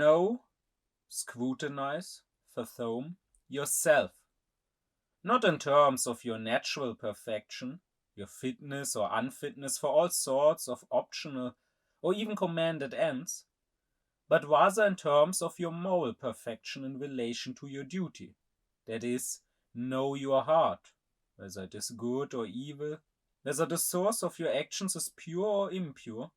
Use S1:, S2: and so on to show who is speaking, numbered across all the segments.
S1: know, scrutinize, fathom yourself. Not in terms of your natural perfection, your fitness or unfitness for all sorts of optional or even commanded ends, but rather in terms of your moral perfection in relation to your duty. That is, know your heart, whether it is good or evil, whether the source of your actions is pure or impure,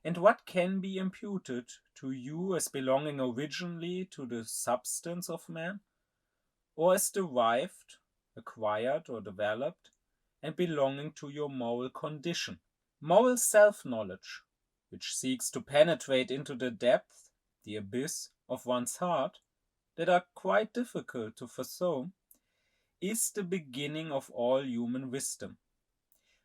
S1: and what can be imputed to you as belonging originally to the substance of man, or as derived, acquired, or developed, and belonging to your moral condition. Moral self-knowledge, which seeks to penetrate into the depth, the abyss of one's heart, that are quite difficult to fathom, is the beginning of all human wisdom.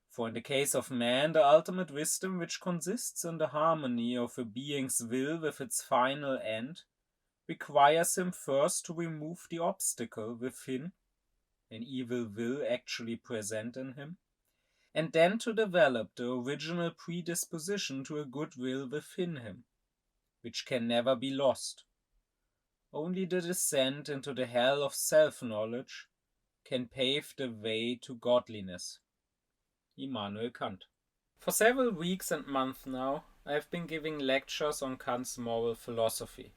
S1: For in the case of man, the ultimate wisdom, which consists in the harmony of a being's will with its final end, requires him first to remove the obstacle within, an evil will actually present in him, and then to develop the original predisposition to a good will within him, which can never be lost. Only the descent into the hell of self-knowledge can pave the way to godliness. Immanuel Kant. For several weeks and months now, I have been giving lectures on Kant's moral philosophy,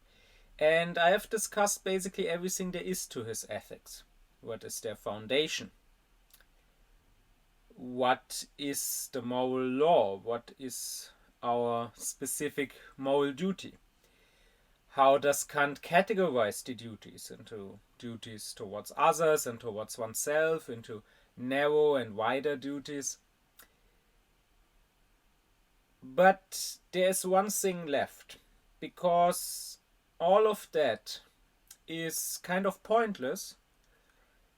S1: and I have discussed basically everything there is to his ethics. What is their foundation? What is the moral law? What is our specific moral duty? How does Kant categorize the duties into duties towards others and towards oneself, into narrow and wider duties? But there's one thing left, because all of that is kind of pointless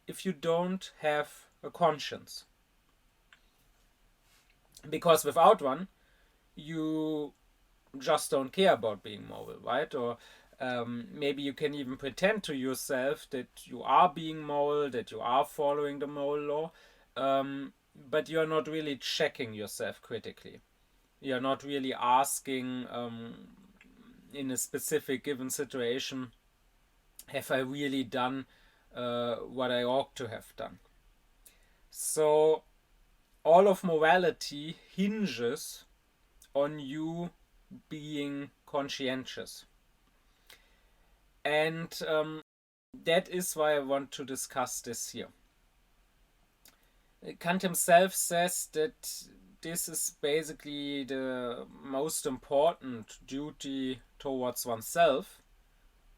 S1: if you don't have a conscience. Because without one, you just don't care about being moral, right? Or maybe you can even pretend to yourself that you are being moral, that you are following the moral law, but you're not really checking yourself critically. You're not really asking in a specific given situation, have I really done what I ought to have done? So all of morality hinges on you being conscientious. And that is why I want to discuss this here. Kant himself says that this is basically the most important duty towards oneself.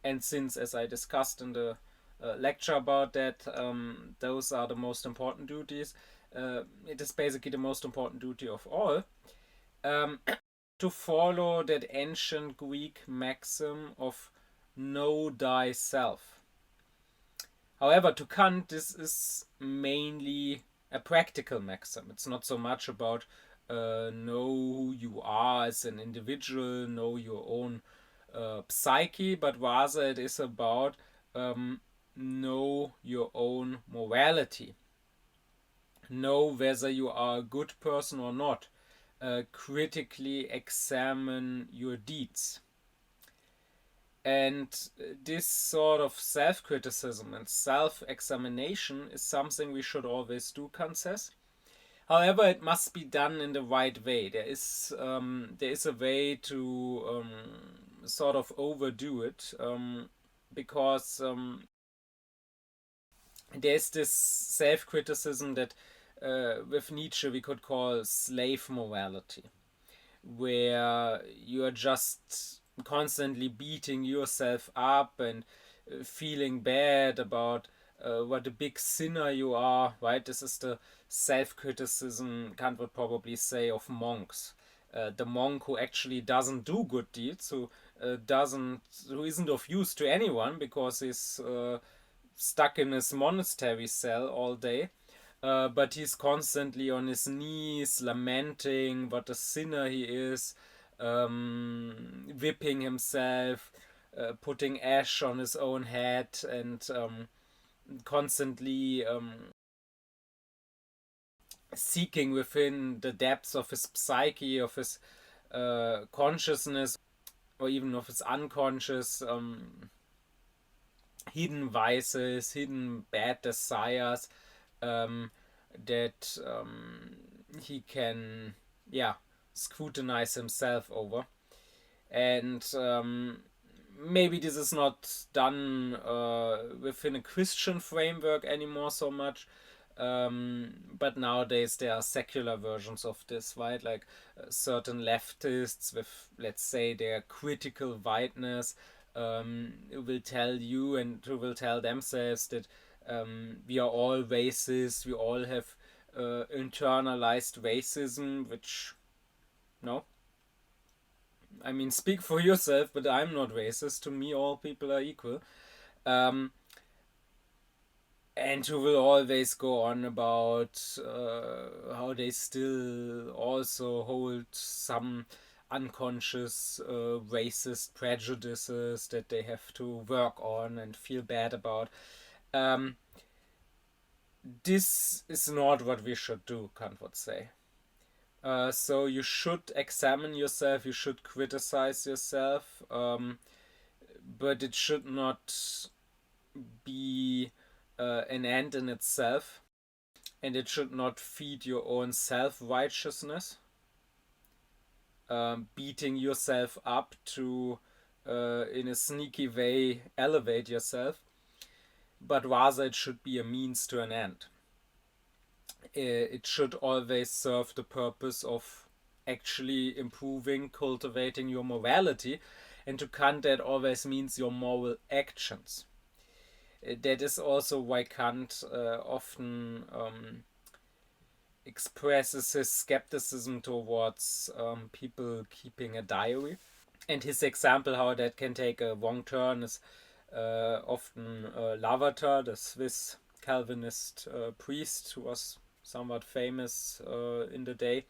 S1: And since, as I discussed in the lecture about that, those are the most important duties, it is basically the most important duty of all, to follow that ancient Greek maxim of know thyself. However, to Kant, this is mainly a practical maxim. It's not so much about know who you are as an individual, know your own psyche, but rather it is about know your own morality. Know whether you are a good person or not. Critically examine your deeds. And this sort of self-criticism and self-examination is something we should always do, Kant says. However, it must be done in the right way. There is a way to sort of overdo it, because there's this self-criticism that with Nietzsche we could call slave morality, where you are just constantly beating yourself up and feeling bad about what a big sinner you are, right? This is the self-criticism, Kant would probably say, of monks. The monk who actually doesn't do good deeds, who isn't of use to anyone because he's stuck in his monastery cell all day. But he's constantly on his knees lamenting what a sinner he is, whipping himself, putting ash on his own head, and constantly seeking within the depths of his psyche, of his consciousness, or even of his unconscious hidden vices, hidden bad desires that he can, scrutinize himself over. And maybe this is not done within a Christian framework anymore so much. But nowadays there are secular versions of this, right? Like certain leftists with, let's say, their critical whiteness will tell you and who will tell themselves that we are all racist, we all have internalized racism, which, no. I mean, speak for yourself, but I'm not racist. To me, all people are equal. Um, and who will always go on about how they still also hold some unconscious racist prejudices that they have to work on and feel bad about. Um, this is not what we should do, Kant would say. So you should examine yourself, you should criticize yourself, but it should not be an end in itself, and it should not feed your own self-righteousness, beating yourself up to, in a sneaky way, elevate yourself, but rather it should be a means to an end. It should always serve the purpose of actually improving, cultivating your morality, and to Kant that always means your moral actions. That is also why Kant often expresses his skepticism towards people keeping a diary. And his example how that can take a wrong turn is often Lavater, the Swiss Calvinist priest who was somewhat famous in the day.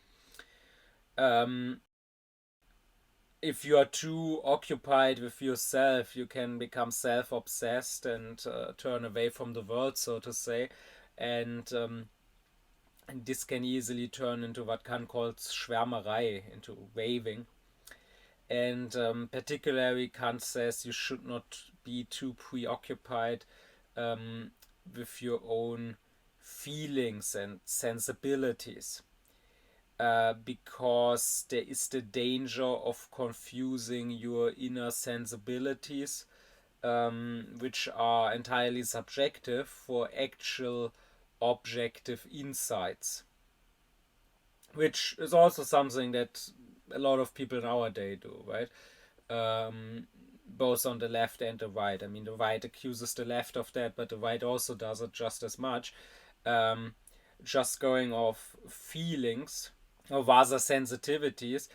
S1: If you are too occupied with yourself, you can become self-obsessed and turn away from the world, so to say. And this can easily turn into what Kant calls Schwärmerei, into raving. And particularly Kant says you should not be too preoccupied with your own feelings and sensibilities. Because there is the danger of confusing your inner sensibilities, which are entirely subjective, for actual objective insights, which is also something that a lot of people nowadays do, right? Both on the left and the right. I mean, the right accuses the left of that, but the right also does it just as much. Just going off feelings, or rather sensitivities,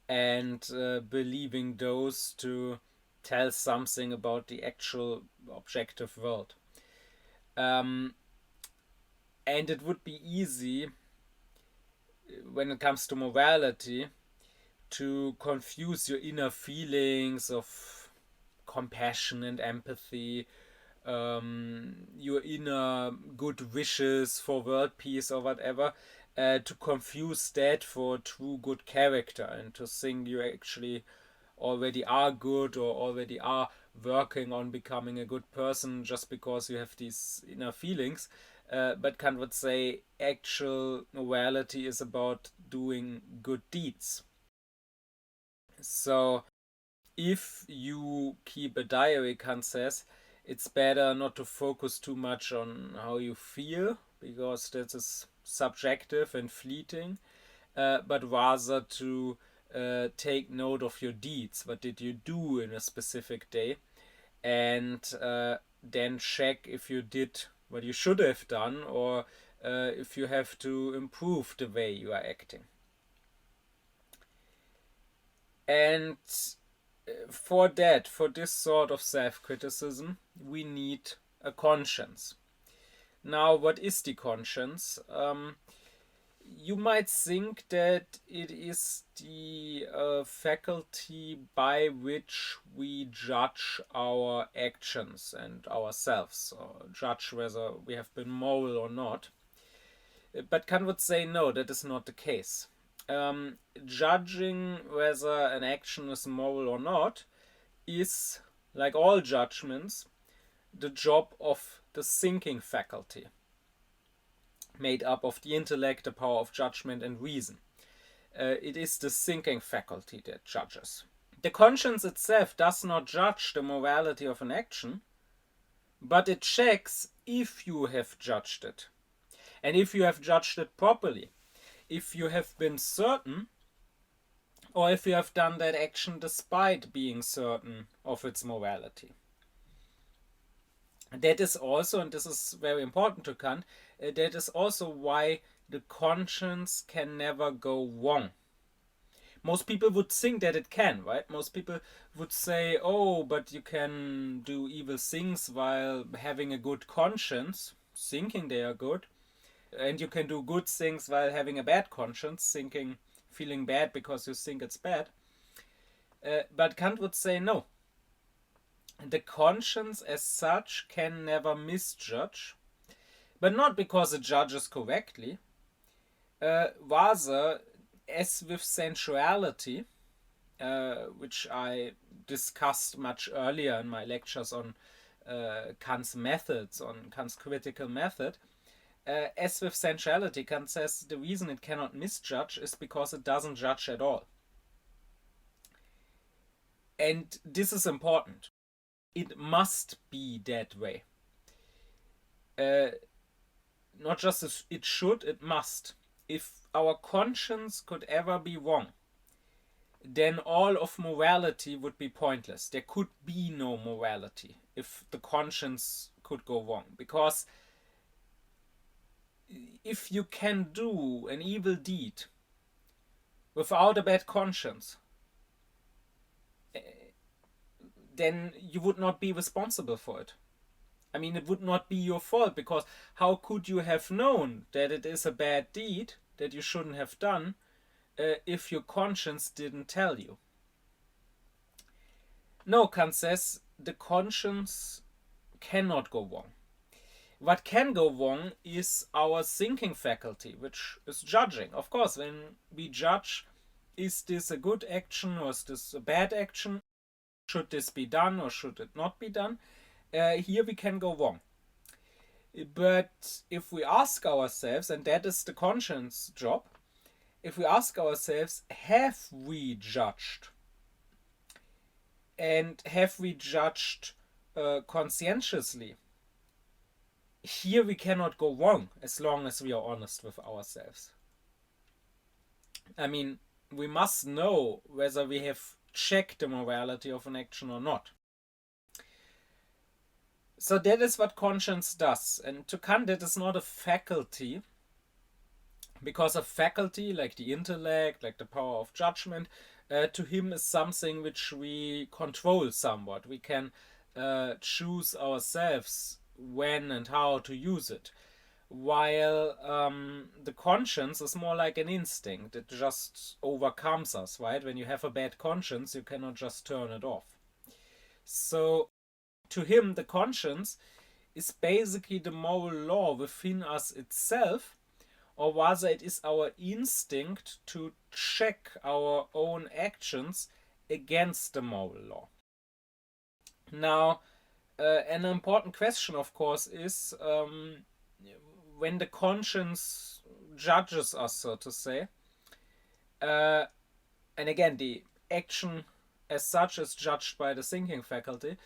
S1: and believing those to tell something about the actual objective world. And it would be easy, when it comes to morality, to confuse your inner feelings of compassion and empathy, your inner good wishes for world peace or whatever, to confuse that for true good character, and to think you actually already are good or already are working on becoming a good person just because you have these inner feelings. But Kant would say actual morality is about doing good deeds. So if you keep a diary, Kant says, it's better not to focus too much on how you feel, because that is subjective and fleeting, but rather to take note of your deeds. What did you do in a specific day? And then check if you did what you should have done, or if you have to improve the way you are acting. And for this sort of self-criticism, we need a conscience. Now, what is the conscience? You might think that it is the faculty by which we judge our actions and ourselves, or judge whether we have been moral or not. But Kant would say no, that is not the case. Judging whether an action is moral or not is, like all judgments, the job of the thinking faculty, made up of the intellect, the power of judgment, and reason. It is the thinking faculty that judges. The conscience itself does not judge the morality of an action, but it checks if you have judged it, and if you have judged it properly, if you have been certain, or if you have done that action despite being certain of its morality. That is also, and this is very important to Kant, that is also why the conscience can never go wrong. Most people would think that it can, right? Most people would say, oh, but you can do evil things while having a good conscience, thinking they are good. And you can do good things while having a bad conscience, feeling bad because you think it's bad. But Kant would say no. The conscience as such can never misjudge, but not because it judges correctly. Rather, as with sensuality, which I discussed much earlier in my lectures on Kant's methods, on Kant's critical method, as with sensuality, Kant says the reason it cannot misjudge is because it doesn't judge at all. And this is important. It must be that way. Not just it should, it must. If our conscience could ever be wrong, then all of morality would be pointless. There could be no morality if the conscience could go wrong. Because if you can do an evil deed without a bad conscience, then you would not be responsible for it. I mean, it would not be your fault, because how could you have known that it is a bad deed that you shouldn't have done if your conscience didn't tell you? No, Kant says the conscience cannot go wrong. What can go wrong is our thinking faculty, which is judging. Of course, when we judge, is this a good action or is this a bad action? Should this be done or should it not be done? Here we can go wrong. But if we ask ourselves, and that is the conscience job, if we ask ourselves, have we judged? And have we judged conscientiously? Here we cannot go wrong as long as we are honest with ourselves. I mean, we must know whether we have checked the morality of an action or not. So that is what conscience does. And to Kant, that is not a faculty, because a faculty, like the intellect, like the power of judgment, to him is something which we control somewhat. We can choose ourselves when and how to use it. While the conscience is more like an instinct. It just overcomes us, right? When you have a bad conscience, you cannot just turn it off. So to him, the conscience is basically the moral law within us itself, or rather it is our instinct to check our own actions against the moral law. Now, an important question, of course, is when the conscience judges us, so to say, and again, the action as such is judged by the thinking faculty,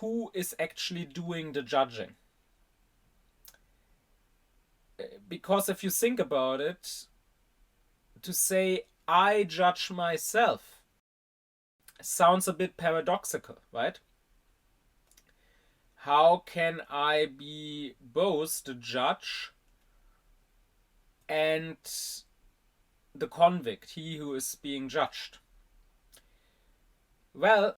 S1: who is actually doing the judging? Because if you think about it, to say I judge myself sounds a bit paradoxical, right? How can I be both the judge and the convict, he who is being judged? Well,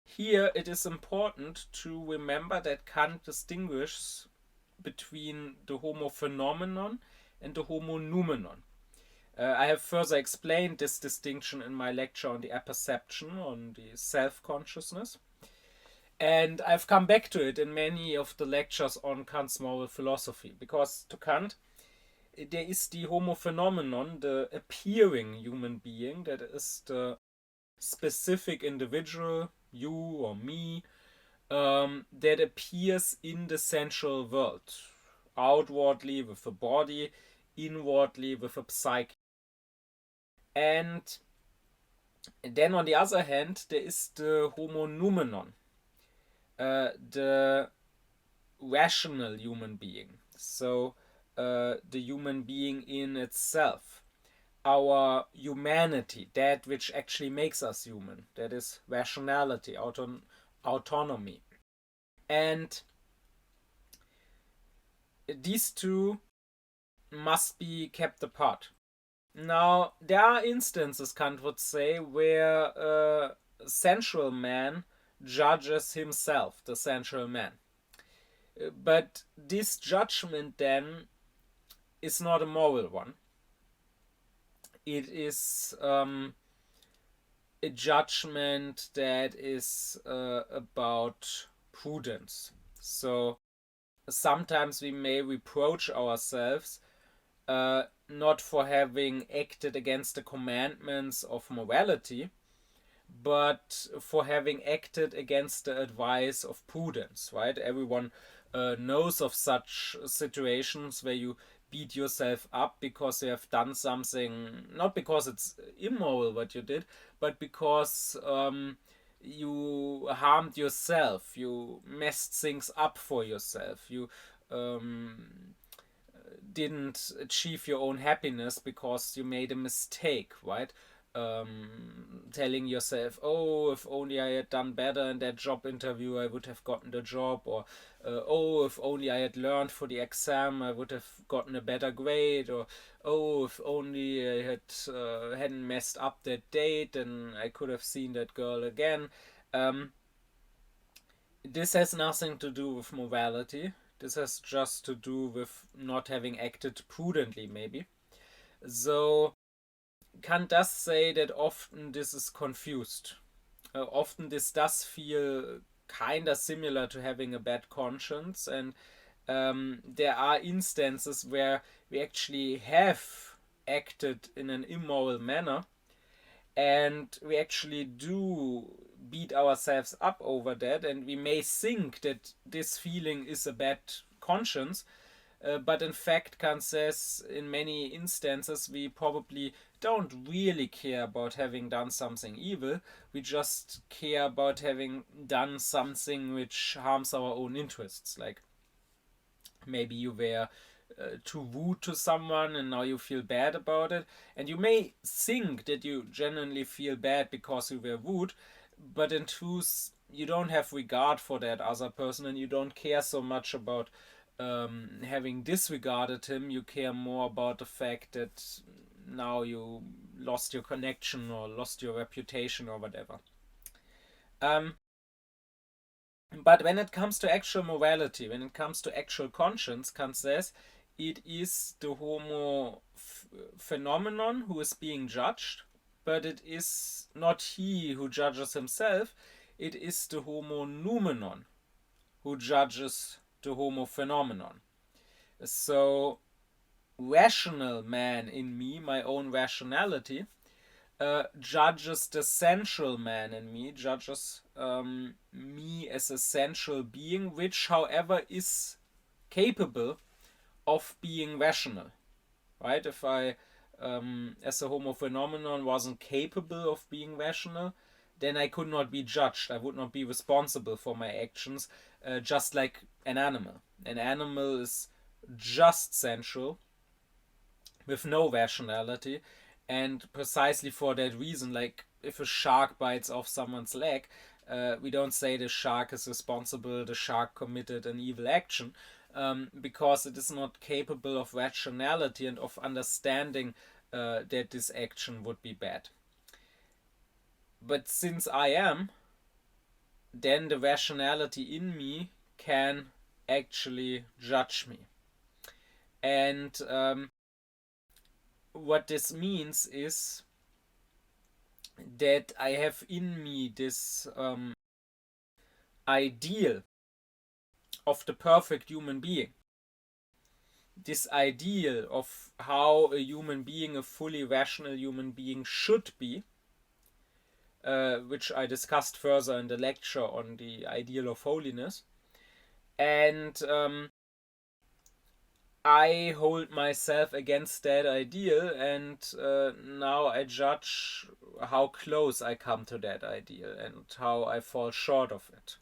S1: here it is important to remember that Kant distinguishes between the homo phenomenon and the homo noumenon. I have further explained this distinction in my lecture on the apperception, on the self-consciousness. And I've come back to it in many of the lectures on Kant's moral philosophy, because to Kant, there is the homo phenomenon, the appearing human being, that is the specific individual, you or me, that appears in the sensual world, outwardly with a body, inwardly with a psyche. And then on the other hand, there is the homo noumenon, the rational human being. So the human being in itself, our humanity, that which actually makes us human, that is rationality, autonomy. And these two must be kept apart. Now, there are instances, Kant would say, where a sensual man judges himself, the sensual man. But this judgment then is not a moral one. It is a judgment that is about prudence. So sometimes we may reproach ourselves not for having acted against the commandments of morality, but for having acted against the advice of prudence, right? Everyone knows of such situations where you beat yourself up because you have done something, not because it's immoral what you did, but because you harmed yourself, you messed things up for yourself, you didn't achieve your own happiness because you made a mistake, right? Telling yourself, oh, if only I had done better in that job interview, I would have gotten the job, or oh, if only I had learned for the exam, I would have gotten a better grade, or oh, if only I hadn't messed up that date, then I could have seen that girl again. This has nothing to do with morality. This has just to do with not having acted prudently, maybe. So Kant does say that often this is confused. Often this does feel kind of similar to having a bad conscience, and there are instances where we actually have acted in an immoral manner, and we actually do beat ourselves up over that, and we may think that this feeling is a bad conscience, but in fact, Kant says in many instances we probably don't really care about having done something evil. We just care about having done something which harms our own interests. Like maybe you were too rude to someone and now you feel bad about it. And you may think that you genuinely feel bad because you were rude, but in truth, you don't have regard for that other person and you don't care so much about having disregarded him. You care more about the fact that now you lost your connection or lost your reputation or whatever. But when it comes to actual morality, when it comes to actual conscience, Kant says it is the homo phenomenon who is being judged, but it is not he who judges himself, it is the homo noumenon who judges the homo phenomenon. So, rational man in me, my own rationality, judges the sensual man in me, judges me as a sensual being, which, however, is capable of being rational. Right? If I, as a homo phenomenon, wasn't capable of being rational, then I could not be judged. I would not be responsible for my actions, just like an animal. An animal is just sensual, with no rationality, and precisely for that reason, like if a shark bites off someone's leg, we don't say the shark is responsible, the shark committed an evil action, because it is not capable of rationality and of understanding that this action would be bad. But since I am, then the rationality in me can actually judge me. And what this means is that I have in me this ideal of the perfect human being. This ideal of how a human being, a fully rational human being, should be. which I discussed further in the lecture on the ideal of holiness. And I hold myself against that ideal, and now I judge how close I come to that ideal and how I fall short of it.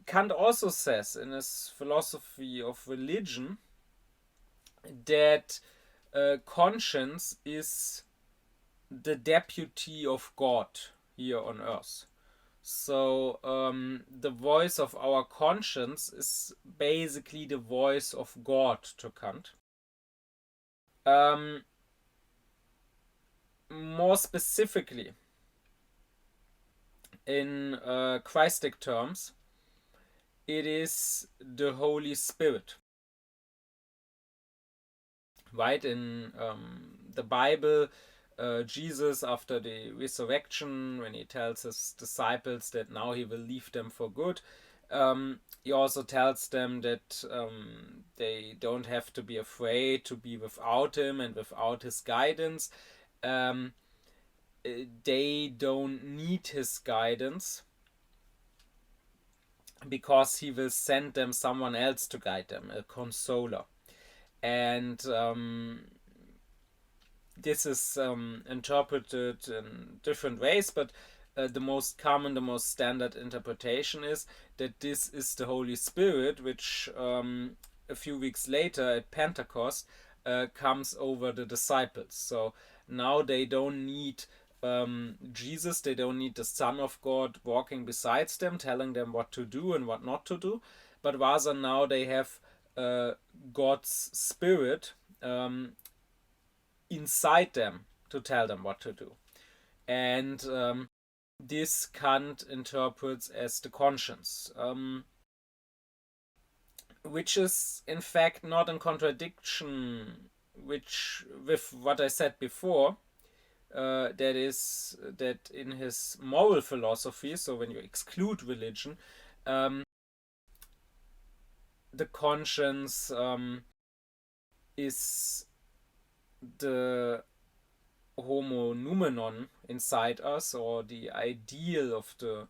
S1: Kant also says in his philosophy of religion that conscience is the deputy of God here on earth. So the voice of our conscience is basically the voice of God to Kant. More specifically, in Christic terms, it is the Holy Spirit. Right? In the Bible, Jesus, after the resurrection, when he tells his disciples that now he will leave them for good, he also tells them that they don't have to be afraid to be without him and without his guidance. They don't need his guidance because he will send them someone else to guide them, a consoler. And this is interpreted in different ways, but the most common, the most standard interpretation is that this is the Holy Spirit, which a few weeks later at Pentecost comes over the disciples. So now they don't need Jesus, they don't need the Son of God walking beside them, telling them what to do and what not to do, but rather now they have God's Spirit inside them to tell them what to do. And this Kant interprets as the conscience, which is in fact not in contradiction with what I said before. That is that in his moral philosophy, so when you exclude religion, the conscience is the homo noumenon inside us, or the ideal of the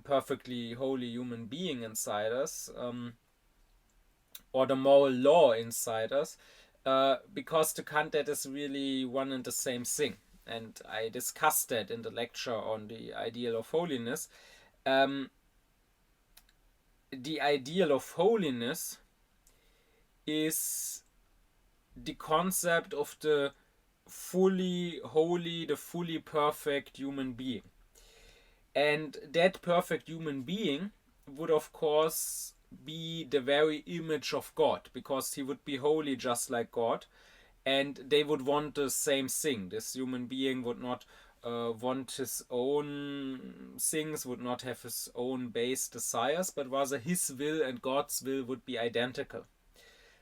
S1: perfectly holy human being inside us, or the moral law inside us, because to Kant that is really one and the same thing. And I discussed that in the lecture on the ideal of holiness. The ideal of holiness is the concept of the fully holy, the fully perfect human being. And that perfect human being would, of course, be the very image of God, because he would be holy just like God, and they would want the same thing. This human being would not want his own things, would not have his own base desires, but rather his will and God's will would be identical.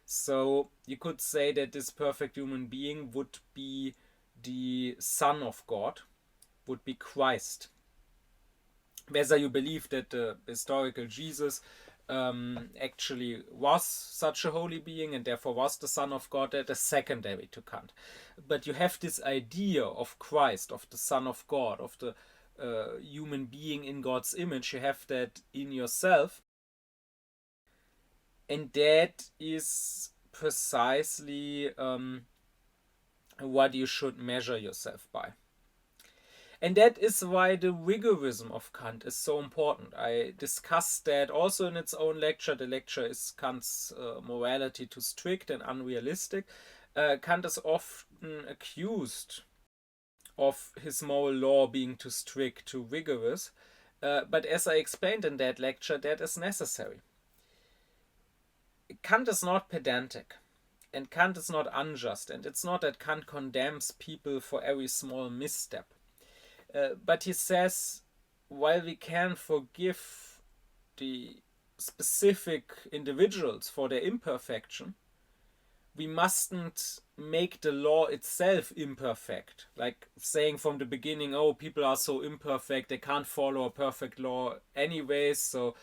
S1: So you could say that this perfect human being would be the Son of God, would be Christ. Whether you believe that the historical Jesus actually was such a holy being and therefore was the Son of God, that is secondary to Kant. But you have this idea of Christ, of the Son of God, of the human being in God's image. You have that in yourself. And that is precisely what you should measure yourself by. And that is why the rigorism of Kant is so important. I discussed that also in its own lecture. The lecture is Kant's morality too strict and unrealistic. Kant is often accused of his moral law being too strict, too rigorous. But as I explained in that lecture, that is necessary. Kant is not pedantic, and Kant is not unjust, and it's not that Kant condemns people for every small misstep. But he says, while we can forgive the specific individuals for their imperfection, we mustn't make the law itself imperfect. Like saying from the beginning, oh, people are so imperfect, they can't follow a perfect law anyways, so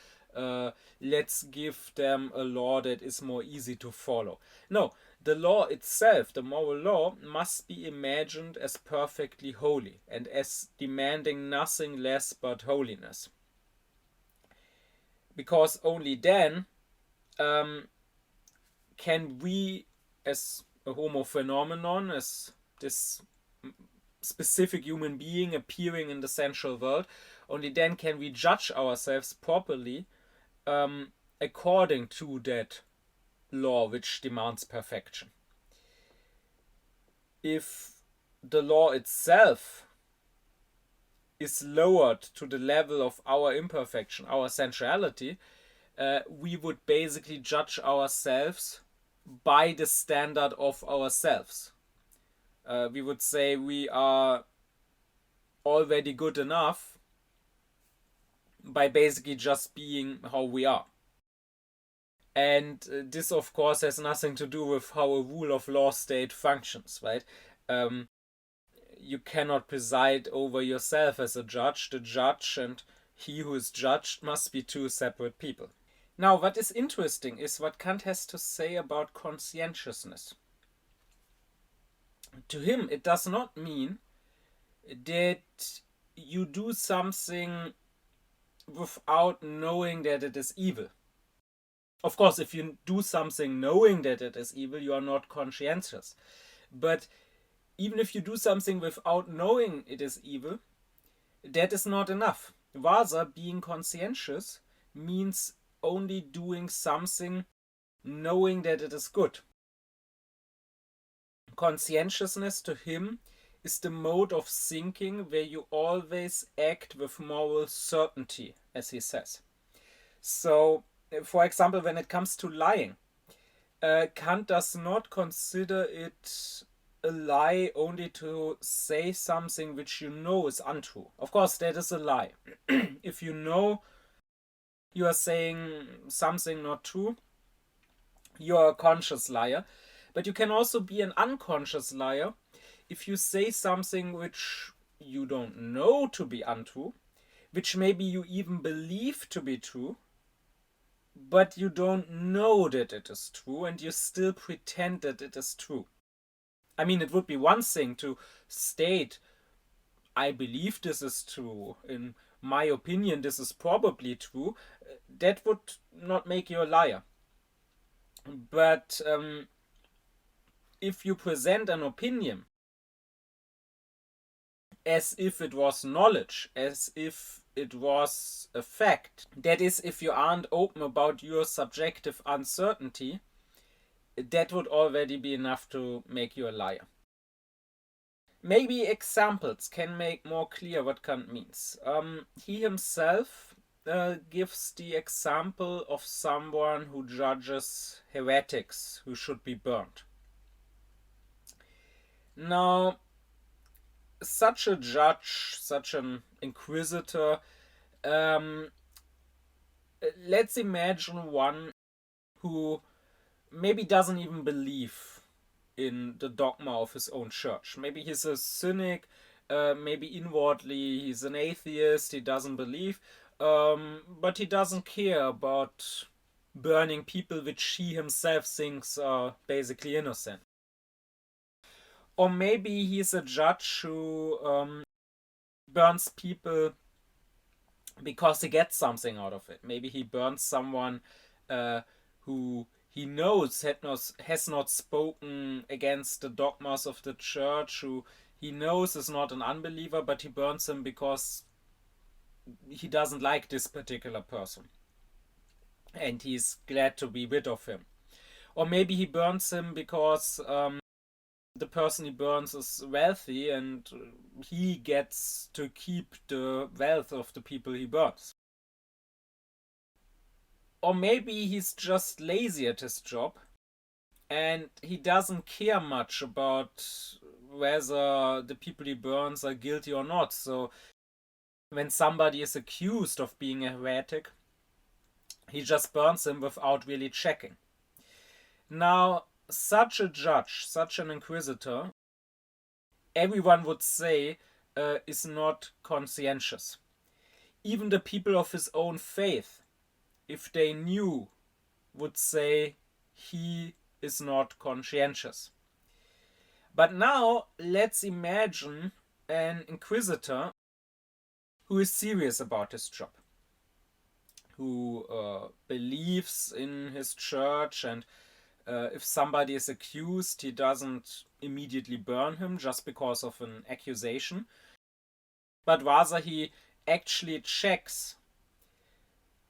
S1: let's give them a law that is more easy to follow. No, the law itself, the moral law, must be imagined as perfectly holy and as demanding nothing less but holiness. Because only then can we, as a homo phenomenon, as this specific human being appearing in the sensual world, only then can we judge ourselves properly according to that law which demands perfection. If the law itself is lowered to the level of our imperfection, our sensuality, we would basically judge ourselves by the standard of ourselves. We would say we are already good enough by basically just being how we are. And this, of course, has nothing to do with how a rule of law state functions, right? You cannot preside over yourself as a judge. The judge and he who is judged must be two separate people. Now, what is interesting is what Kant has to say about conscientiousness. To him, it does not mean that you do something without knowing that it is evil. Of course, if you do something knowing that it is evil, you are not conscientious. But even if you do something without knowing it is evil, that is not enough. Rather, being conscientious means only doing something knowing that it is good. Conscientiousness to him is the mode of thinking where you always act with moral certainty, as he says. So, for example, when it comes to lying, Kant does not consider it a lie only to say something which you know is untrue. Of course, that is a lie. If you know you are saying something not true, you are a conscious liar. But you can also be an unconscious liar if you say something which you don't know to be untrue, which maybe you even believe to be true, but you don't know that it is true and you still pretend that it is true. I mean, it would be one thing to state, I believe this is true, in my opinion this is probably true. That would not make you a liar. But if you present an opinion as if it was knowledge, as if it was a fact, that is, if you aren't open about your subjective uncertainty, that would already be enough to make you a liar. Maybe examples can make more clear what Kant means. He himself gives the example of someone who judges heretics who should be burnt. Now, such a judge, such an inquisitor, let's imagine one who maybe doesn't even believe in the dogma of his own church. Maybe he's a cynic, maybe inwardly he's an atheist, he doesn't believe, but he doesn't care about burning people which he himself thinks are basically innocent. Or maybe he's a judge who burns people because he gets something out of it. Maybe he burns someone who he knows has not spoken against the dogmas of the church, who he knows is not an unbeliever, but he burns him because he doesn't like this particular person. And he's glad to be rid of him. Or maybe he burns him because the person he burns is wealthy and he gets to keep the wealth of the people he burns. Or maybe he's just lazy at his job and he doesn't care much about whether the people he burns are guilty or not. So when somebody is accused of being a heretic, he just burns him without really checking. Now, such a judge, such an inquisitor, everyone would say is not conscientious. Even the people of his own faith if they knew, would say he is not conscientious. But now let's imagine an inquisitor who is serious about his job, who believes in his church, and if somebody is accused, he doesn't immediately burn him just because of an accusation, but rather he actually checks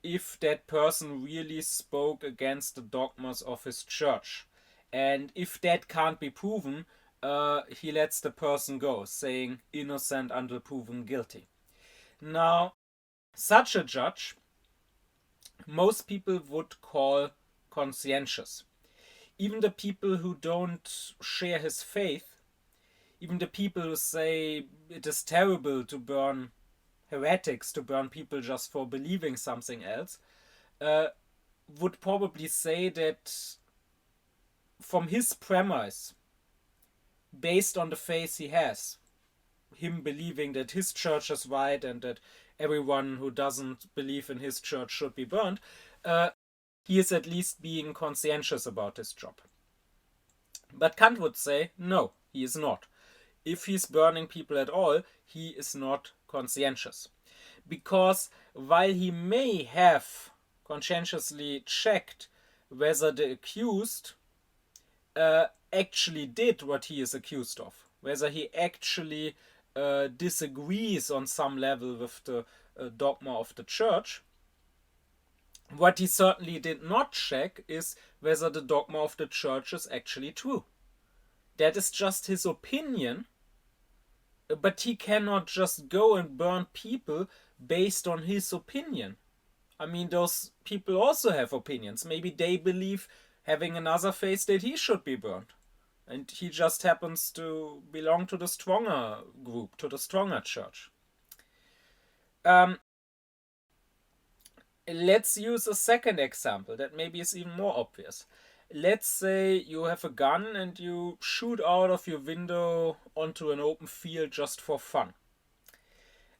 S1: if that person really spoke against the dogmas of his church. And if that can't be proven, he lets the person go, saying innocent until proven guilty. Now, such a judge, most people would call conscientious. Even the people who don't share his faith, even the people who say it is terrible to burn heretics, to burn people just for believing something else, would probably say that from his premise, based on the faith he has, him believing that his church is right and that everyone who doesn't believe in his church should be burned, he is at least being conscientious about his job. But Kant would say, no, he is not. If he's burning people at all, he is not conscientious. Because while he may have conscientiously checked whether the accused actually did what he is accused of, whether he actually disagrees on some level with the dogma of the church, what he certainly did not check is whether the dogma of the church is actually true. That is just his opinion, but he cannot just go and burn people based on his opinion. I mean, those people also have opinions. Maybe they believe, having another faith, that he should be burned. And he just happens to belong to the stronger group, to the stronger church. Let's use a second example that maybe is even more obvious. Let's say you have a gun and you shoot out of your window onto an open field just for fun.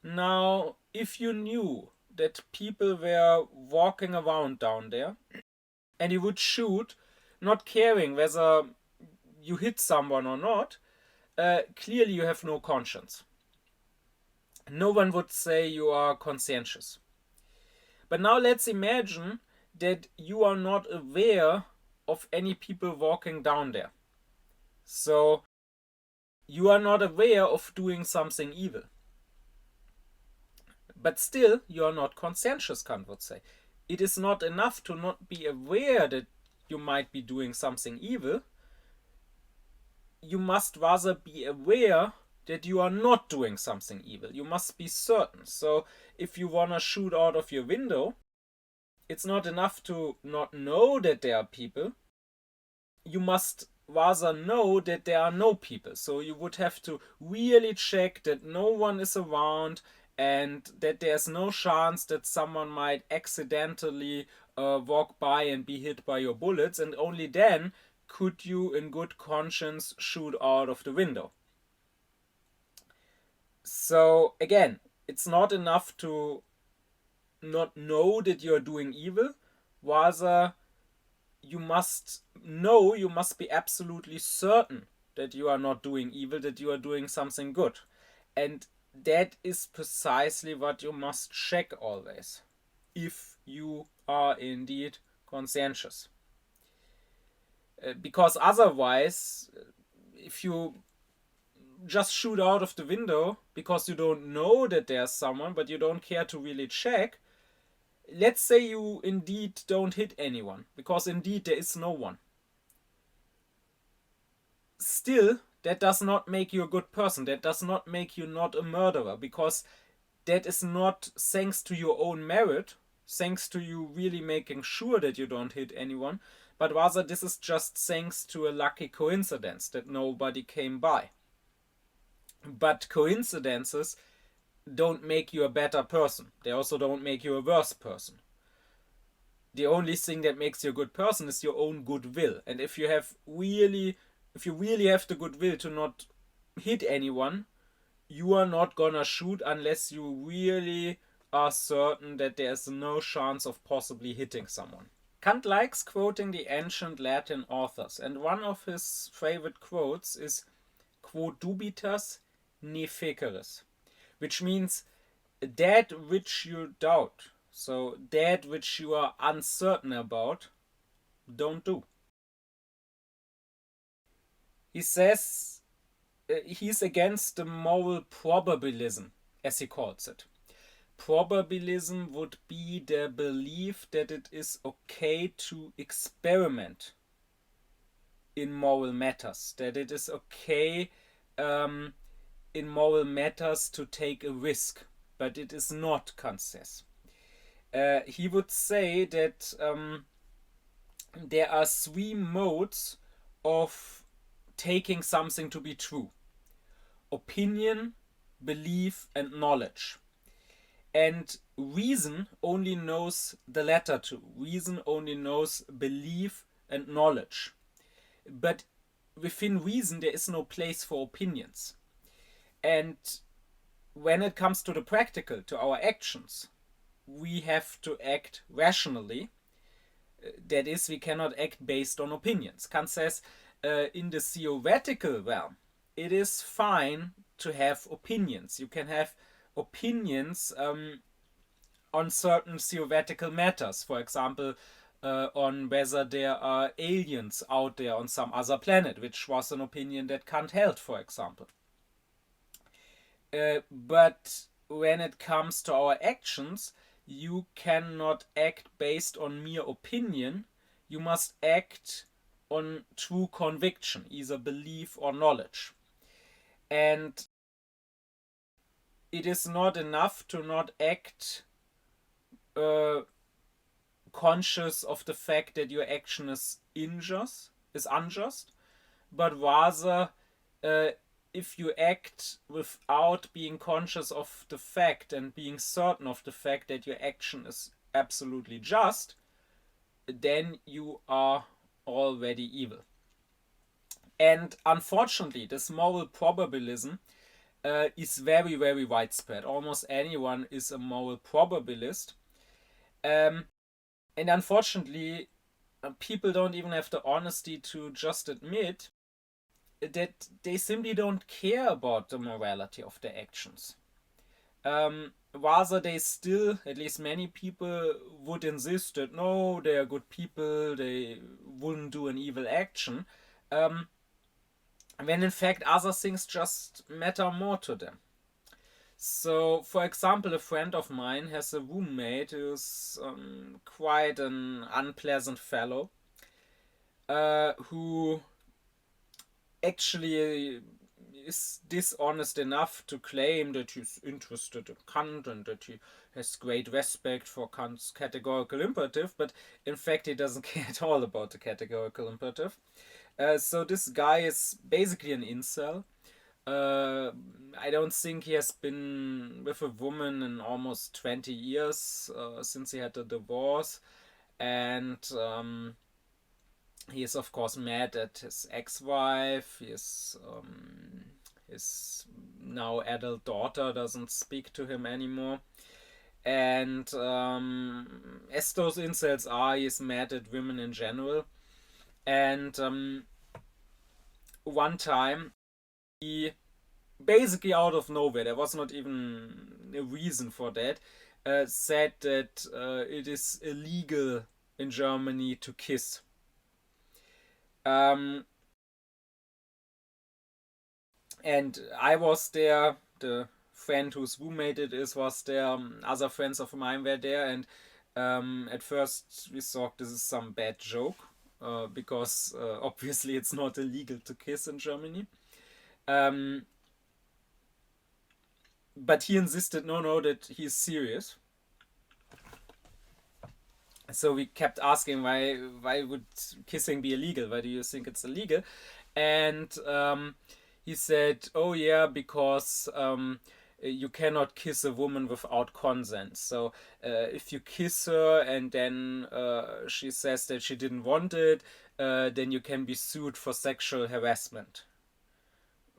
S1: Now, if you knew that people were walking around down there and you would shoot, not caring whether you hit someone or not, clearly you have no conscience. No one would say you are conscientious. But now let's imagine that you are not aware of any people walking down there. So you are not aware of doing something evil. But still, you are not conscientious, Kant would say. It is not enough to not be aware that you might be doing something evil. You must rather be aware that you are not doing something evil. You must be certain. So if you want to shoot out of your window, it's not enough to not know that there are people. You must rather know that there are no people. So you would have to really check that no one is around and that there's no chance that someone might accidentally walk by and be hit by your bullets, and only then could you in good conscience shoot out of the window. So again, it's not enough to not know that you're doing evil. Rather, you must know, you must be absolutely certain that you are not doing evil, that you are doing something good. And that is precisely what you must check always, if you are indeed conscientious. Because otherwise, if you just shoot out of the window because you don't know that there's someone, but you don't care to really check, let's say you indeed don't hit anyone, because indeed there is no one. Still, that does not make you a good person. That does not make you not a murderer, because that is not thanks to your own merit, thanks to you really making sure that you don't hit anyone, but rather this is just thanks to a lucky coincidence that nobody came by. But coincidences don't make you a better person. They also don't make you a worse person. The only thing that makes you a good person is your own goodwill. And if you really have the goodwill to not hit anyone, you are not gonna shoot unless you really are certain that there is no chance of possibly hitting someone. Kant likes quoting the ancient Latin authors, and one of his favorite quotes is quod dubitas ne feceris, which means that which you doubt, so that which you are uncertain about, don't do. He says he's against the moral probabilism, as he calls it. Probabilism would be the belief that it is okay to experiment in moral matters, that it is okay in moral matters to take a risk, but it is not, Kant says. He would say that there are three modes of taking something to be true: opinion, belief, and knowledge. And reason only knows the latter two. Reason only knows belief and knowledge. But within reason, there is no place for opinions. And when it comes to the practical, to our actions, we have to act rationally. That is, we cannot act based on opinions. Kant says in the theoretical realm, it is fine to have opinions. You can have opinions on certain theoretical matters. For example, on whether there are aliens out there on some other planet, which was an opinion that Kant held, for example. But when it comes to our actions, you cannot act based on mere opinion. You must act on true conviction, either belief or knowledge. And it is not enough to not act conscious of the fact that your action is unjust, but rather if you act without being conscious of the fact and being certain of the fact that your action is absolutely just, then you are already evil. And unfortunately, this moral probabilism is very, very widespread. Almost anyone is a moral probabilist. And unfortunately, people don't even have the honesty to just admit that they simply don't care about the morality of their actions. Rather, they still, at least many people, would insist that no, they are good people, they wouldn't do an evil action, when in fact other things just matter more to them. So, for example, a friend of mine has a roommate who's quite an unpleasant fellow, who actually is dishonest enough to claim that he's interested in Kant and that he has great respect for Kant's categorical imperative, but in fact he doesn't care at all about the categorical imperative. So this guy is basically an incel. I don't think he has been with a woman in almost 20 years since he had a divorce, and he is of course mad at his ex-wife. His now adult daughter doesn't speak to him anymore, and as those incels are, he's mad at women in general. And one time, he basically out of nowhere, there was not even a reason for that, said that it is illegal in Germany to kiss. And I was there, the friend whose roommate it is was there, other friends of mine were there, and at first we thought this is some bad joke, because obviously it's not illegal to kiss in Germany. But he insisted, no, that he's serious. So we kept asking, why would kissing be illegal? Why do you think it's illegal? And he said, oh yeah, because you cannot kiss a woman without consent. So if you kiss her and then she says that she didn't want it, then you can be sued for sexual harassment.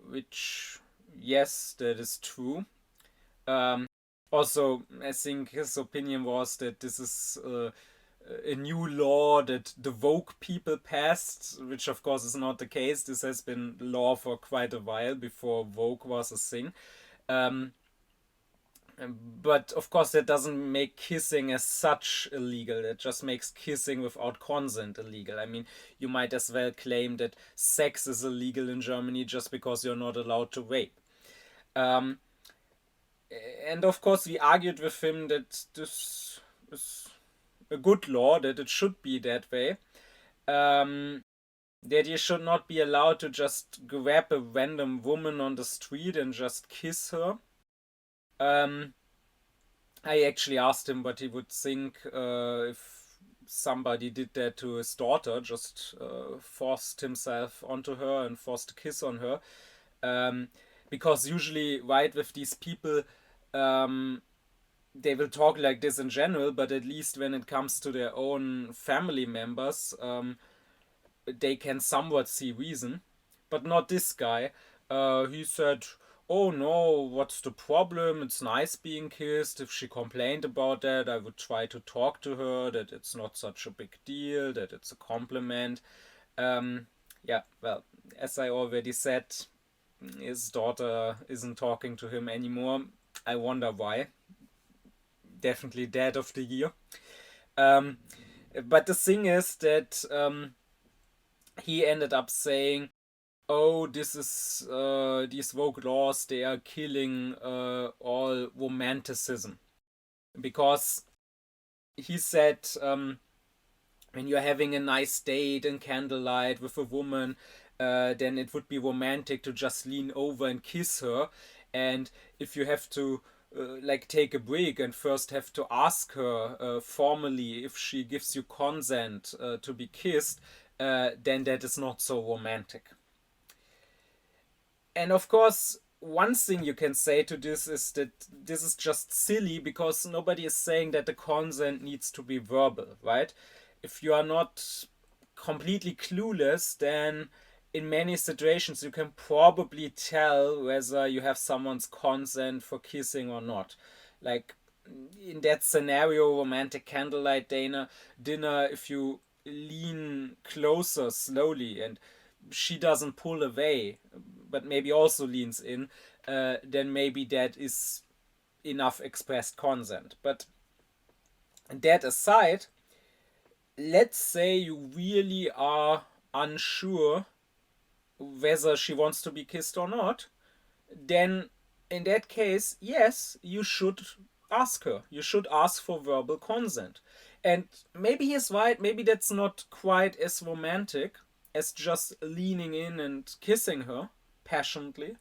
S1: Which, yes, that is true. Also, I think his opinion was that this is a new law that the woke people passed, which of course is not the case. This has been law for quite a while before woke was a thing. Um, but of course, that doesn't make kissing as such illegal. That just makes kissing without consent illegal. I mean, you might as well claim that sex is illegal in Germany just because you're not allowed to rape. Um, and of course, we argued with him that this is a good law, that it should be that way. Um, that you should not be allowed to just grab a random woman on the street and just kiss her. Um, I actually asked him what he would think if somebody did that to his daughter, just forced himself onto her and forced a kiss on her. Um, because usually, right, with these people, um, they will talk like this in general, but at least when it comes to their own family members, they can somewhat see reason. But not this guy. He said, "Oh no, what's the problem? It's nice being kissed. If she complained about that, I would try to talk to her that it's not such a big deal, that it's a compliment." Yeah, well, as I already said, his daughter isn't talking to him anymore. I wonder why. Definitely dad of the year. Um, but the thing is that he ended up saying, "Oh, this is these woke laws. They are killing all romanticism," because he said, when you're having a nice date in candlelight with a woman, then it would be romantic to just lean over and kiss her, and if you have to like take a break and first have to ask her formally if she gives you consent to be kissed, then that is not so romantic. And of course, one thing you can say to this is that this is just silly because nobody is saying that the consent needs to be verbal, right? If you are not completely clueless, then in many situations you can probably tell whether you have someone's consent for kissing or not. Like in that scenario, romantic candlelight dinner, if you lean closer slowly and she doesn't pull away, but maybe also leans in, then maybe that is enough expressed consent. But that aside, let's say you really are unsure whether she wants to be kissed or not, then in that case, yes, you should ask her. You should ask for verbal consent. And maybe he's right, maybe that's not quite as romantic as just leaning in and kissing her passionately.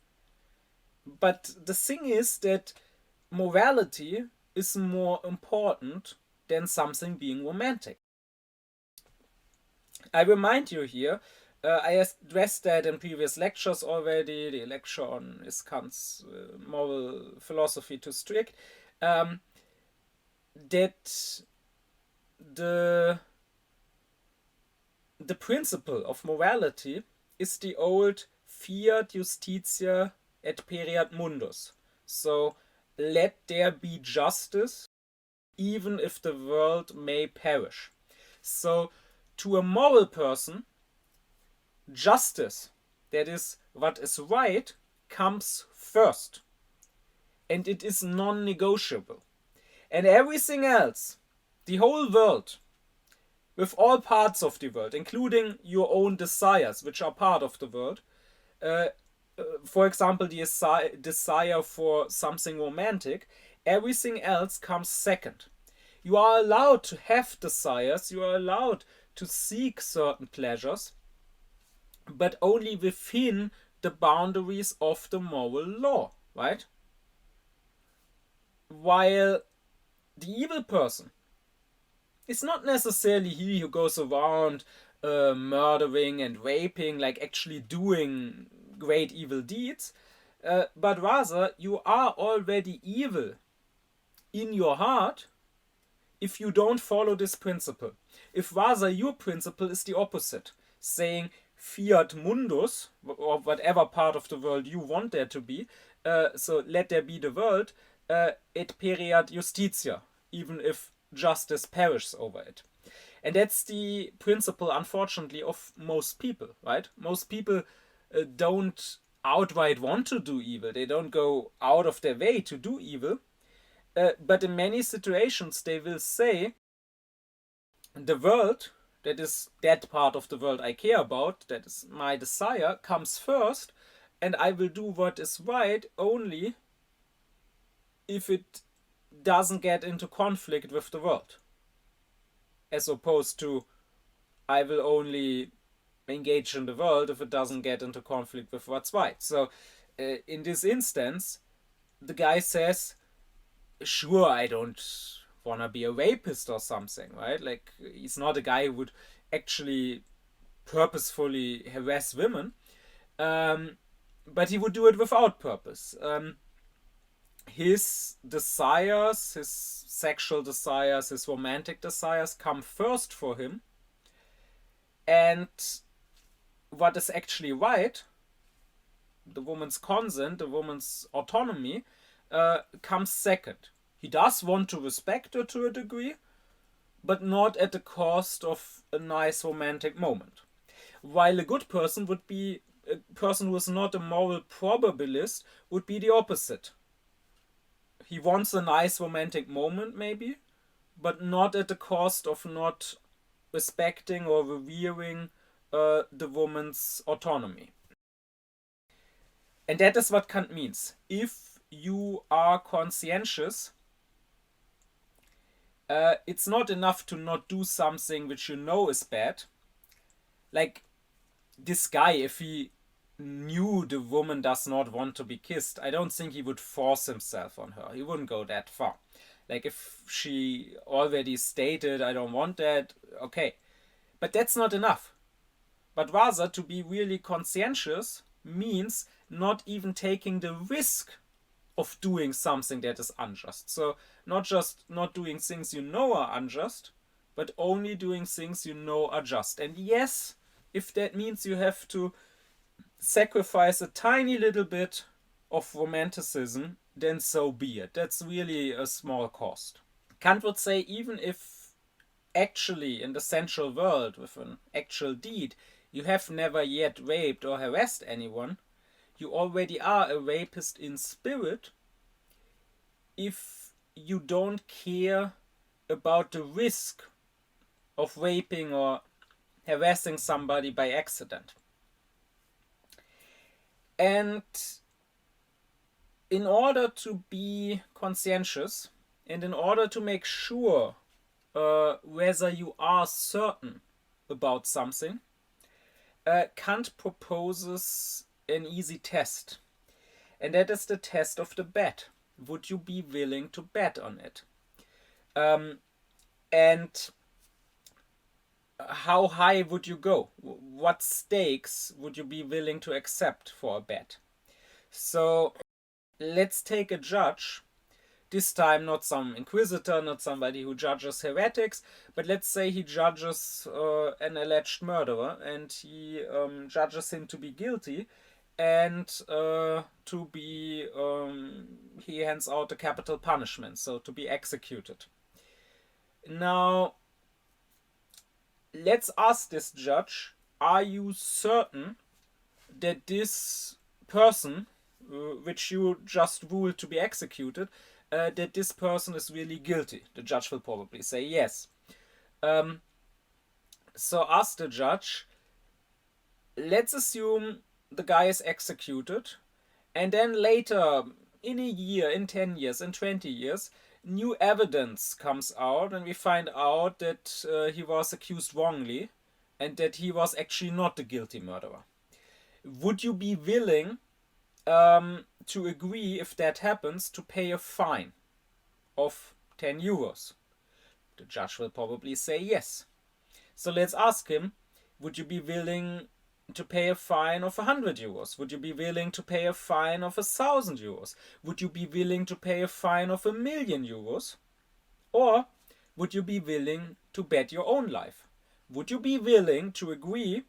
S1: But the thing is that morality is more important than something being romantic. I remind you here, I addressed that in previous lectures already, the lecture on is Kant's moral philosophy too strict, that the the principle of morality is the old fiat justitia et pereat mundus. So let there be justice even if the world may perish. So to a moral person, justice, that is what is right, comes first. And it is non negotiable. And everything else, the whole world, with all parts of the world, including your own desires, which are part of the world, uh, for example, the desire for something romantic, everything else comes second. You are allowed to have desires, you are allowed to seek certain pleasures, but only within the boundaries of the moral law, right? While the evil person is not necessarily he who goes around murdering and raping, like actually doing great evil deeds, but rather you are already evil in your heart if you don't follow this principle. If rather your principle is the opposite, saying fiat mundus, or whatever part of the world you want there to be, so let there be the world, et pereat justitia, even if justice perishes over it. And that's the principle, unfortunately, of most people, right? Most people don't outright want to do evil. They don't go out of their way to do evil. But in many situations, they will say, the world, that is that part of the world I care about, that is my desire, comes first, and I will do what is right only if it doesn't get into conflict with the world. As opposed to, I will only engage in the world if it doesn't get into conflict with what's right. So, in this instance, the guy says, sure, I don't want to be a rapist or something, right? Like, he's not a guy who would actually purposefully harass women, but he would do it without purpose. His desires, his sexual desires, his romantic desires come first for him, and what is actually right, the woman's consent, the woman's autonomy, comes second. He does want to respect her to a degree, but not at the cost of a nice romantic moment. While a good person would be, a person who is not a moral probabilist, would be the opposite. He wants a nice romantic moment, maybe, but not at the cost of not respecting or revering the woman's autonomy. And that is what Kant means. If you are conscientious, it's not enough to not do something which you know is bad. Like, this guy, if he knew the woman does not want to be kissed, I don't think he would force himself on her. He wouldn't go that far. Like, if she already stated, I don't want that, okay. But that's not enough. But rather, to be really conscientious means not even taking the risk of doing something that is unjust. So, not just not doing things you know are unjust, but only doing things you know are just. And yes, if that means you have to sacrifice a tiny little bit of romanticism, then so be it. That's really a small cost. Kant would say, even if actually in the sensual world, with an actual deed, you have never yet raped or harassed anyone, you already are a rapist in spirit if you don't care about the risk of raping or harassing somebody by accident. And in order to be conscientious, and in order to make sure whether you are certain about something, Kant proposes an easy test. And that is the test of the bet. Would you be willing to bet on it? And how high would you go? What stakes would you be willing to accept for a bet? So let's take a judge. This time not some inquisitor, not somebody who judges heretics, but let's say he judges an alleged murderer, and he judges him to be guilty, and to be he hands out a capital punishment, so to be executed. Now, let's ask this judge, are you certain that this person, which you just ruled to be executed, that this person is really guilty? The judge will probably say yes. So ask the judge, let's assume the guy is executed, and then later, in a year, in 10 years, in 20 years, new evidence comes out, and we find out that he was accused wrongly, and that he was actually not the guilty murderer. Would you be willing to agree, if that happens, to pay a fine of 10 euros? The judge will probably say yes. So let's ask him, would you be willing to pay a fine of 100 euros? Would you be willing to pay a fine of 1,000 euros? Would you be willing to pay a fine of 1,000,000 euros? Or would you be willing to bet your own life? Would you be willing to agree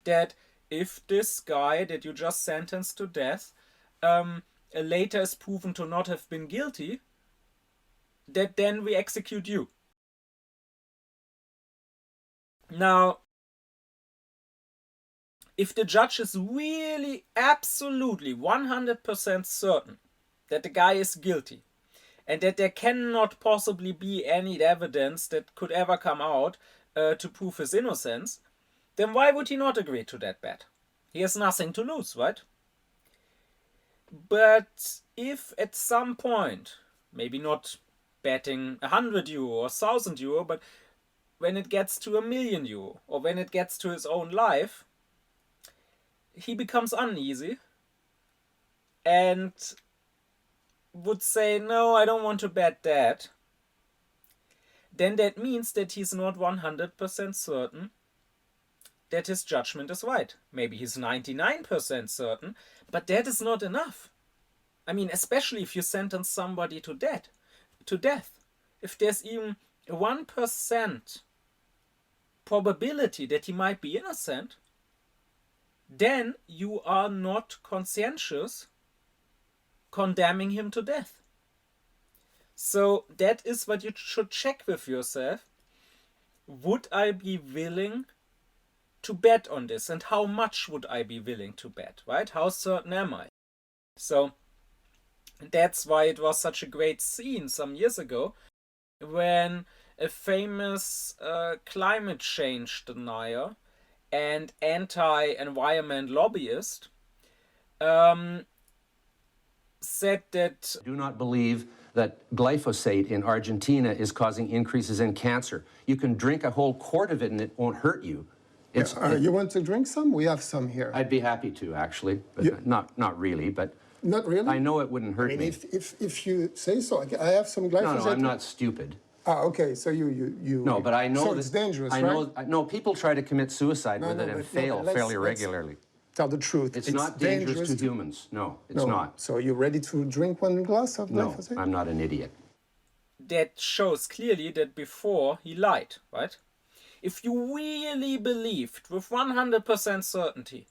S1: that if this guy that you just sentenced to death later is proven to not have been guilty, that then we execute you. Now, if the judge is really absolutely 100% certain that the guy is guilty and that there cannot possibly be any evidence that could ever come out to prove his innocence, then why would he not agree to that bet? He has nothing to lose, right? But if at some point, maybe not betting 100 euro or 1,000 euro, but when it gets to 1,000,000 euro or when it gets to his own life, he becomes uneasy and would say, no, I don't want to bet that, then that means that he's not 100% certain that his judgment is right. Maybe he's 99% certain, but that is not enough. I mean, especially if you sentence somebody to death. If there's even a 1% probability that he might be innocent, then you are not conscientious condemning him to death. So that is what you should check with yourself. Would I be willing to bet on this? And how much would I be willing to bet, right? How certain am I? So that's why it was such a great scene some years ago when a famous climate change denier and anti-environment lobbyist said that...
S2: I do not believe that glyphosate in Argentina is causing increases in cancer. You can drink a whole quart of it and it won't hurt you.
S3: You want to drink some? We have some here.
S2: I'd be happy to, actually, but not really, but...
S3: Not really?
S2: I know it wouldn't hurt me.
S3: If you say so, I have some glyphosate.
S2: No, I'm not stupid.
S3: Ah, okay, so you...
S2: No, but I know
S3: so it's dangerous, right?
S2: No, people try to commit suicide with it and fail fairly regularly.
S3: Tell the truth.
S2: It's not dangerous to humans. No, it's not.
S3: So you're ready to drink one glass of glyphosate?
S2: No, I'm not an idiot.
S1: That shows clearly that before he lied, right? If you really believed with 100% certainty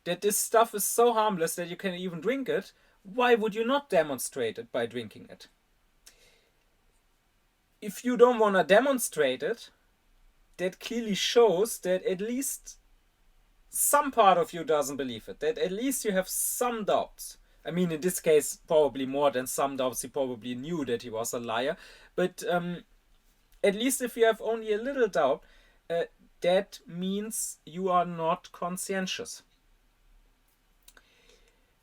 S1: that this stuff is so harmless that you can even drink it, why would you not demonstrate it by drinking it? If you don't want to demonstrate it, that clearly shows that at least some part of you doesn't believe it, that at least you have some doubts. I mean, in this case, probably more than some doubts. He probably knew that he was a liar. But at least if you have only a little doubt, that means you are not conscientious.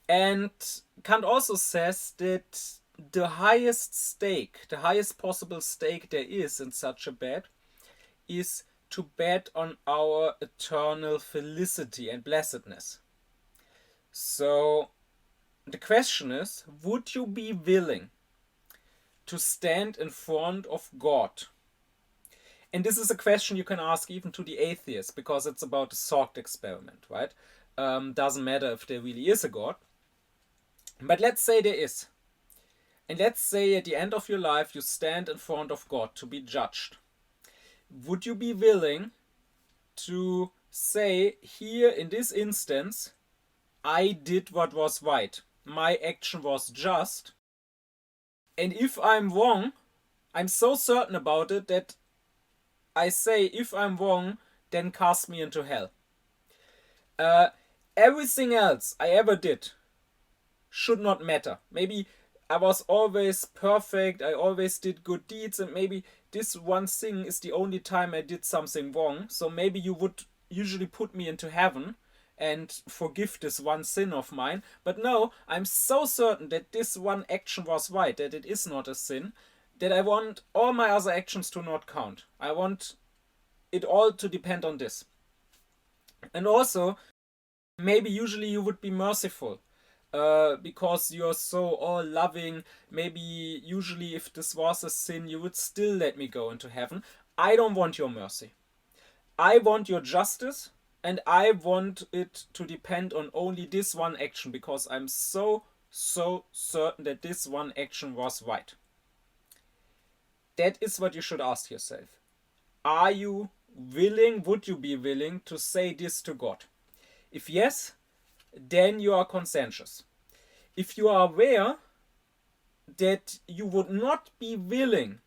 S1: And Kant also says that the highest stake, the highest possible stake there is in such a bet, is to bet on our eternal felicity and blessedness. So the question is, would you be willing to stand in front of God? And this is a question you can ask even to the atheist, because it's about a thought experiment, right? Doesn't matter if there really is a God. But let's say there is. And let's say at the end of your life you stand in front of God to be judged. Would you be willing to say, here in this instance, I did what was right. My action was just. And if I'm wrong, I'm so certain about it that I say, if I'm wrong, then cast me into hell. Everything else I ever did should not matter. Maybe I was always perfect, I always did good deeds, and maybe this one thing is the only time I did something wrong. So maybe you would usually put me into heaven and forgive this one sin of mine. But no, I'm so certain that this one action was right, that it is not a sin, that I want all my other actions to not count. I want it all to depend on this. And also, maybe usually you would be merciful. Because you're so all loving, maybe usually if this was a sin, you would still let me go into heaven. I don't want your mercy. I want your justice, and I want it to depend on only this one action, because I'm so certain that this one action was right. That is what you should ask yourself. Are you willing, would you be willing to say this to God? If yes, then you are conscientious. if you are aware that you would not be willing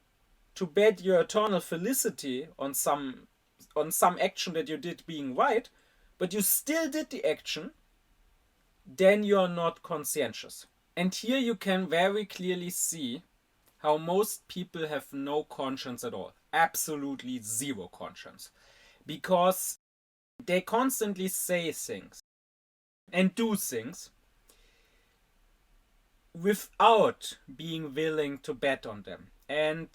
S1: to bet your eternal felicity on some action that you did being right, but you still did the action, then you are not conscientious. And here you can very clearly see how most people have no conscience at all. Absolutely zero conscience. Because they constantly say things and do things without being willing to bet on them. And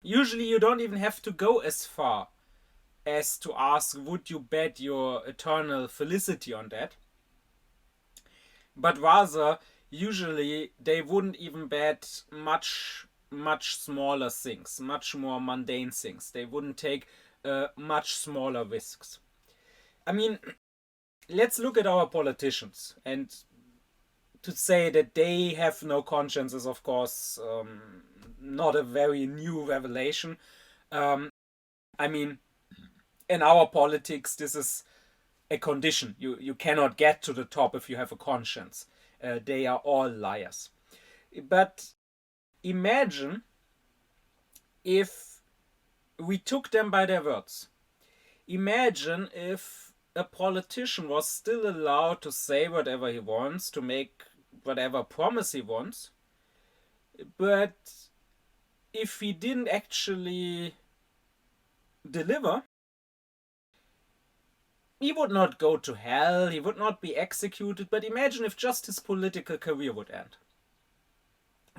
S1: usually you don't even have to go as far as to ask, would you bet your eternal felicity on that? But rather, usually they wouldn't even bet much smaller things, much more mundane things. They wouldn't take much smaller risks. I mean, let's look at our politicians. And to say that they have no conscience is, of course, not a very new revelation. I mean, in our politics, this is a condition. You cannot get to the top if you have a conscience. They are all liars. But imagine if we took them by their words. Imagine if a politician was still allowed to say whatever he wants, to make whatever promise he wants, but if he didn't actually deliver, he would not go to hell, he would not be executed, but imagine if just his political career would end.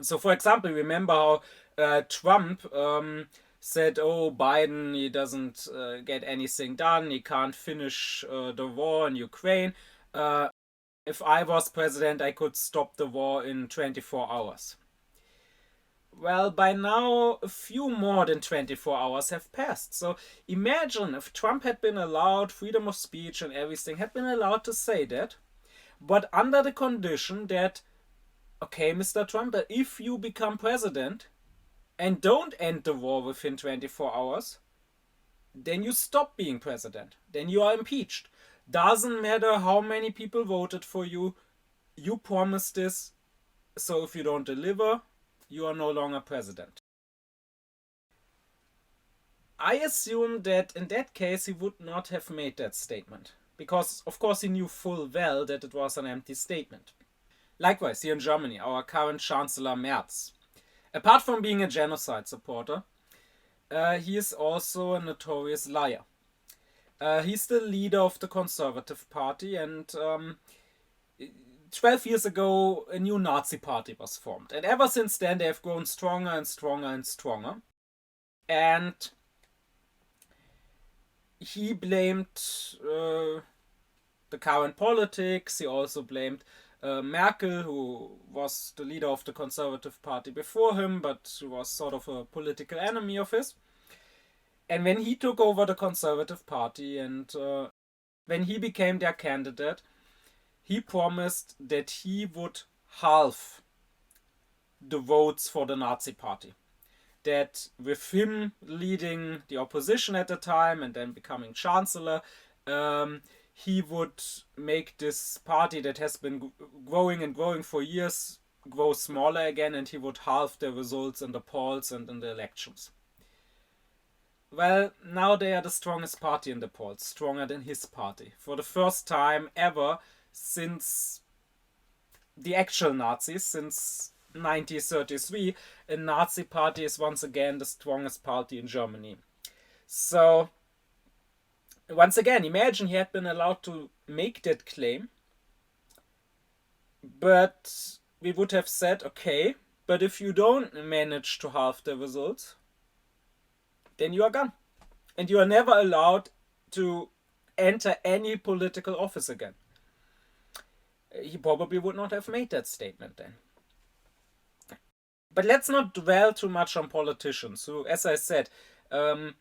S1: So, for example, remember how Trump said, oh, Biden, he doesn't get anything done, he can't finish the war in Ukraine. If I was president, I could stop the war in 24 hours. Well, by now, a few more than 24 hours have passed. So imagine if Trump had been allowed freedom of speech and everything, had been allowed to say that, but under the condition that, okay, Mr. Trump, but if you become president and don't end the war within 24 hours, then you stop being president. Then you are impeached. Doesn't matter how many people voted for you, you promised this, so if you don't deliver, you are no longer president. I assume that in that case he would not have made that statement, because of course he knew full well that it was an empty statement. Likewise, here in Germany, our current Chancellor Merz, apart from being a genocide supporter, he is also a notorious liar. He's the leader of the Conservative Party, and 12 years ago, a new Nazi party was formed. And ever since then, they have grown stronger and stronger and stronger. And he blamed the current politics. He also blamed Merkel, who was the leader of the Conservative Party before him, but who was sort of a political enemy of his. And when he took over the Conservative Party and when he became their candidate, he promised that he would halve the votes for the Nazi party. That with him leading the opposition at the time and then becoming chancellor, he would make this party that has been growing and growing for years grow smaller again, and he would halve the results in the polls and in the elections. Well, now they are the strongest party in the polls, stronger than his party. For the first time ever since the actual Nazis, since 1933, a Nazi party is once again the strongest party in Germany. So, once again, imagine he had been allowed to make that claim, but we would have said, okay, but if you don't manage to halve the results, then you are gone. And you are never allowed to enter any political office again. He probably would not have made that statement then. But let's not dwell too much on politicians who, as I said, are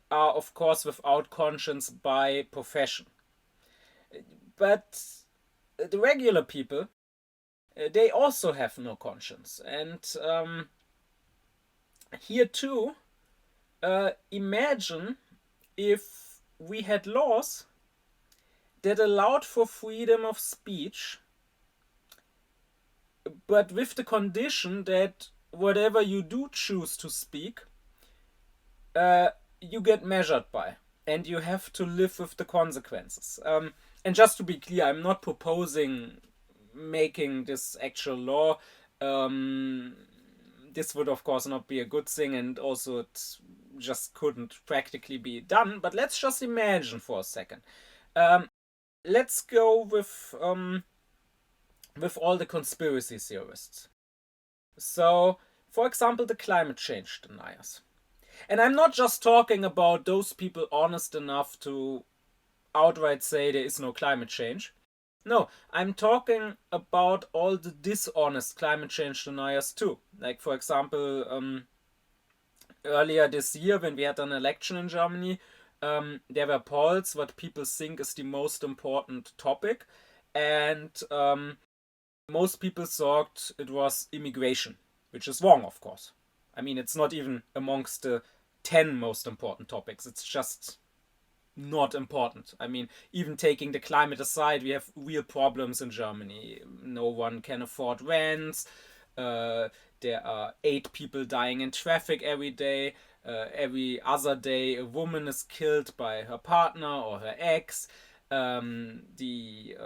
S1: of course without conscience by profession. But the regular people, they also have no conscience. And here too, imagine if we had laws that allowed for freedom of speech but with the condition that whatever you do choose to speak, you get measured by, and you have to live with the consequences. And just to be clear, I'm not proposing making this actual law. This would of course not be a good thing, and also it just couldn't practically be done. But let's just imagine for a second. Let's go with all the conspiracy theorists. So, for example, the climate change deniers. And I'm not just talking about those people honest enough to outright say there is no climate change. No, I'm talking about all the dishonest climate change deniers too. Like, for example, earlier this year when we had an election in Germany, there were polls what people think is the most important topic, and most people thought it was immigration, which is wrong, of course. I mean, it's not even amongst the 10 most important topics. It's just not important. I mean, even taking the climate aside, we have real problems in Germany. No one can afford rents. There are 8 people dying in traffic every day. Every other day, a woman is killed by her partner or her ex. The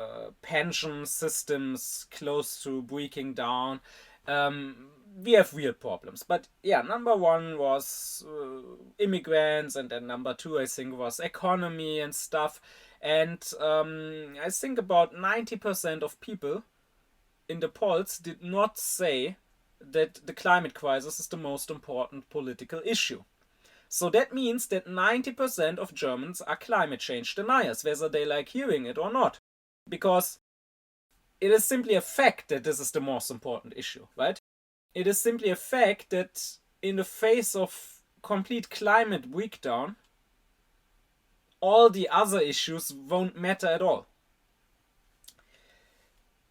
S1: pension system's close to breaking down. We have real problems. But yeah, number 1 was immigrants, and then number 2, I think, was economy and stuff. And I think about 90% of people in the polls did not say that the climate crisis is the most important political issue. So that means that 90% of Germans are climate change deniers, whether they like hearing it or not. Because it is simply a fact that this is the most important issue, right? It is simply a fact that in the face of complete climate breakdown, all the other issues won't matter at all.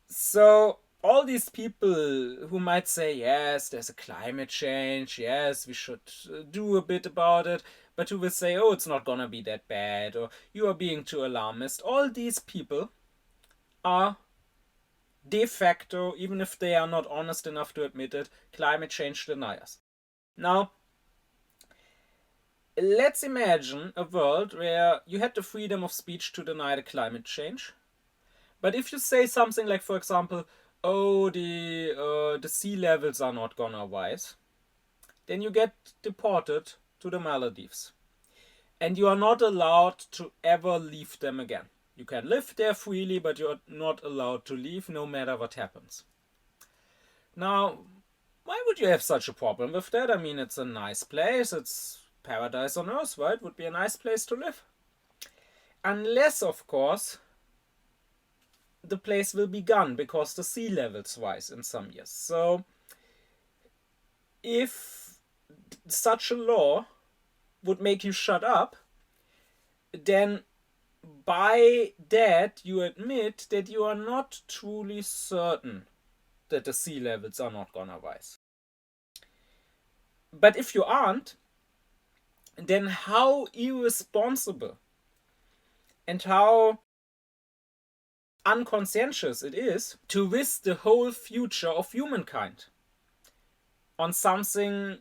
S1: So all these people who might say, yes, there's a climate change, yes, we should do a bit about it, but who will say, oh, it's not gonna be that bad, or you are being too alarmist, all these people are de facto, even if they are not honest enough to admit it, climate change deniers. Now, let's imagine a world where you had the freedom of speech to deny the climate change, but if you say something like, for example, oh, the sea levels are not gonna rise, then you get deported to the Maldives. And you are not allowed to ever leave them again. You can live there freely, but you're not allowed to leave no matter what happens. Now, why would you have such a problem with that? I mean, it's a nice place, it's paradise on earth, right? Would be a nice place to live. Unless, of course, the place will be gone because the sea levels rise in some years. So, if such a law would make you shut up, then by that you admit that you are not truly certain that the sea levels are not gonna rise. But if you aren't, then how irresponsible and how unconscientious it is to risk the whole future of humankind on something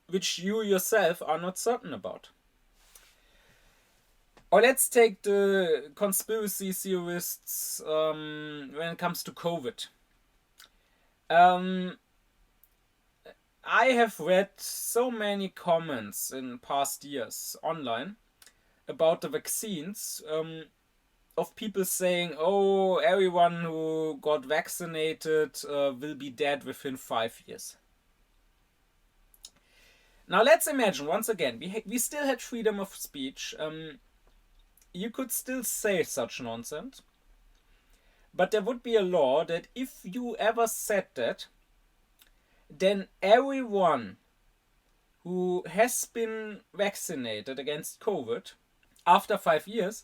S1: which you yourself are not certain about. Or let's take the conspiracy theorists when it comes to COVID. I have read so many comments in past years online about the vaccines of people saying, oh, everyone who got vaccinated will be dead within 5 years. Now let's imagine, once again, we still had freedom of speech. You could still say such nonsense. But there would be a law that if you ever said that, then everyone who has been vaccinated against COVID after 5 years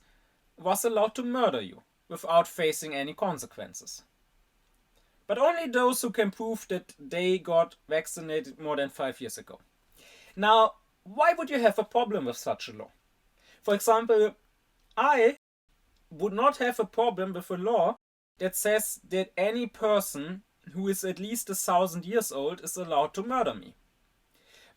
S1: was allowed to murder you without facing any consequences. But only those who can prove that they got vaccinated more than 5 years ago. Now, why would you have a problem with such a law? For example, I would not have a problem with a law that says that any person who is at least 1,000 years old is allowed to murder me.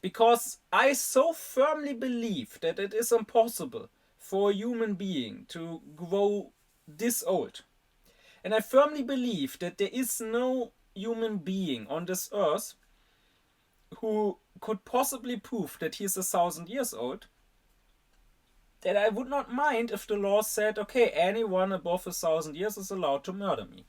S1: Because I so firmly believe that it is impossible for a human being to grow this old. And I firmly believe that there is no human being on this earth who could possibly prove that he is 1,000 years old, that I would not mind if the law said, okay, anyone above 1,000 years is allowed to murder me.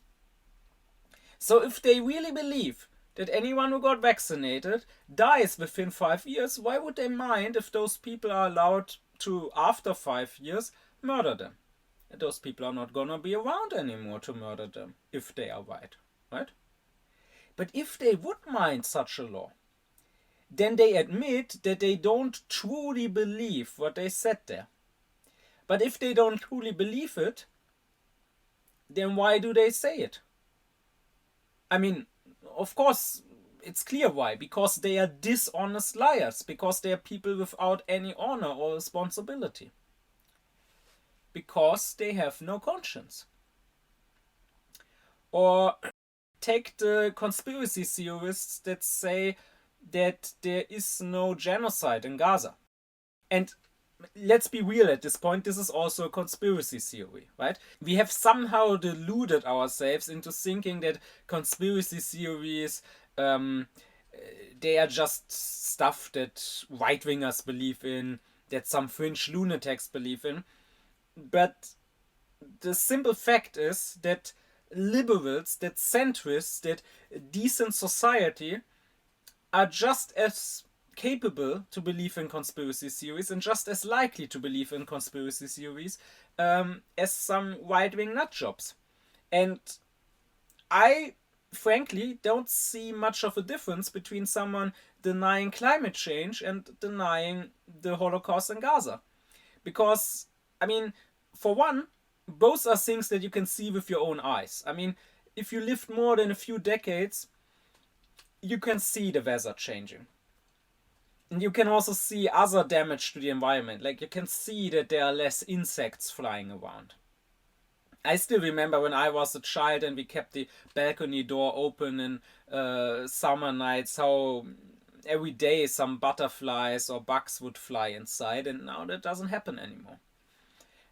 S1: So if they really believe that anyone who got vaccinated dies within 5 years, why would they mind if those people are allowed to, after 5 years, murder them? And those people are not gonna be around anymore to murder them, if they are white, right? But if they would mind such a law, then they admit that they don't truly believe what they said there. But if they don't truly believe it, then why do they say it? I mean, of course, it's clear why. Because they are dishonest liars. Because they are people without any honor or responsibility. Because they have no conscience. Or take the conspiracy theorists that say that there is no genocide in Gaza. And let's be real at this point, this is also a conspiracy theory, right? We have somehow deluded ourselves into thinking that conspiracy theories, they are just stuff that right-wingers believe in, that some fringe lunatics believe in. But the simple fact is that liberals, that centrists, that decent society are just as capable to believe in conspiracy theories and just as likely to believe in conspiracy theories as some right-wing nutjobs. And I frankly don't see much of a difference between someone denying climate change and denying the Holocaust in Gaza. Because, I mean, for one, both are things that you can see with your own eyes. I mean, if you lived more than a few decades, you can see the weather changing. And you can also see other damage to the environment. Like, you can see that there are less insects flying around. I still remember when I was a child and we kept the balcony door open in summer nights, how every day some butterflies or bugs would fly inside, and now that doesn't happen anymore.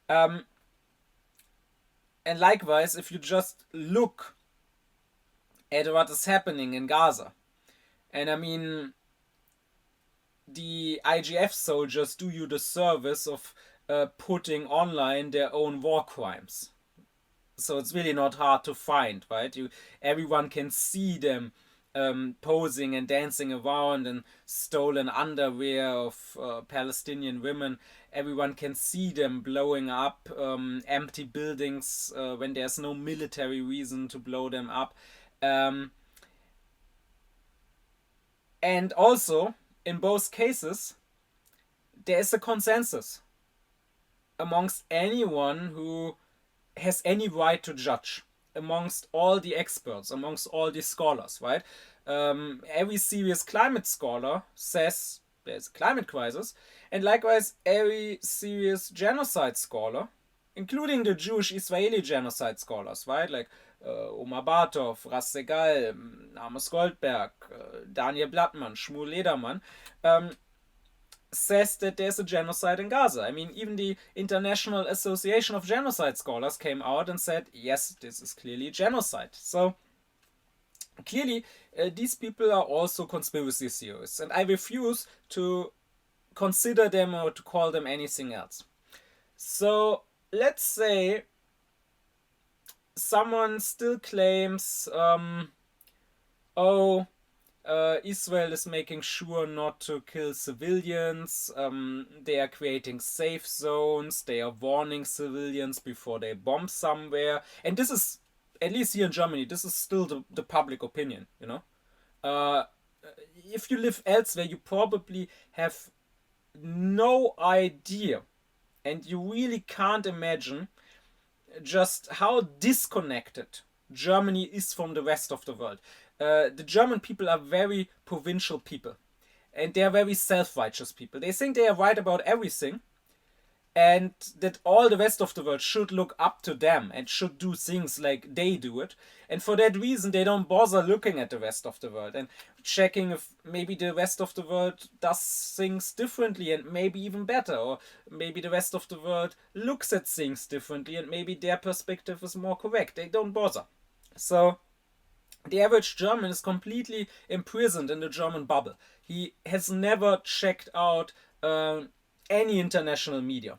S1: And likewise, if you just look at what is happening in Gaza, and I mean, the IGF soldiers do you the service of putting online their own war crimes. So it's really not hard to find, right? Everyone can see them posing and dancing around in stolen underwear of Palestinian women. Everyone can see them blowing up empty buildings when there's no military reason to blow them up. And also, in both cases, there is a consensus amongst anyone who has any right to judge, amongst all the experts, amongst all the scholars, right? Every serious climate scholar says there's a climate crisis, and likewise every serious genocide scholar, including the Jewish-Israeli genocide scholars, right? Like Omar Bartov, Ras Segal, Amos Goldberg, Daniel Blattmann, Shmuel Lederman, says that there's a genocide in Gaza. I mean, even the International Association of Genocide Scholars came out and said, yes, this is clearly genocide. So, clearly, these people are also conspiracy theorists, and I refuse to consider them or to call them anything else. So, let's say someone still claims, Israel is making sure not to kill civilians, they are creating safe zones, they are warning civilians before they bomb somewhere, and this is, at least here in Germany, this is still the public opinion, you know. If you live elsewhere, you probably have no idea, and you really can't imagine just how disconnected Germany is from the rest of the world. The German people are very provincial people, and they are very self-righteous people. They think they are right about everything, and that all the rest of the world should look up to them and should do things like they do it. And for that reason, they don't bother looking at the rest of the world and checking if maybe the rest of the world does things differently and maybe even better, or maybe the rest of the world looks at things differently and maybe their perspective is more correct. They don't bother. So the average German is completely imprisoned in the German bubble. He has never checked out any international media.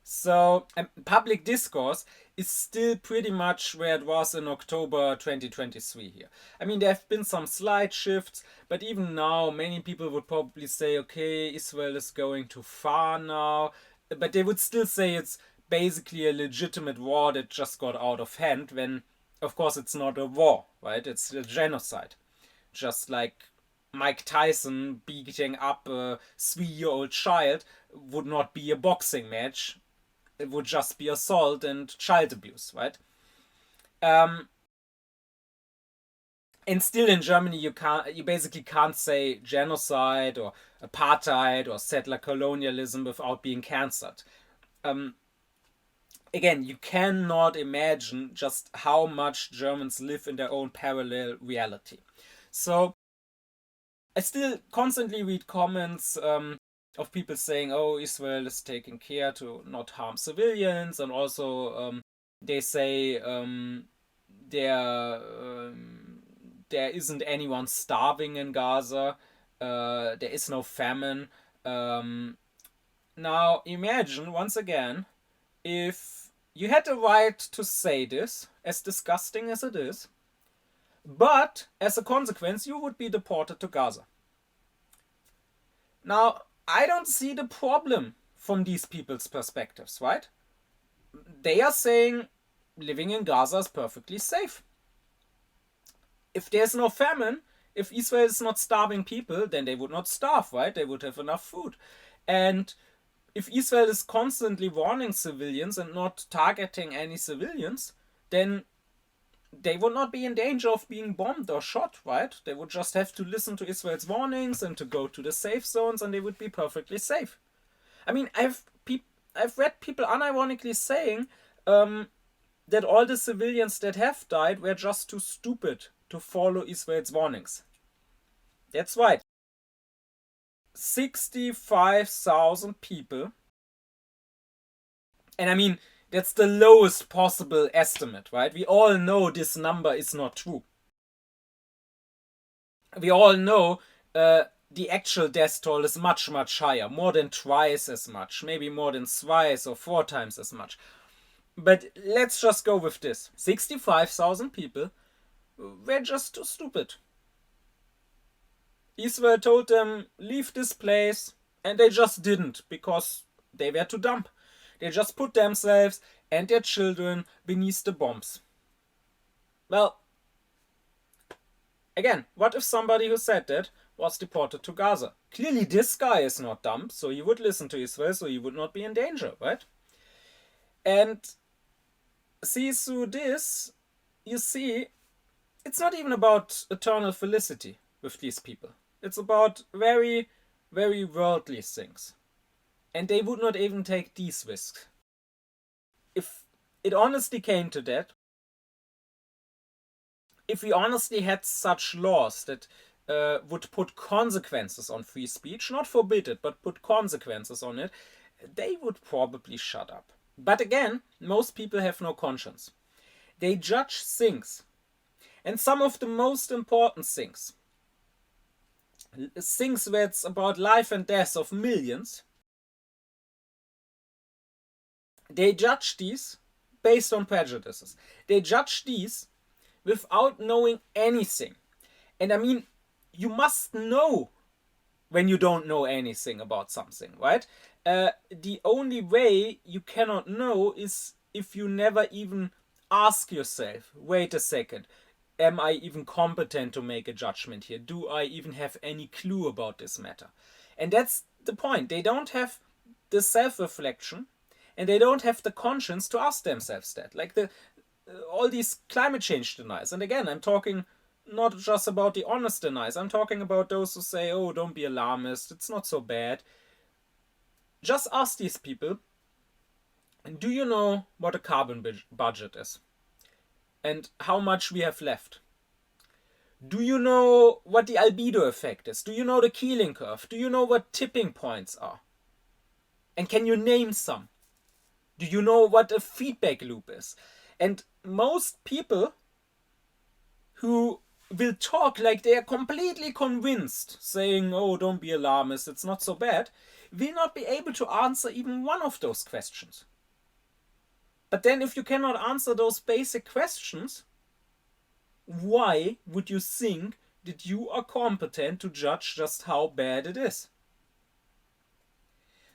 S1: So public discourse is still pretty much where it was in October 2023 here. I mean, there have been some slight shifts, but even now, many people would probably say, okay, Israel is going too far now. But they would still say it's basically a legitimate war that just got out of hand when, of course, it's not a war, right? It's a genocide. Just like Mike Tyson beating up a 3-year-old child would not be a boxing match. It would just be assault and child abuse, right? And still in Germany, you basically can't say genocide or apartheid or settler colonialism without being cancelled. Again, you cannot imagine just how much Germans live in their own parallel reality. So I still constantly read comments of people saying, oh, Israel is taking care to not harm civilians, and also they say there isn't anyone starving in Gaza, there is no famine. Now imagine, once again, if you had the right to say this, as disgusting as it is, but as a consequence you would be deported to Gaza. Now, I don't see the problem from these people's perspectives, right? They are saying living in Gaza is perfectly safe. If there's no famine, if Israel is not starving people, then they would not starve, right? They would have enough food. And if Israel is constantly warning civilians and not targeting any civilians, then they would not be in danger of being bombed or shot, right? They would just have to listen to Israel's warnings and to go to the safe zones, and they would be perfectly safe. I mean, I've read people unironically saying that all the civilians that have died were just too stupid to follow Israel's warnings. That's right. 65,000 people. And I mean, that's the lowest possible estimate, right? We all know this number is not true. We all know the actual death toll is much, much higher. More than twice as much. Maybe more than twice or 4 times as much. But let's just go with this. 65,000 people were just too stupid. Israel told them, leave this place, and they just didn't, because they were too dumb. They just put themselves and their children beneath the bombs. Well, again, what if somebody who said that was deported to Gaza? Clearly this guy is not dumb, so he would listen to Israel, so he would not be in danger, right? And see, through this, you see, it's not even about eternal felicity with these people. It's about very, very worldly things. And they would not even take these risks. If it honestly came to that, if we honestly had such laws that would put consequences on free speech, not forbid it, but put consequences on it, they would probably shut up. But again, most people have no conscience. They judge things. And some of the most important things where it's about life and death of millions, they judge these based on prejudices. They judge these without knowing anything. And I mean, you must know when you don't know anything about something, right? The only way you cannot know is if you never even ask yourself, wait a second, am I even competent to make a judgment here? Do I even have any clue about this matter? And that's the point. They don't have the self-reflection, and they don't have the conscience to ask themselves that. Like all these climate change deniers. And again, I'm talking not just about the honest deniers. I'm talking about those who say, oh, don't be alarmist, it's not so bad. Just ask these people, do you know what a carbon budget is? And how much we have left? Do you know what the albedo effect is? Do you know the Keeling curve? Do you know what tipping points are? And can you name some? Do you know what a feedback loop is? And most people who will talk like they are completely convinced, saying, oh, don't be alarmist, it's not so bad, will not be able to answer even one of those questions. But then if you cannot answer those basic questions, why would you think that you are competent to judge just how bad it is?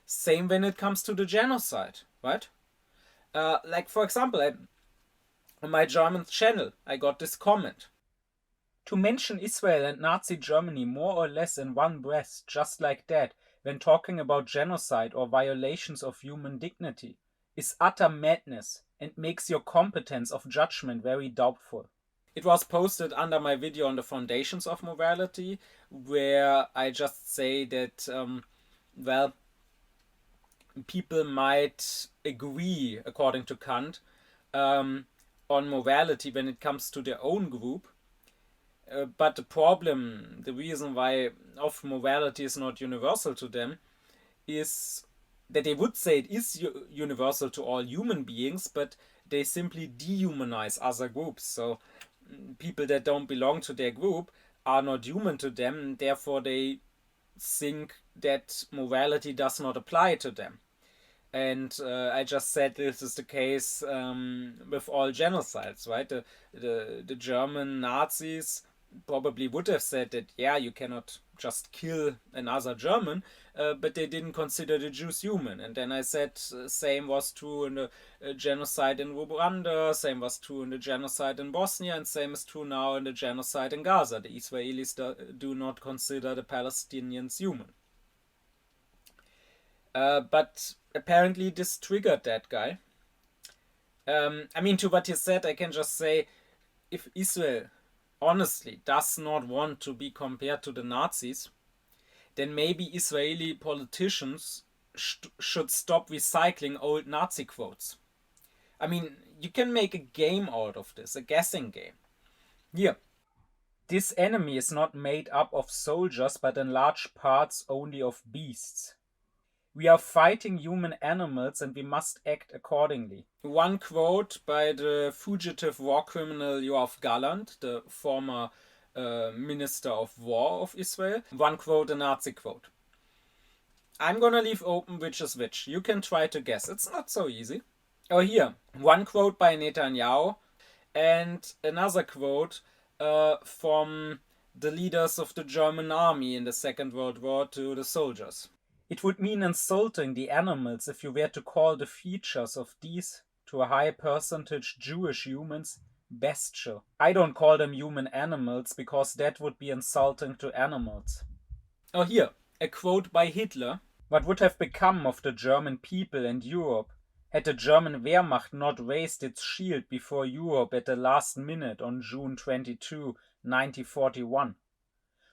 S1: Same when it comes to the genocide, right? Like, for example, on my German channel, I got this comment. To mention Israel and Nazi Germany more or less in one breath, just like that, when talking about genocide or violations of human dignity, is utter madness and makes your competence of judgment very doubtful. It was posted under my video on the foundations of morality, where I just say that, well, people might agree, according to Kant, on morality when it comes to their own group. But the problem, the reason why of morality is not universal to them, is that they would say it is universal to all human beings, but they simply dehumanize other groups. So people that don't belong to their group are not human to them, and therefore they think that morality does not apply to them. And I just said this is the case with all genocides, right? The German Nazis probably would have said that, yeah, you cannot just kill another German, but they didn't consider the Jews human. And then I said same was true in the genocide in Rwanda, same was true in the genocide in Bosnia, and same is true now in the genocide in Gaza. The Israelis do not consider the Palestinians human. But apparently this triggered that guy. I mean, to what he said, I can just say, if Israel honestly does not want to be compared to the Nazis, then maybe Israeli politicians should stop recycling old Nazi quotes. I mean, you can make a game out of this, a guessing game. Here, this enemy is not made up of soldiers, but in large parts only of beasts. We are fighting human animals and we must act accordingly. One quote by the fugitive war criminal Yoav Gallant, the former Minister of War of Israel. One quote, a Nazi quote. I'm gonna leave open which is which. You can try to guess. It's not so easy. Oh, here. One quote by Netanyahu and another quote from the leaders of the German army in the Second World War to the soldiers. It would mean insulting the animals if you were to call the features of these, to a high percentage Jewish humans, bestial. I don't call them human animals because that would be insulting to animals. Oh, here, a quote by Hitler. What would have become of the German people and Europe had the German Wehrmacht not raised its shield before Europe at the last minute on June 22, 1941?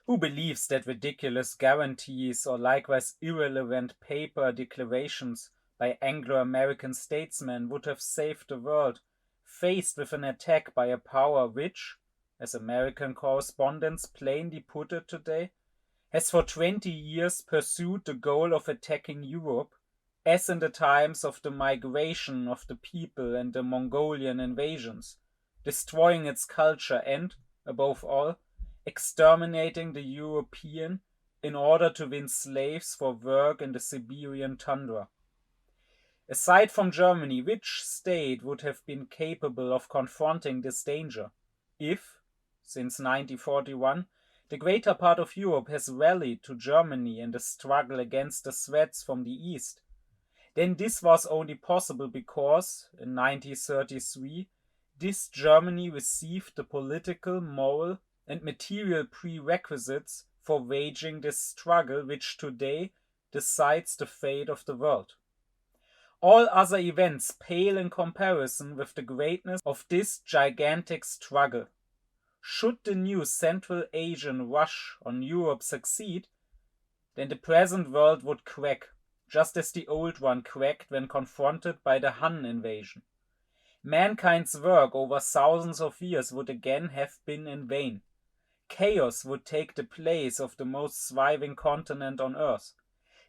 S1: Who believes that ridiculous guarantees or likewise irrelevant paper declarations by Anglo-American statesmen would have saved the world, faced with an attack by a power which, as American correspondents plainly put it today, has for 20 years pursued the goal of attacking Europe, as in the times of the migration of the people and the Mongolian invasions, destroying its culture and, above all, exterminating the European in order to win slaves for work in the Siberian tundra. Aside from Germany, which state would have been capable of confronting this danger if, since 1941, the greater part of Europe has rallied to Germany in the struggle against the threats from the East? Then this was only possible because, in 1933, this Germany received the political, moral, and material prerequisites for waging this struggle which today decides the fate of the world. All other events pale in comparison with the greatness of this gigantic struggle. Should the new Central Asian rush on Europe succeed, then the present world would crack, just as the old one cracked when confronted by the Hun invasion. Mankind's work over thousands of years would again have been in vain. Chaos would take the place of the most thriving continent on earth.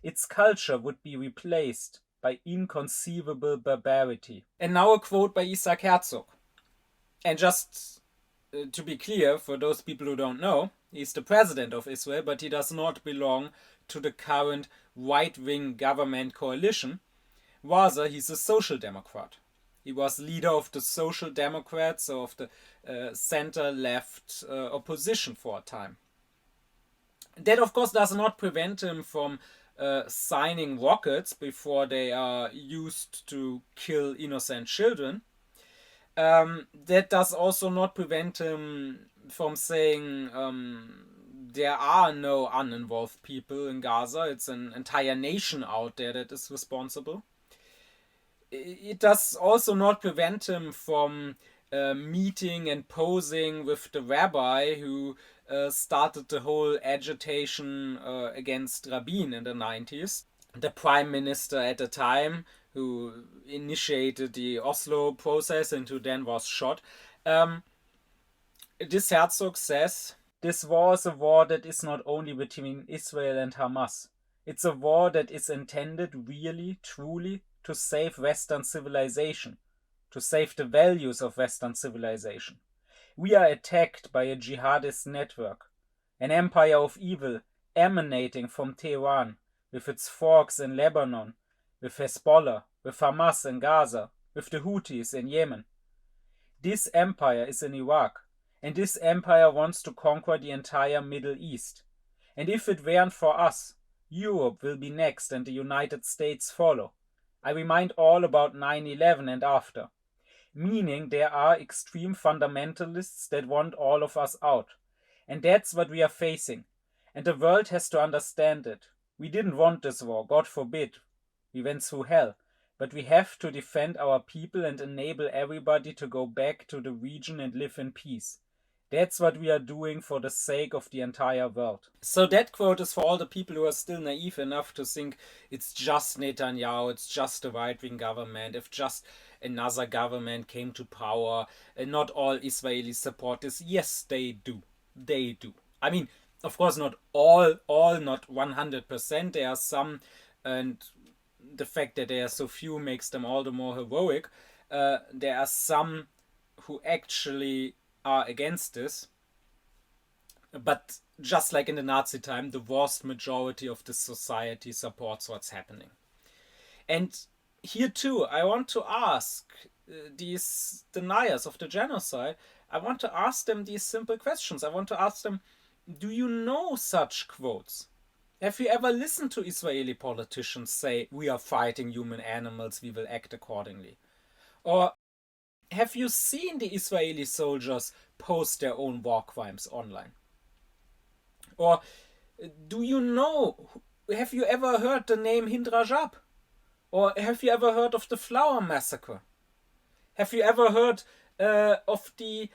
S1: Its culture would be replaced by inconceivable barbarity. And now a quote by Isaac Herzog. And just to be clear, for those people who don't know, he's the president of Israel, but he does not belong to the current right-wing government coalition. Rather, he's a social democrat. He was leader of the Social Democrats, so of the center-left opposition for a time. That, of course, does not prevent him from signing rockets before they are used to kill innocent children. That does also not prevent him from saying there are no uninvolved people in Gaza. It's an entire nation out there that is responsible. It does also not prevent him from meeting and posing with the rabbi who started the whole agitation against Rabin in the 90s. The prime minister at the time, who initiated the Oslo process and who then was shot. This Herzog says, this war is a war that is not only between Israel and Hamas. It's a war that is intended really, truly, to save Western civilization, to save the values of Western civilization. We are attacked by a jihadist network, an empire of evil emanating from Tehran, with its forks in Lebanon, with Hezbollah, with Hamas in Gaza, with the Houthis in Yemen. This empire is in Iraq, and this empire wants to conquer the entire Middle East. And if it weren't for us, Europe will be next and the United States follow. I remind all about 9/11 and after. Meaning there are extreme fundamentalists that want all of us out. And that's what we are facing. And the world has to understand it. We didn't want this war, God forbid. We went through hell. But we have to defend our people and enable everybody to go back to the region and live in peace. That's what we are doing for the sake of the entire world. So that quote is for all the people who are still naive enough to think it's just Netanyahu, it's just a right-wing government, if just another government came to power, and not all Israelis support this. Yes, they do. They do. I mean, of course, not all, not 100%. There are some, and the fact that there are so few makes them all the more heroic. There are some who actually are against this, but just like in the Nazi time, the vast majority of the society supports what's happening. And here too, I want to ask these deniers of the genocide, I want to ask them these simple questions. I want to ask them, do you know such quotes? Have you ever listened to Israeli politicians say, we are fighting human animals, we will act accordingly? Or have you seen the Israeli soldiers post their own war crimes online? Or do you know, have you ever heard the name Hind Rajab? Or have you ever heard of the Flower Massacre? Have you ever heard of the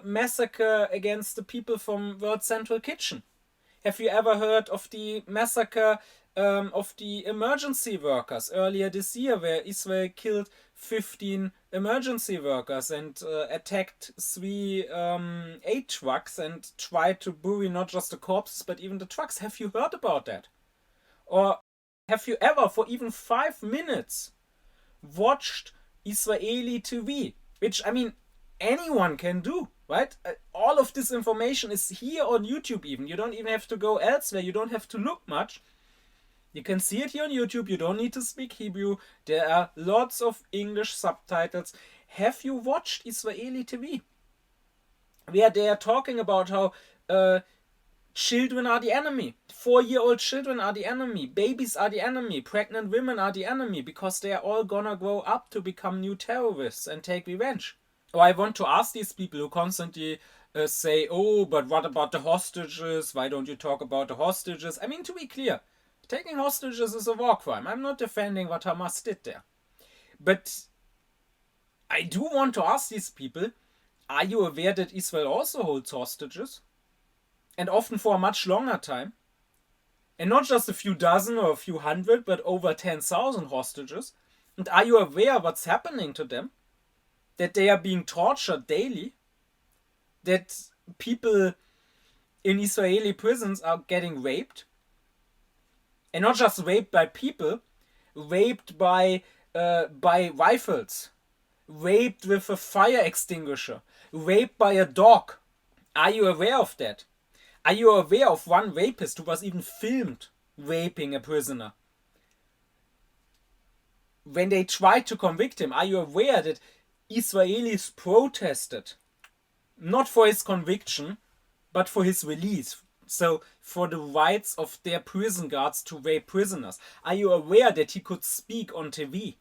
S1: massacre against the people from World Central Kitchen? Have you ever heard of the massacre of the emergency workers earlier this year, where Israel killed 15 emergency workers and attacked 3 aid trucks and tried to bury not just the corpses but even the trucks? Have you heard about that? Or have you ever, for even 5 minutes, watched Israeli TV? Which, I mean, anyone can do, right? All of this information is here on YouTube even. You don't even have to go elsewhere. You don't have to look much. You can see it here on YouTube. You don't need to speak Hebrew. There are lots of English subtitles. Have you watched Israeli TV? Where they are talking about how children are the enemy. 4-year-old children are the enemy. Babies are the enemy. Pregnant women are the enemy, because they are all gonna grow up to become new terrorists and take revenge. Or I want to ask these people who constantly say, oh, but what about the hostages? Why don't you talk about the hostages? I mean, to be clear, taking hostages is a war crime. I'm not defending what Hamas did there. But I do want to ask these people, are you aware that Israel also holds hostages? And often for a much longer time? And not just a few dozen or a few hundred, but over 10,000 hostages. And are you aware what's happening to them? That they are being tortured daily? That people in Israeli prisons are getting raped? And not just raped by people, raped by rifles, raped with a fire extinguisher, raped by a dog. Are you aware of that? Are you aware of one rapist who was even filmed raping a prisoner? When they tried to convict him, are you aware that Israelis protested not for his conviction, but for his release? So for the rights of their prison guards to rape prisoners. Are you aware that he could speak on TV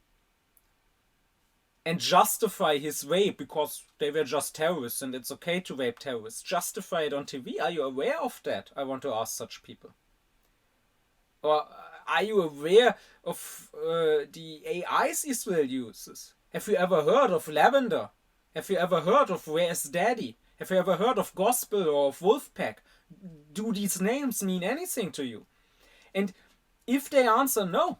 S1: and justify his rape because they were just terrorists and it's okay to rape terrorists? Justify it on TV? Are you aware of that? I want to ask such people. Or are you aware of the AIs Israel uses? Have you ever heard of Lavender? Have you ever heard of Where's Daddy? Have you ever heard of Gospel or of Wolfpack? Do these names mean anything to you? And if they answer no,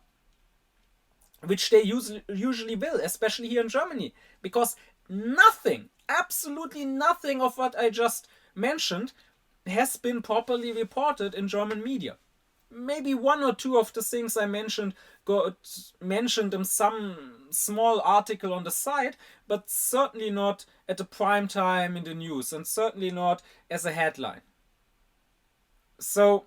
S1: which they usually will, especially here in Germany, because nothing, absolutely nothing of what I just mentioned has been properly reported in German media. Maybe one or two of the things I mentioned got mentioned in some small article on the site, but certainly not at the prime time in the news, and certainly not as a headline. So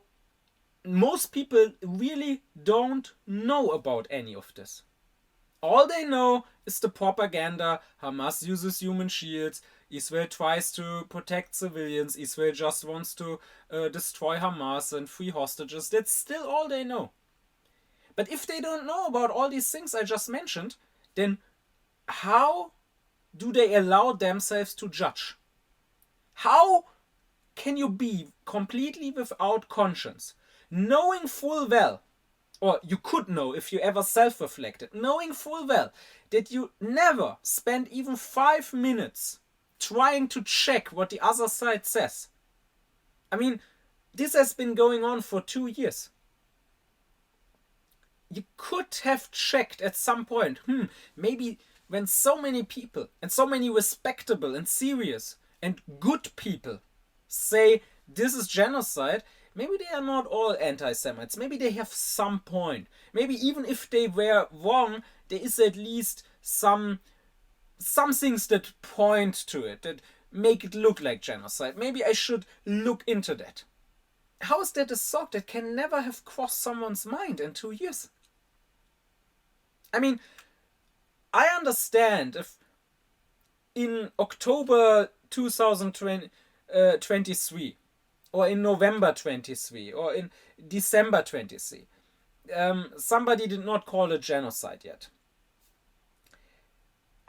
S1: most people really don't know about any of this. All they know is the propaganda. Hamas uses human shields. Israel tries to protect civilians. Israel just wants to destroy Hamas and free hostages. That's still all they know. But if they don't know about all these things I just mentioned, then how do they allow themselves to judge? How can you be completely without conscience, knowing full well, or you could know if you ever self-reflected, knowing full well that you never spend even 5 minutes trying to check what the other side says? I mean, this has been going on for 2 years. You could have checked at some point, maybe when so many people and so many respectable and serious and good people say this is genocide, maybe they are not all anti-Semites. Maybe they have some point. Maybe even if they were wrong, there is at least some things that point to it, that make it look like genocide. Maybe I should look into that. How is that a thought that can never have crossed someone's mind in 2 years? I mean, I understand if in October 2023, or in November 23, or in December 23, somebody did not call it genocide yet.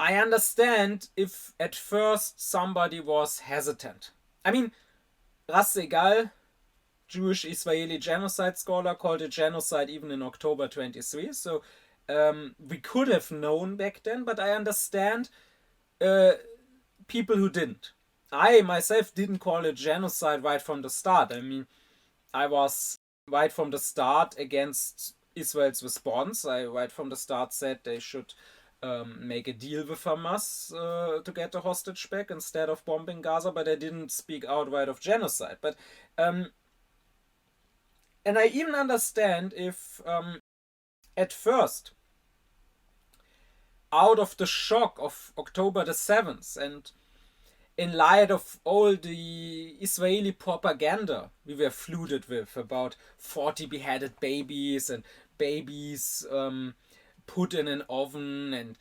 S1: I understand if at first somebody was hesitant. I mean, Ras Egal, Jewish Israeli genocide scholar, called it genocide even in October 23, so we could have known back then, but I understand people who didn't. I myself didn't call it genocide right from the start. I mean, I was right from the start against Israel's response. I right from the start said they should make a deal with Hamas to get the hostage back instead of bombing Gaza, but I didn't speak outright of genocide. But and I even understand if at first, out of the shock of October the 7th and in light of all the Israeli propaganda we were flooded with about 40 beheaded babies and babies put in an oven and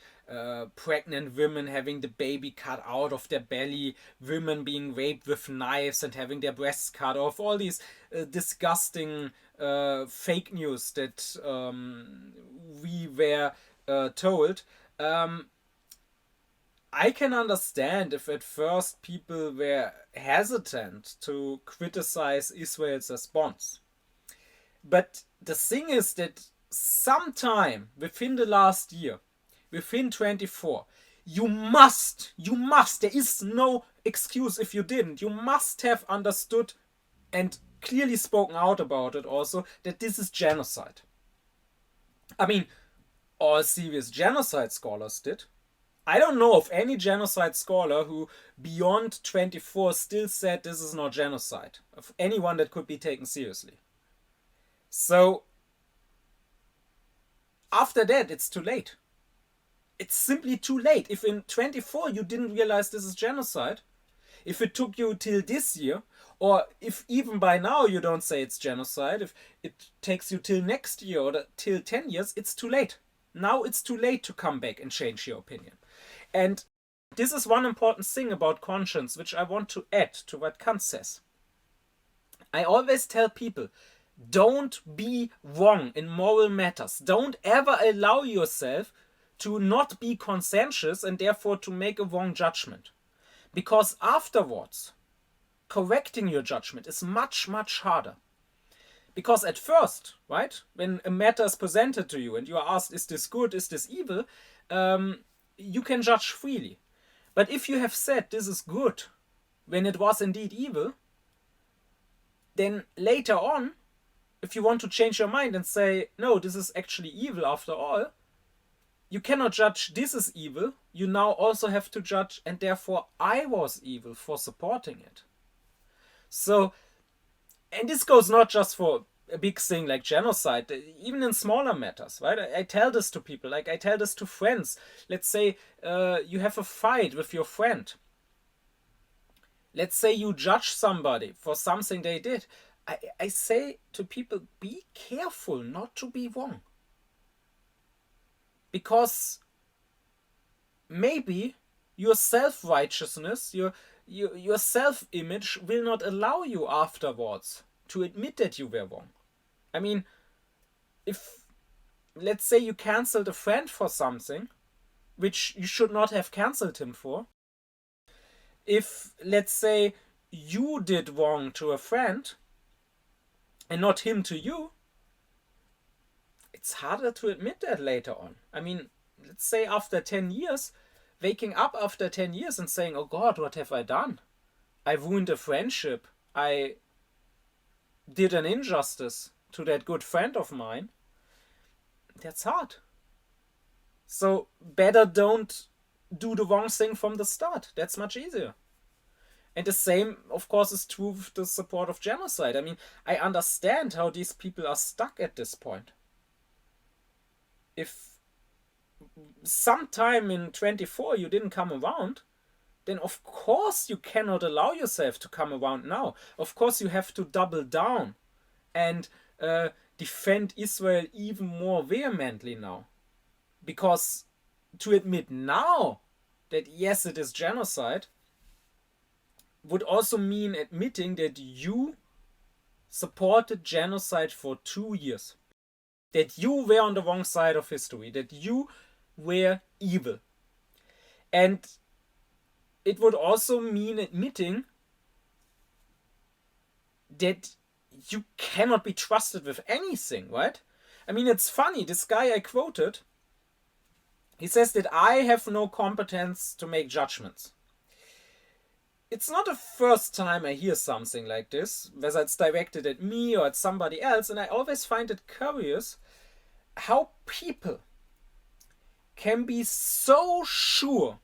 S1: pregnant women having the baby cut out of their belly, women being raped with knives and having their breasts cut off, all these disgusting fake news that we were told. I can understand if at first people were hesitant to criticize Israel's response. But the thing is that sometime within the last year, within 24, you must, there is no excuse if you didn't, you must have understood and clearly spoken out about it also, that this is genocide. I mean, all serious genocide scholars did. I don't know of any genocide scholar who, beyond 24, still said this is not genocide, of anyone that could be taken seriously. So, after that, it's too late. It's simply too late. If in 24 you didn't realize this is genocide, if it took you till this year, or if even by now you don't say it's genocide, if it takes you till next year or till 10 years, it's too late. Now it's too late to come back and change your opinion. And this is one important thing about conscience, which I want to add to what Kant says. I always tell people, don't be wrong in moral matters. Don't ever allow yourself to not be conscientious and therefore to make a wrong judgment. Because afterwards, correcting your judgment is much, much harder. Because at first, right, when a matter is presented to you and you are asked, is this good, is this evil, you can judge freely. But if you have said this is good when it was indeed evil, then later on, if you want to change your mind and say, no, this is actually evil after all, you cannot judge this is evil. You now also have to judge, and therefore I was evil for supporting it. So, and this goes not just for a big thing like genocide, even in smaller matters, right? I tell this to people, like I tell this to friends. Let's say you have a fight with your friend. Let's say you judge somebody for something they did. I say to people, be careful not to be wrong. Because maybe your self-righteousness, your self-image will not allow you afterwards to admit that you were wrong. I mean, if, let's say you cancelled a friend for something, which you should not have cancelled him for. If, let's say, you did wrong to a friend, and not him to you, it's harder to admit that later on. I mean, let's say after 10 years, waking up after 10 years and saying, oh God, what have I done? I ruined a friendship. I did an injustice to that good friend of mine. That's hard. So better don't do the wrong thing from the start. That's much easier. And the same, of course, is true with the support of genocide. I mean, I understand how these people are stuck at this point. If sometime in 24 you didn't come around, then of course you cannot allow yourself to come around now. Of course you have to double down and defend Israel even more vehemently now. Because to admit now that yes, it is genocide, would also mean admitting that you supported genocide for 2 years. That you were on the wrong side of history. That you were evil. And it would also mean admitting that you cannot be trusted with anything, right? I mean, it's funny. This guy I quoted, he says that I have no competence to make judgments. It's not the first time I hear something like this, whether it's directed at me or at somebody else, and I always find it curious how people can be so sure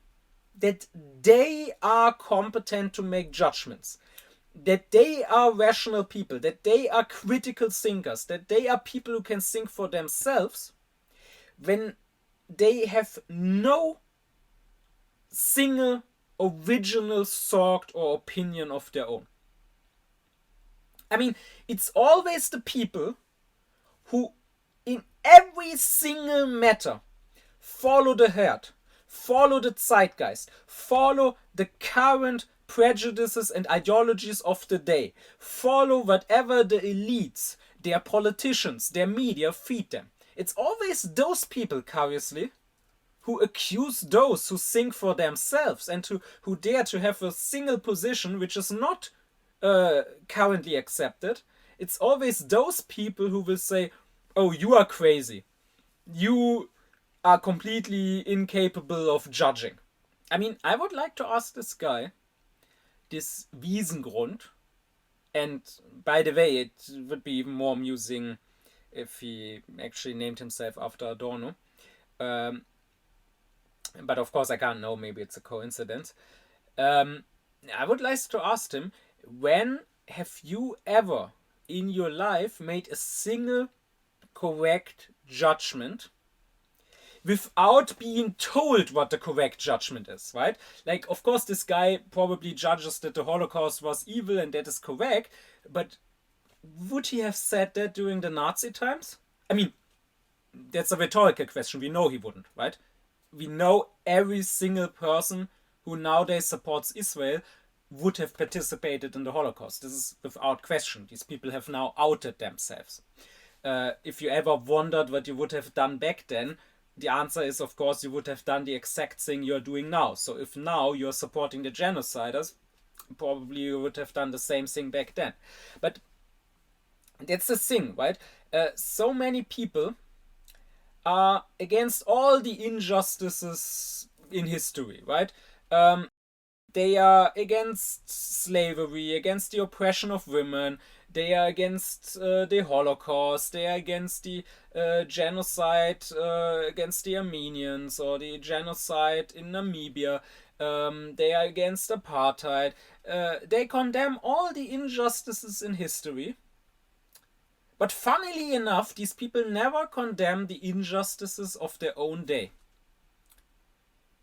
S1: that they are competent to make judgments, that they are rational people, that they are critical thinkers, that they are people who can think for themselves, when they have no single original thought or opinion of their own. I mean, it's always the people who in every single matter follow the herd, follow the zeitgeist, follow the current prejudices and ideologies of the day, follow whatever the elites, their politicians, their media feed them. It's always those people, curiously, who accuse those who think for themselves and who dare to have a single position which is not currently accepted. It's always those people who will say, oh, you are crazy. You are completely incapable of judging. I mean, I would like to ask this guy, this Wiesengrund, And by the way, it would be even more amusing if he actually named himself after Adorno. But of course I can't know, maybe it's a coincidence. I would like to ask him, when have you ever in your life made a single correct judgment without being told what the correct judgment is, right? Like, of course, this guy probably judges that the Holocaust was evil and that is correct, but would he have said that during the Nazi times? I mean, that's a rhetorical question. We know he wouldn't, right? We know every single person who nowadays supports Israel would have participated in the Holocaust. This is without question. These people have now outed themselves. If you ever wondered what you would have done back then, the answer is, of course, you would have done the exact thing you're doing now. So if now you're supporting the genociders, probably you would have done the same thing back then. But that's the thing, right? So many people are against all the injustices in history, right? They are against slavery, against the oppression of women. They are against the Holocaust. They are against the genocide against the Armenians, or the genocide in Namibia. They are against apartheid. They condemn all the injustices in history. But funnily enough, these people never condemn the injustices of their own day.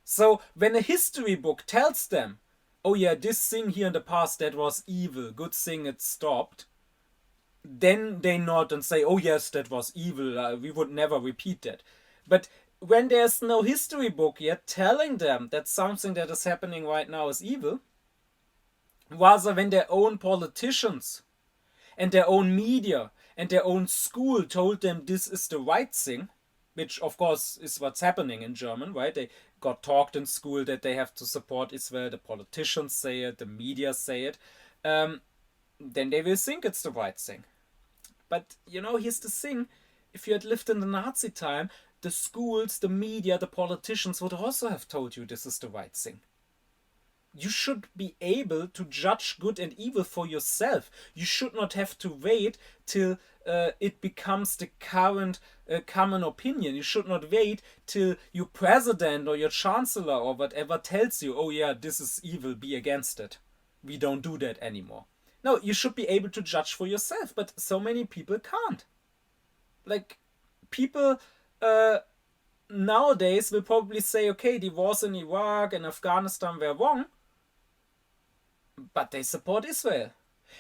S1: So when a history book tells them, oh yeah, this thing here in the past that was evil, good thing it stopped, then they nod and say, oh yes, that was evil, we would never repeat that. But when there's no history book yet telling them that something that is happening right now is evil, rather when their own politicians and their own media and their own school told them this is the right thing, which of course is what's happening in German, right? They got taught in school that they have to support Israel, the politicians say it, the media say it, then they will think it's the right thing. But, here's the thing. If you had lived in the Nazi time, the schools, the media, the politicians would also have told you this is the right thing. You should be able to judge good and evil for yourself. You should not have to wait till it becomes the current common opinion. You should not wait till your president or your chancellor or whatever tells you, oh yeah, this is evil, be against it. We don't do that anymore. No, you should be able to judge for yourself, but so many people can't. Like, people nowadays will probably say, okay, the wars in Iraq and Afghanistan were wrong, but they support Israel.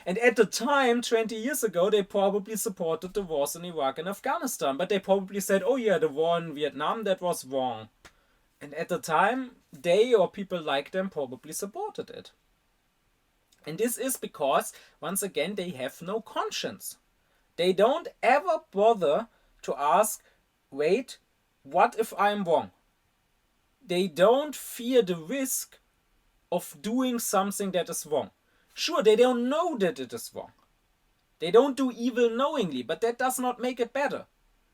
S1: And at the time, 20 years ago, they probably supported the wars in Iraq and Afghanistan, but they probably said, oh yeah, the war in Vietnam, that was wrong. And at the time, they or people like them probably supported it. And this is because, once again, they have no conscience. They don't ever bother to ask, wait, what if I'm wrong? They don't fear the risk of doing something that is wrong. Sure, they don't know that it is wrong. They don't do evil knowingly, but that does not make it better.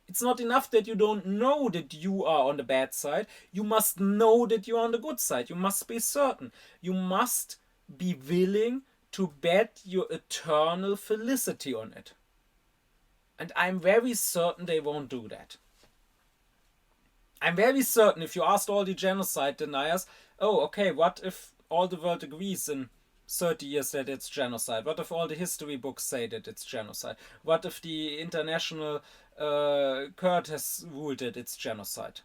S1: It's not enough that you don't know that you are on the bad side. You must know that you are on the good side. You must be certain. You must be willing to bet your eternal felicity on it. And I'm very certain they won't do that. I'm very certain if you asked all the genocide deniers, oh, okay, what if all the world agrees in 30 years that it's genocide? What if all the history books say that it's genocide? What if the international court has ruled that it's genocide?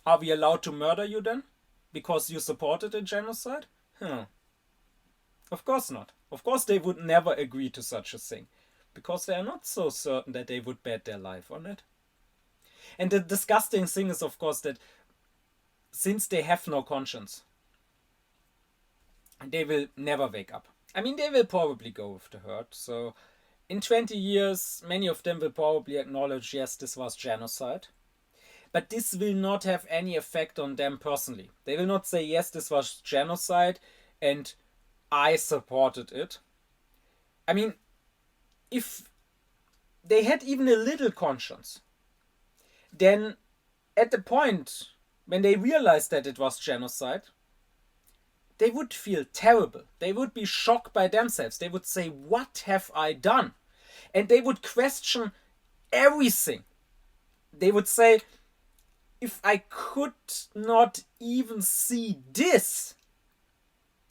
S1: Are we allowed to murder you then? Because you supported a genocide? Of course not. Of course they would never agree to such a thing. Because they are not so certain that they would bet their life on it. And the disgusting thing is, of course, that since they have no conscience, they will never wake up. I mean, they will probably go with the herd. So in 20 years, many of them will probably acknowledge, yes, this was genocide. But this will not have any effect on them personally. They will not say, yes, this was genocide and I supported it. I mean, if they had even a little conscience, then at the point when they realized that it was genocide, they would feel terrible. They would be shocked by themselves. They would say, what have I done? And they would question everything. They would say, if I could not even see this,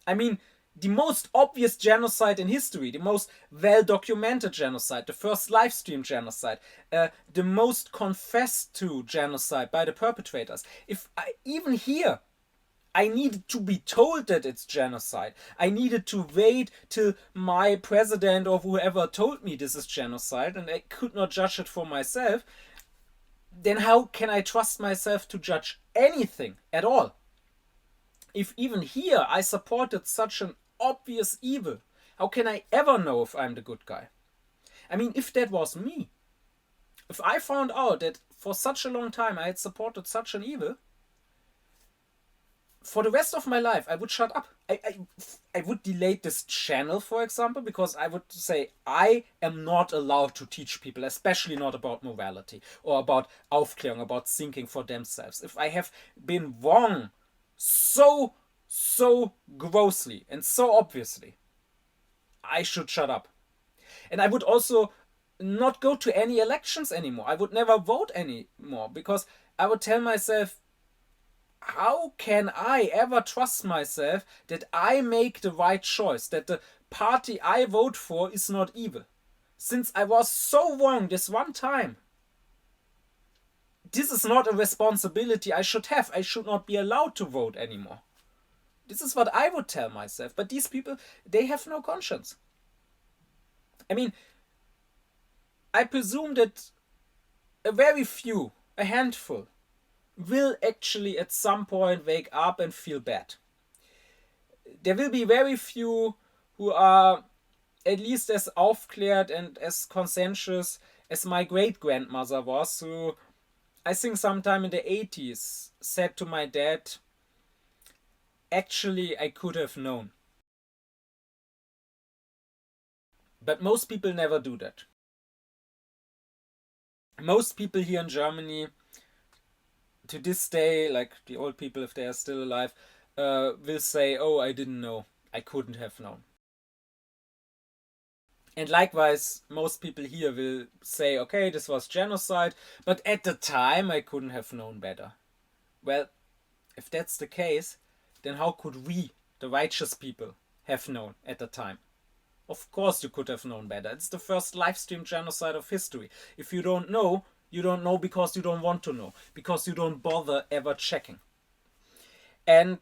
S1: I mean, the most obvious genocide in history, the most well-documented genocide, the first live stream genocide, the most confessed to genocide by the perpetrators. If I, even here, I needed to be told that it's genocide. I needed to wait till my president or whoever told me this is genocide, and I could not judge it for myself. Then how can I trust myself to judge anything at all? If even here I supported such an obvious evil, how can I ever know if I'm the good guy? I mean, if that was me, if I found out that for such a long time I had supported such an evil, for the rest of my life I would shut up. I would delete this channel, for example, because I would say I am not allowed to teach people, especially not about morality or about Aufklärung, about thinking for themselves. If I have been wrong so grossly and so obviously, I should shut up. And I would also not go to any elections anymore. I would never vote anymore, because I would tell myself, how can I ever trust myself that I make the right choice, that the party I vote for is not evil? Since I was so wrong this one time, this is not a responsibility I should have. I should not be allowed to vote anymore. This is what I would tell myself. But these people, they have no conscience. I mean, I presume that a very few, a handful, will actually at some point wake up and feel bad. There will be very few who are at least as aufklärt and as conscientious as my great-grandmother was, who I think sometime in the 80s said to my dad, actually I could have known. But most people never do that. Most people here in Germany to this day, like the old people, if they are still alive, will say, oh, I didn't know. I couldn't have known. And likewise, most people here will say, okay, this was genocide, but at the time I couldn't have known better. Well, if that's the case, then how could we, the righteous people, have known at the time? Of course you could have known better. It's the first live stream genocide of history. If you don't know because you don't want to know, because you don't bother ever checking. And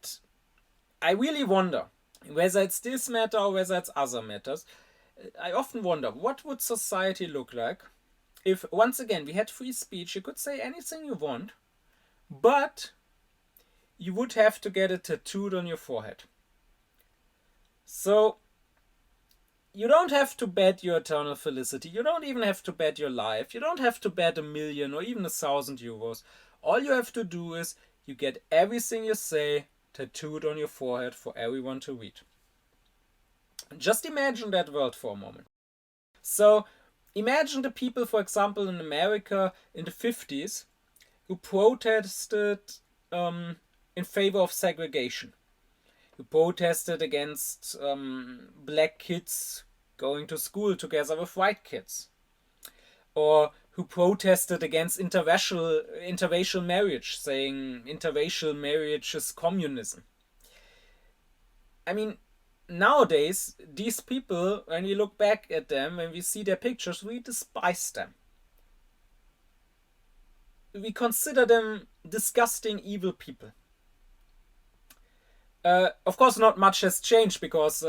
S1: I really wonder, whether it's this matter or whether it's other matters, I often wonder, what would society look like if, once again, we had free speech? You could say anything you want, but you would have to get it tattooed on your forehead. So you don't have to bet your eternal felicity. You don't even have to bet your life. You don't have to bet 1 million or even 1,000 euros. All you have to do is you get everything you say tattooed on your forehead for everyone to read. Just imagine that world for a moment. So imagine the people, for example, in America in the 50s who protested in favor of segregation, who protested against black kids going to school together with white kids, or who protested against interracial marriage, saying interracial marriage is communism. I mean, nowadays, these people, when we look back at them, when we see their pictures, we despise them. We consider them disgusting, evil people. Of course, not much has changed, because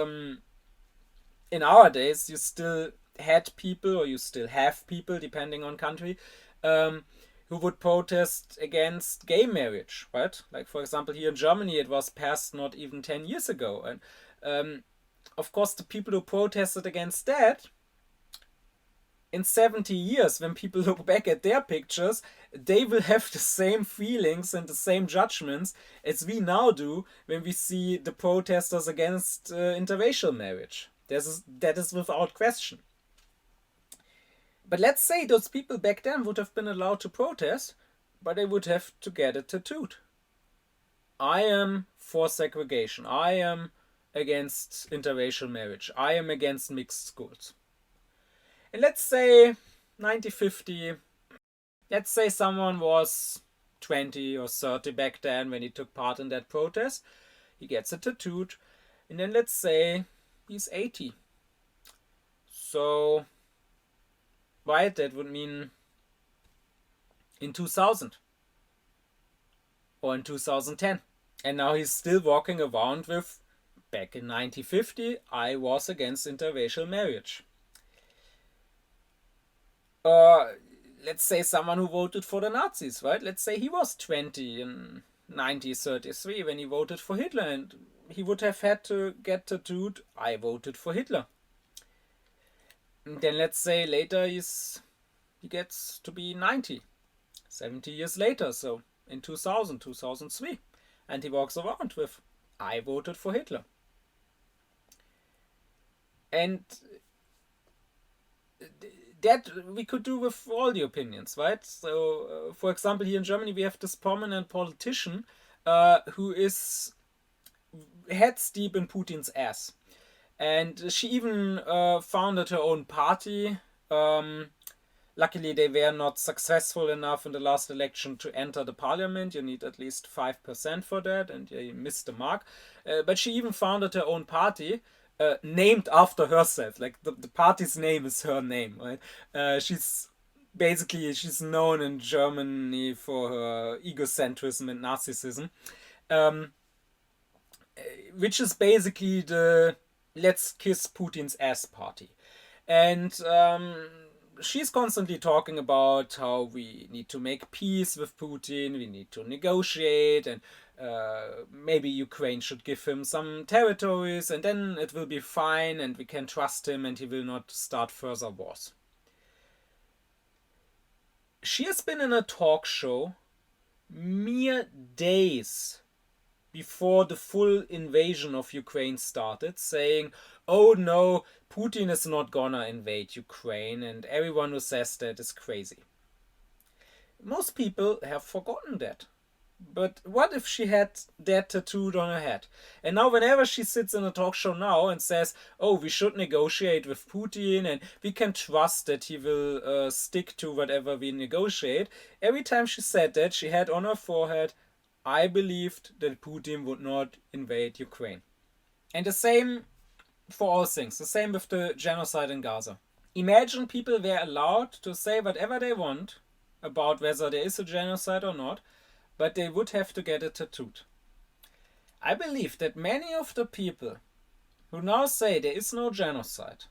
S1: in our days, you still had people, or you still have people, depending on country, who would protest against gay marriage, right? Like, for example, here in Germany, it was passed not even 10 years ago. And of course, the people who protested against that, in 70 years, when people look back at their pictures, they will have the same feelings and the same judgments as we now do when we see the protesters against interracial marriage. That is without question. But let's say those people back then would have been allowed to protest, but they would have to get it tattooed. I am for segregation. I am against interracial marriage. I am against mixed schools. And let's say 1950, let's say someone was 20 or 30 back then when he took part in that protest. He gets it tattooed. And then let's say he's 80. So, right, that would mean in 2000 or in 2010. And now he's still walking around with, back in 1950, I was against interracial marriage. Let's say someone who voted for the Nazis, right? Let's say he was 20 in 1933 when he voted for Hitler, and he would have had to get tattooed, I voted for Hitler. And then let's say later he gets to be 90, 70 years later, so in 2000, 2003. And he walks around with, I voted for Hitler. And that we could do with all the opinions, right? So, for example, here in Germany, we have this prominent politician who is heads deep in Putin's ass. And she even founded her own party. Luckily, they were not successful enough in the last election to enter the parliament. You need at least 5% for that, and they missed the mark. But she even founded her own party, named after herself. Like the party's name is her name, right? She's known in Germany for her egocentrism and narcissism, which is basically the let's kiss Putin's ass party. And she's constantly talking about how we need to make peace with Putin, we need to negotiate, and maybe Ukraine should give him some territories, and then it will be fine, and we can trust him, and he will not start further wars. She has been in a talk show mere days before the full invasion of Ukraine started, saying, oh no, Putin is not gonna invade Ukraine, and everyone who says that is crazy. Most people have forgotten that. But what if she had that tattooed on her head? And now whenever she sits in a talk show now and says, oh, we should negotiate with Putin and we can trust that he will stick to whatever we negotiate, every time she said that, she had on her forehead, I believed that Putin would not invade Ukraine. And the same for all things. The same with the genocide in Gaza. Imagine people were allowed to say whatever they want about whether there is a genocide or not, but they would have to get it tattooed. I believe that many of the people who now say there is no genocide,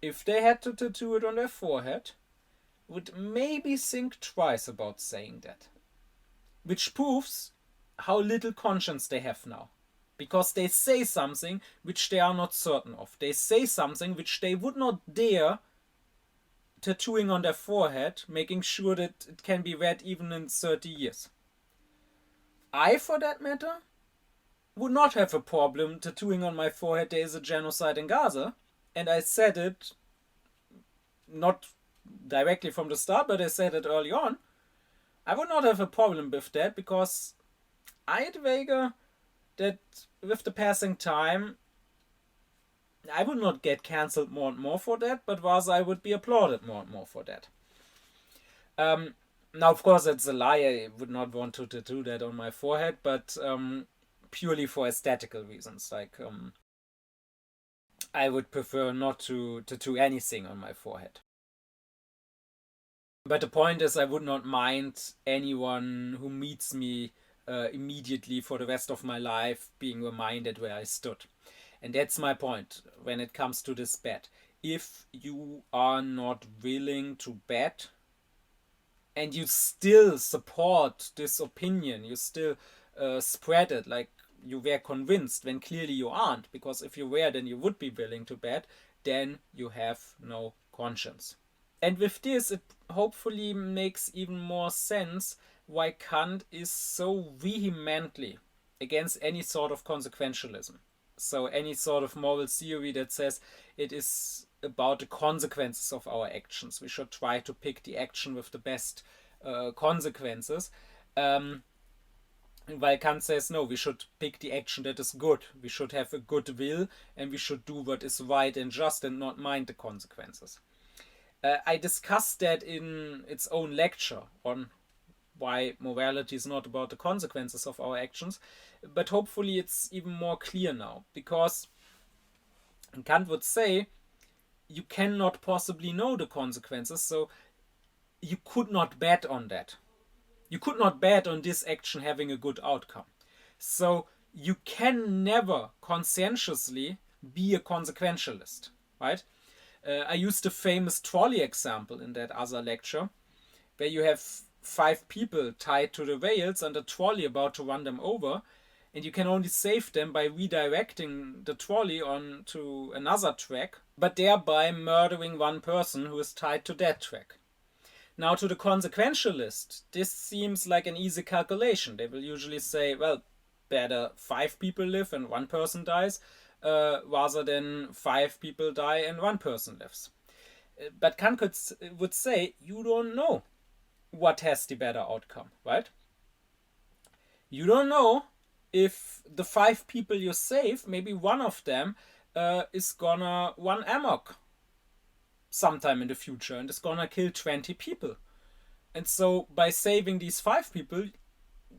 S1: if they had to tattoo it on their forehead, would maybe think twice about saying that. Which proves how little conscience they have now. Because they say something which they are not certain of. They say something which they would not dare tattooing on their forehead, making sure that it can be read even in 30 years. I, for that matter, would not have a problem tattooing on my forehead there is a genocide in Gaza, and I said it not directly from the start, but I said it early on. I would not have a problem with that, because I'd wager that with the passing time, I would not get cancelled more and more for that, but rather I would be applauded more and more for that. Now, of course, that's a lie. I would not want to tattoo that on my forehead, but purely for aesthetical reasons. Like, I would prefer not to tattoo anything on my forehead. But the point is, I would not mind anyone who meets me immediately for the rest of my life being reminded where I stood. And that's my point when it comes to this bet. If you are not willing to bet and you still support this opinion, you still spread it like you were convinced when clearly you aren't, because if you were, then you would be willing to bet, then you have no conscience. And with this, it hopefully makes even more sense why Kant is so vehemently against any sort of consequentialism. So any sort of moral theory that says it is about the consequences of our actions. We should try to pick the action with the best consequences. While Kant says, no, we should pick the action that is good. We should have a good will, and we should do what is right and just and not mind the consequences. I discussed that in its own lecture on why morality is not about the consequences of our actions, but hopefully it's even more clear now, because Kant would say you cannot possibly know the consequences, so you could not bet on that. You could not bet on this action having a good outcome. So you can never conscientiously be a consequentialist, right? I used the famous trolley example in that other lecture, where you have 5 people tied to the rails and a trolley about to run them over, and you can only save them by redirecting the trolley onto another track, but thereby murdering one person who is tied to that track. Now, to the consequentialist, this seems like an easy calculation. They will usually say, well, better 5 people live and 1 person dies, rather than 5 people die and 1 person lives. But Kant would say, you don't know what has the better outcome, right? You don't know if the 5 people you save, maybe one of them is gonna run amok sometime in the future and is gonna kill 20 people. And so by saving these 5 people,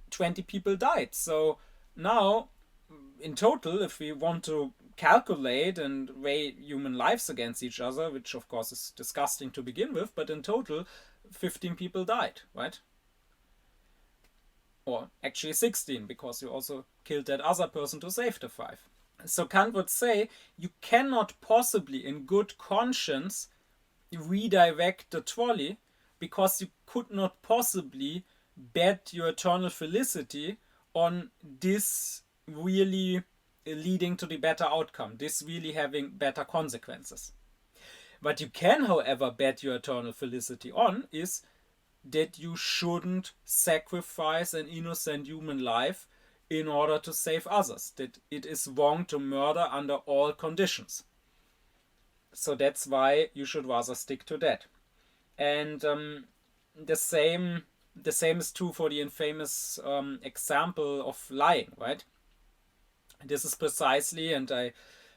S1: 20 people died. So now, in total, if we want to calculate and weigh human lives against each other, which of course is disgusting to begin with, but in total, 15 people died, right? Or actually 16, because you also killed that other person to save the 5. So Kant would say, you cannot possibly, in good conscience, redirect the trolley, because you could not possibly bet your eternal felicity on this really leading to the better outcome, this really having better consequences. What you can, however, bet your eternal felicity on is that you shouldn't sacrifice an innocent human life in order to save others, that it is wrong to murder under all conditions. So that's why you should rather stick to that. And the same is true for the infamous example of lying, right? This is precisely, and I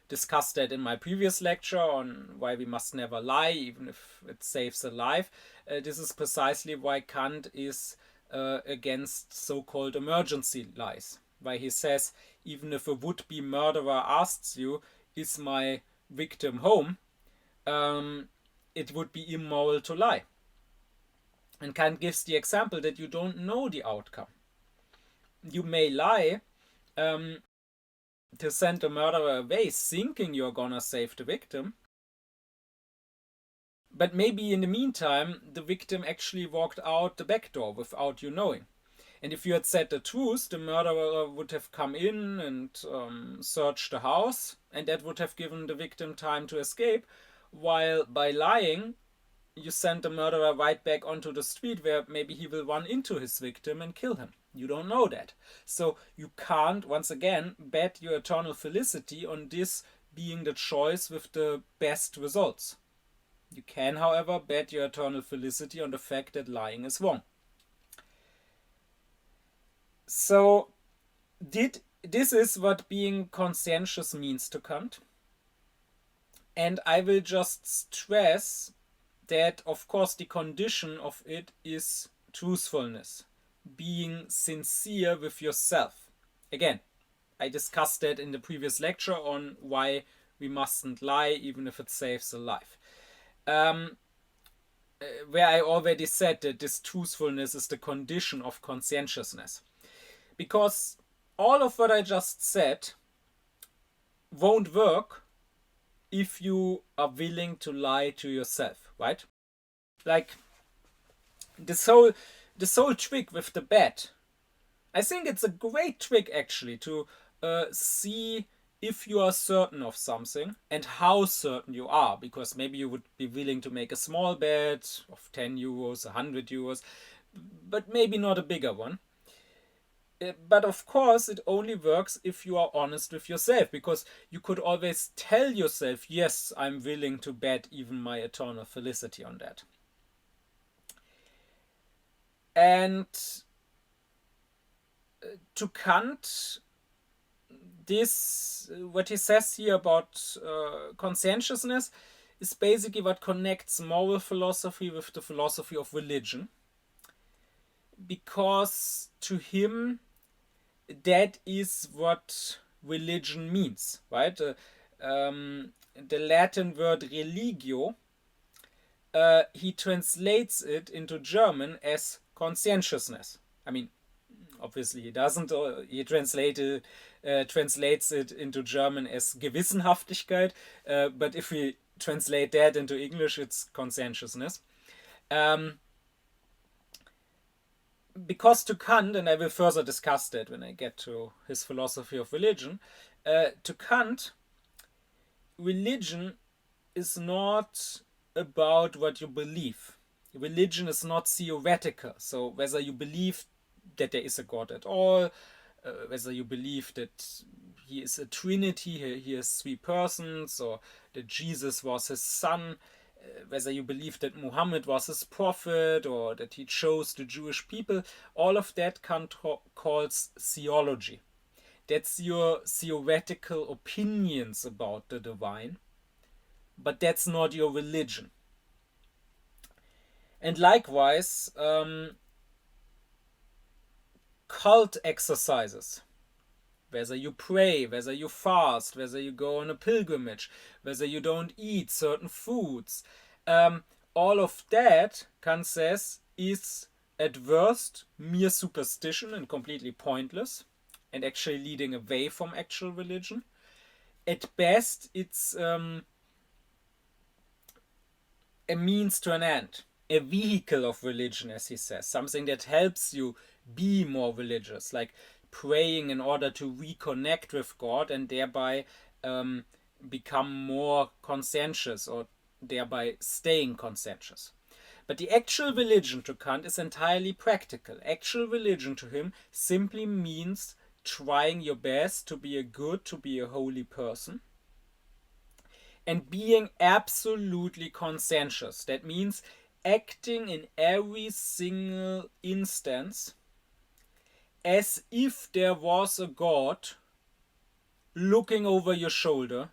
S1: discussed that in my previous lecture on why we must never lie, even if it saves a life. This is precisely why Kant is against so-called emergency lies. Why he says, even if a would-be murderer asks you, is my victim home, it would be immoral to lie. And Kant gives the example that you don't know the outcome. You may lie to send the murderer away thinking you're gonna save the victim, but maybe in the meantime the victim actually walked out the back door without you knowing. And if you had said the truth, the murderer would have come in and searched the house, and that would have given the victim time to escape, while by lying you send the murderer right back onto the street, where maybe he will run into his victim and kill him. You don't know that. So you can't, once again, bet your eternal felicity on this being the choice with the best results. You can, however, bet your eternal felicity on the fact that lying is wrong. So this is what being conscientious means to Kant. And I will just stress that, of course, the condition of it is truthfulness, being sincere with yourself. Again, I discussed that in the previous lecture on why we mustn't lie, even if it saves a life. Where I already said that this truthfulness is the condition of conscientiousness. Because all of what I just said won't work if you are willing to lie to yourself, right? Like this whole trick with the bet. I think it's a great trick actually to see if you are certain of something and how certain you are, because maybe you would be willing to make a small bet of 10 euros, 100 euros, but maybe not a bigger one. But of course, it only works if you are honest with yourself, because you could always tell yourself, yes, I'm willing to bet even my eternal felicity on that. And to Kant, this, what he says here about conscientiousness, is basically what connects moral philosophy with the philosophy of religion. Because to him, that is what religion means, right? The Latin word religio, he translates it into German as conscientiousness. I mean, obviously he doesn't. He translates it into German as Gewissenhaftigkeit, but if we translate that into English, it's conscientiousness. Because to Kant, and I will further discuss that when I get to his philosophy of religion, to Kant, religion is not about what you believe. Religion is not theoretical. So whether you believe that there is a God at all, whether you believe that he is a trinity, he has three persons, or that Jesus was his son, whether you believe that Muhammad was his prophet or that he chose the Jewish people, all of that Kant calls theology. That's your theoretical opinions about the divine, but that's not your religion. And likewise, cult exercises, whether you pray, whether you fast, whether you go on a pilgrimage, whether you don't eat certain foods, all of that, Kant says, is at worst mere superstition and completely pointless and actually leading away from actual religion. At best, it's a means to an end, a vehicle of religion, as he says, something that helps you be more religious, like praying in order to reconnect with God and thereby become more conscientious, or thereby staying conscientious. But the actual religion to Kant is entirely practical. Actual religion to him simply means trying your best to be a good, to be a holy person, and being absolutely conscientious. That means acting in every single instance as if there was a God looking over your shoulder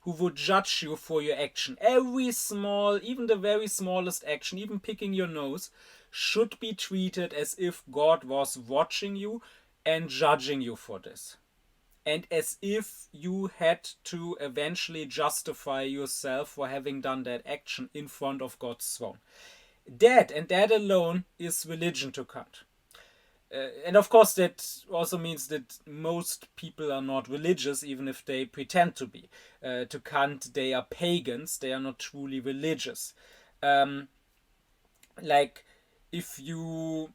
S1: who would judge you for your action. Every small, even the very smallest action, even picking your nose, should be treated as if God was watching you and judging you for this. And as if you had to eventually justify yourself for having done that action in front of God's throne. That, and that alone, is religion to Kant. And of course that also means that most people are not religious, even if they pretend to be. To Kant, they are pagans, they are not truly religious. Like, if you,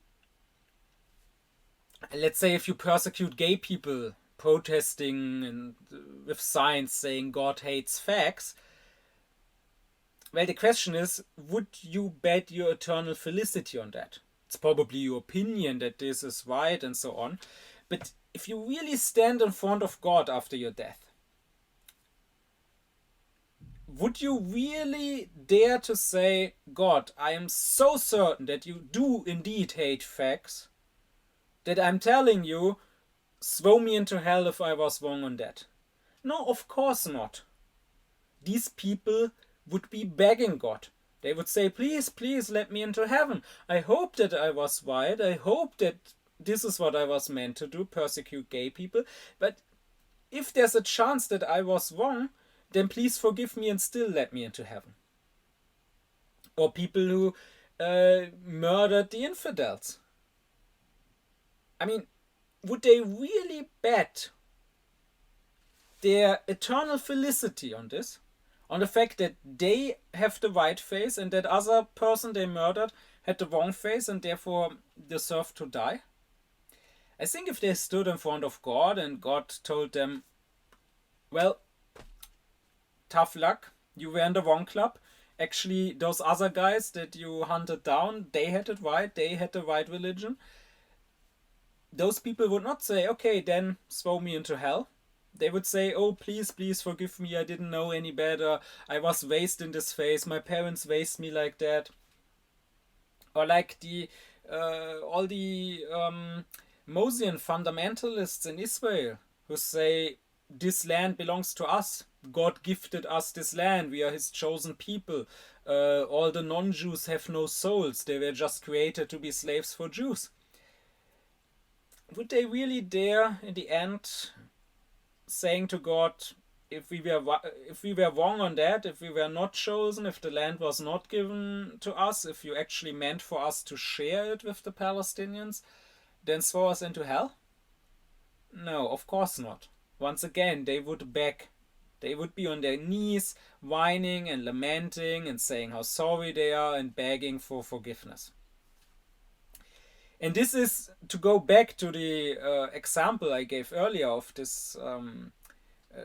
S1: let's say, if you persecute gay people protesting and with signs saying God hates facts, well, the question is, would you bet your eternal felicity on that? It's probably your opinion that this is right and so on. But if you really stand in front of God after your death, would you really dare to say, God, I am so certain that you do indeed hate facts, that I'm telling you, throw me into hell if I was wrong on that? No, of course not. These people would be begging God. They would say, please, please let me into heaven. I hope that I was right. I hope that this is what I was meant to do, persecute gay people. But if there's a chance that I was wrong, then please forgive me and still let me into heaven. Or people who murdered the infidels. I mean, would they really bet their eternal felicity on this? On the fact that they have the right face and that other person they murdered had the wrong face and therefore deserved to die? I think if they stood in front of God and God told them, well, tough luck, you were in the wrong club. Actually, those other guys that you hunted down, they had it right, they had the right religion. Those people would not say, okay, then throw me into hell. They would say, oh, please, please forgive me, I didn't know any better, I was raised in this phase, my parents raised me like that. Or like all the Mosian fundamentalists in Israel who say this land belongs to us. God gifted us this land. We are his chosen people. All the non-Jews have no souls. They were just created to be slaves for Jews. Would they really dare, in the end, saying to God, if we were wrong on that, if we were not chosen, if the land was not given to us, if you actually meant for us to share it with the Palestinians, then throw us into hell? No, of course not. Once again, they would beg. They would be on their knees, whining and lamenting and saying how sorry they are and begging for forgiveness. And this is to go back to the example I gave earlier of this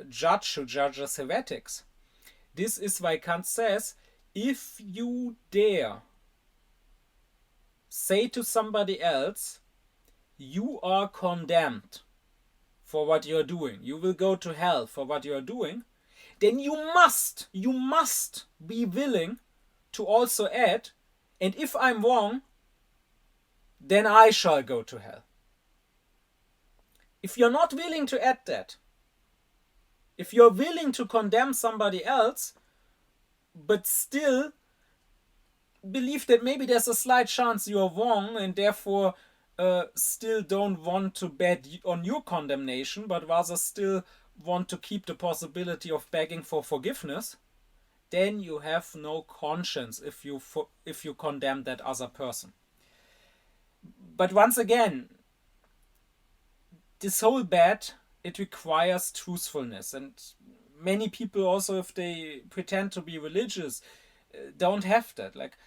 S1: judge who judges heretics. This is why Kant says, if you dare say to somebody else, you are condemned for what you're doing, you will go to hell for what you're doing, then you must be willing to also add, and if I'm wrong, then I shall go to hell. If you're not willing to add that, if you're willing to condemn somebody else, but still believe that maybe there's a slight chance you're wrong and therefore still don't want to bet on your condemnation, but rather still want to keep the possibility of begging for forgiveness, then you have no conscience if you condemn that other person. But once again, this whole bet, it requires truthfulness, and many people also, if they pretend to be religious, don't have that. Like,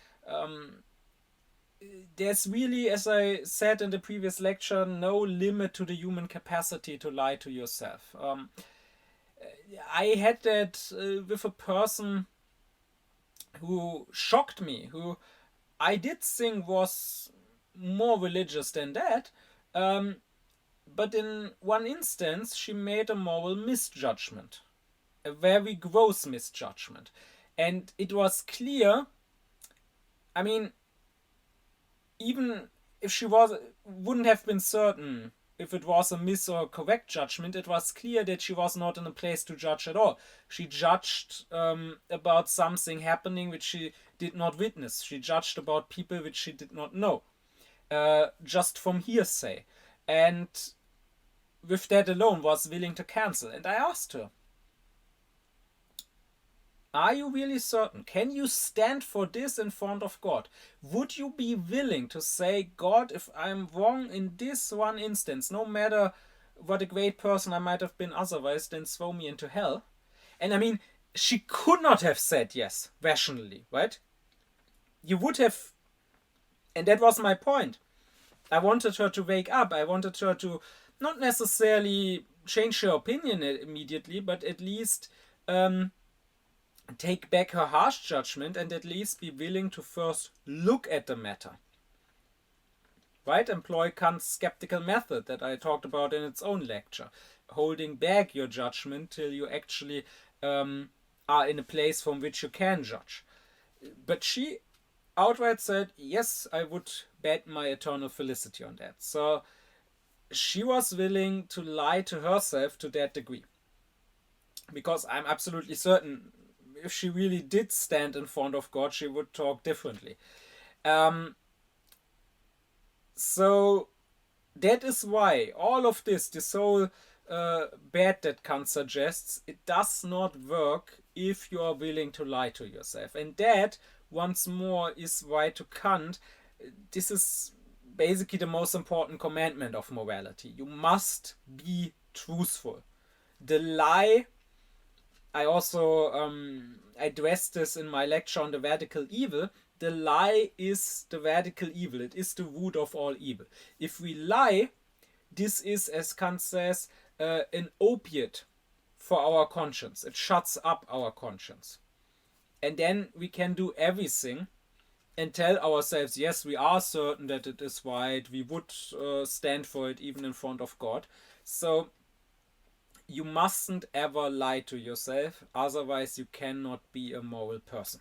S1: there's really, as I said in the previous lecture, no limit to the human capacity to lie to yourself. I had that with a person who shocked me, who I did think was more religious than that, but in one instance she made a moral misjudgment, a very gross misjudgment, and it was clear, I mean, even if she wouldn't have been certain if it was a mis or correct judgment, it was clear that she was not in a place to judge at all. She judged about something happening which she did not witness. She judged about people which she did not know, just from hearsay. And with that alone was willing to cancel. And I asked her, are you really certain? Can you stand for this in front of God? Would you be willing to say, God, if I'm wrong in this one instance, no matter what a great person I might have been otherwise, then throw me into hell? And I mean, she could not have said yes rationally, right? You would have, and that was my point. I wanted her to wake up. I wanted her to not necessarily change her opinion immediately, but at least take back her harsh judgment and at least be willing to first look at the matter. Right? Employ Kant's skeptical method that I talked about in its own lecture. Holding back your judgment till you actually are in a place from which you can judge. But she outright said, yes, I would bet my eternal felicity on that. So she was willing to lie to herself to that degree. Because I'm absolutely certain if she really did stand in front of God, she would talk differently. So that is why all of this whole bet that Kant suggests, it does not work if you are willing to lie to yourself. And that, once more, is why to Kant, this is basically the most important commandment of morality. You must be truthful. The lie, I also addressed this in my lecture on the radical evil. The lie is the radical evil. It is the root of all evil. If we lie, this is, as Kant says, an opiate for our conscience. It shuts up our conscience. And then we can do everything and tell ourselves, yes, we are certain that it is right. We would stand for it even in front of God. So you mustn't ever lie to yourself, otherwise you cannot be a moral person.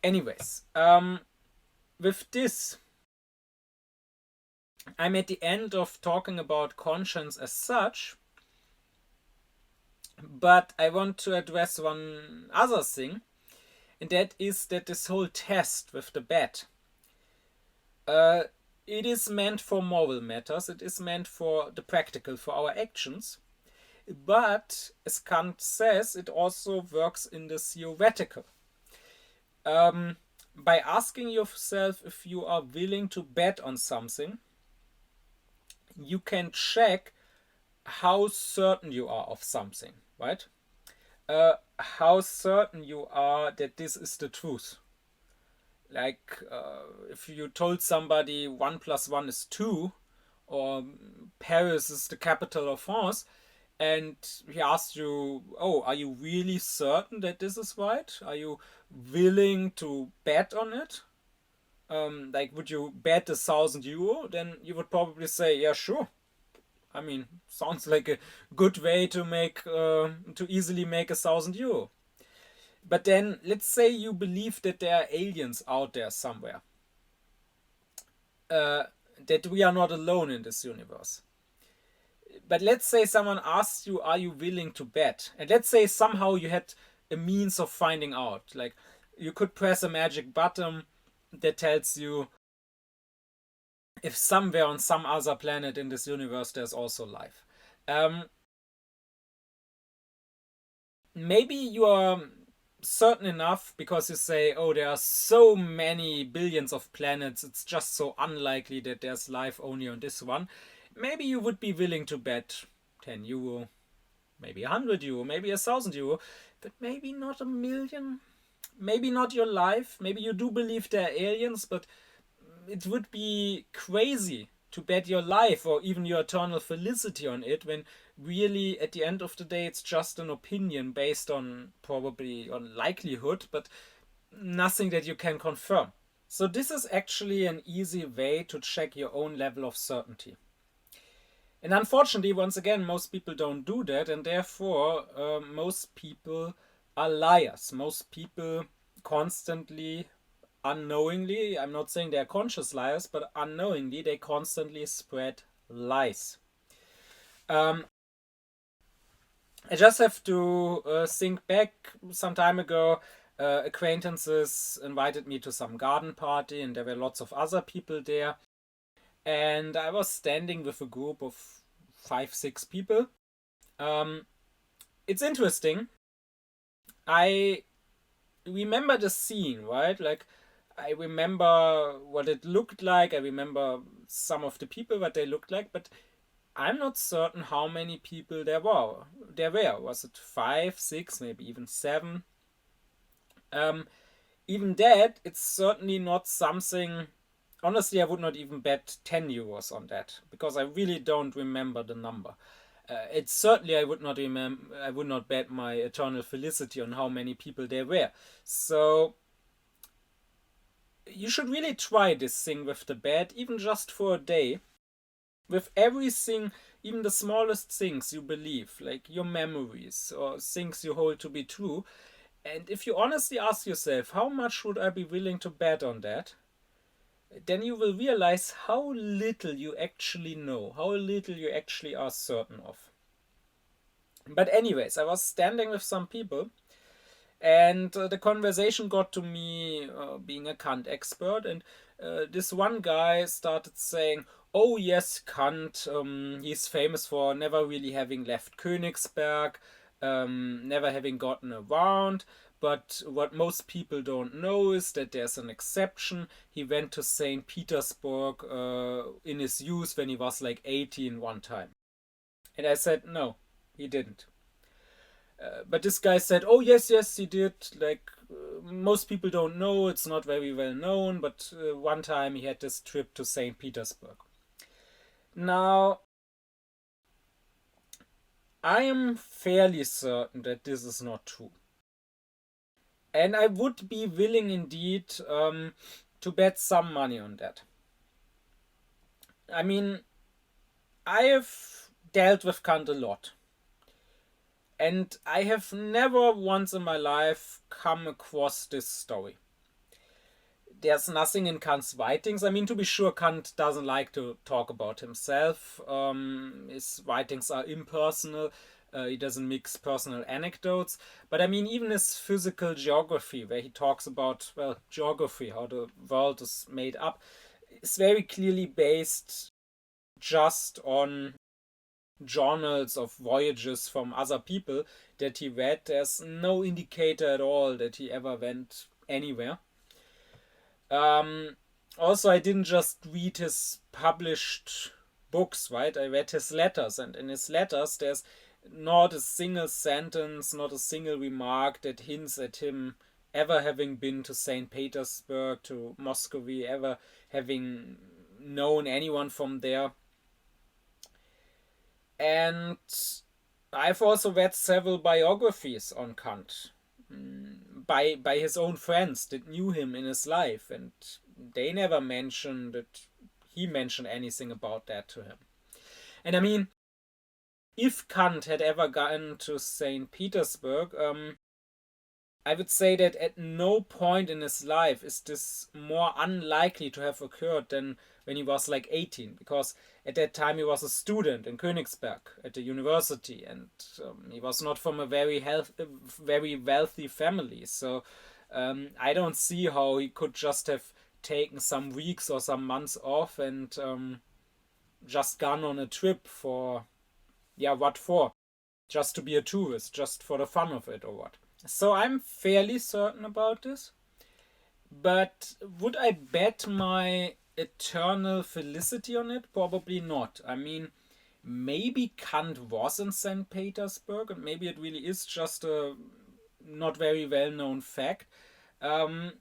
S1: Anyways, with this, I'm at the end of talking about conscience as such, but I want to address one other thing, and that is that this whole test with the bet, it is meant for moral matters, it is meant for the practical, for our actions, but as Kant says, it also works in the theoretical. By asking yourself if you are willing to bet on something, you can check how certain you are of something, right? How certain you are that this is the truth. Like, if you told somebody 1 plus 1 is 2, or Paris is the capital of France, and he asked you, oh, are you really certain that this is right? Are you willing to bet on it? Like, would you bet €1,000? Then you would probably say, yeah, sure. I mean, sounds like a good way to to easily make €1,000. But then, let's say you believe that there are aliens out there somewhere. That we are not alone in this universe. But let's say someone asks you, are you willing to bet? And let's say somehow you had a means of finding out. Like, you could press a magic button that tells you if somewhere on some other planet in this universe there's also life. Maybe you are certain enough because you say, oh, there are so many billions of planets, it's just so unlikely that there's life only on this one. Maybe you would be willing to bet €10, maybe €100, maybe €1,000, but maybe not 1,000,000. Maybe not your life. Maybe you do believe there are aliens, but it would be crazy to bet your life or even your eternal felicity on it, when really at the end of the day it's just an opinion based on probably on likelihood, but nothing that you can confirm. So this is actually an easy way to check your own level of certainty. And unfortunately, once again, most people don't do that, and therefore most people are liars. Most people constantly, unknowingly, I'm not saying they're conscious liars, but unknowingly they constantly spread lies. I just have to think back. Some time ago, acquaintances invited me to some garden party, and there were lots of other people there. And I was standing with a group of 5, 6 people. It's interesting. I remember the scene, right? Like, I remember what it looked like. I remember some of the people, what they looked like, but I'm not certain how many people there were. Was it 5, 6, maybe even 7? Even that, it's certainly not something. Honestly, I would not even bet €10 on that, because I really don't remember the number. It's certainly I would not bet my eternal felicity on how many people there were. So you should really try this thing with the bet, even just for a day. With everything, even the smallest things you believe, like your memories or things you hold to be true. And if you honestly ask yourself, how much would I be willing to bet on that? Then you will realize how little you actually know, how little you actually are certain of. But anyways, I was standing with some people, and the conversation got to me being a Kant expert, and this one guy started saying, oh yes, Kant, he's famous for never really having left Königsberg, never having gotten around. But what most people don't know is that there's an exception. He went to St. Petersburg in his youth when he was like 18 one time. And I said, no, he didn't. But this guy said, oh, yes, he did. Like, most people don't know, it's not very well known, but one time he had this trip to St. Petersburg. Now, I am fairly certain that this is not true. And I would be willing indeed to bet some money on that. I mean, I have dealt with Kant a lot. And I have never once in my life come across this story. there's nothing in Kant's writings. I mean, to be sure, Kant doesn't like to talk about himself. His writings are impersonal. He doesn't mix personal anecdotes. But I mean, even his physical geography, where he talks about, well, geography, how the world is made up, is very clearly based just on journals of voyages from other people that he read. There's no indicator at all that he ever went anywhere. Also, I didn't just read his published books, right? I read his letters, and in his letters there's not a single sentence, not a single remark that hints at him ever having been to St. Petersburg, to Moscow, ever having known anyone from there. And I've also read several biographies on Kant by his own friends that knew him in his life, and they never mentioned that he mentioned anything about that to him. And I mean, if Kant had ever gone to St. Petersburg, I would say that at no point in his life is this more unlikely to have occurred than when he was like 18, because at that time he was a student in Königsberg at the university, and he was not from a very wealthy family. So I don't see how he could just have taken some weeks or some months off and just gone on a trip for, yeah, what for? Just to be a tourist, just for the fun of it, or what? So I'm fairly certain about this. But would I bet my eternal felicity on it? Probably not. I mean, maybe Kant was in St. Petersburg, and maybe it really is just a not very well-known fact. I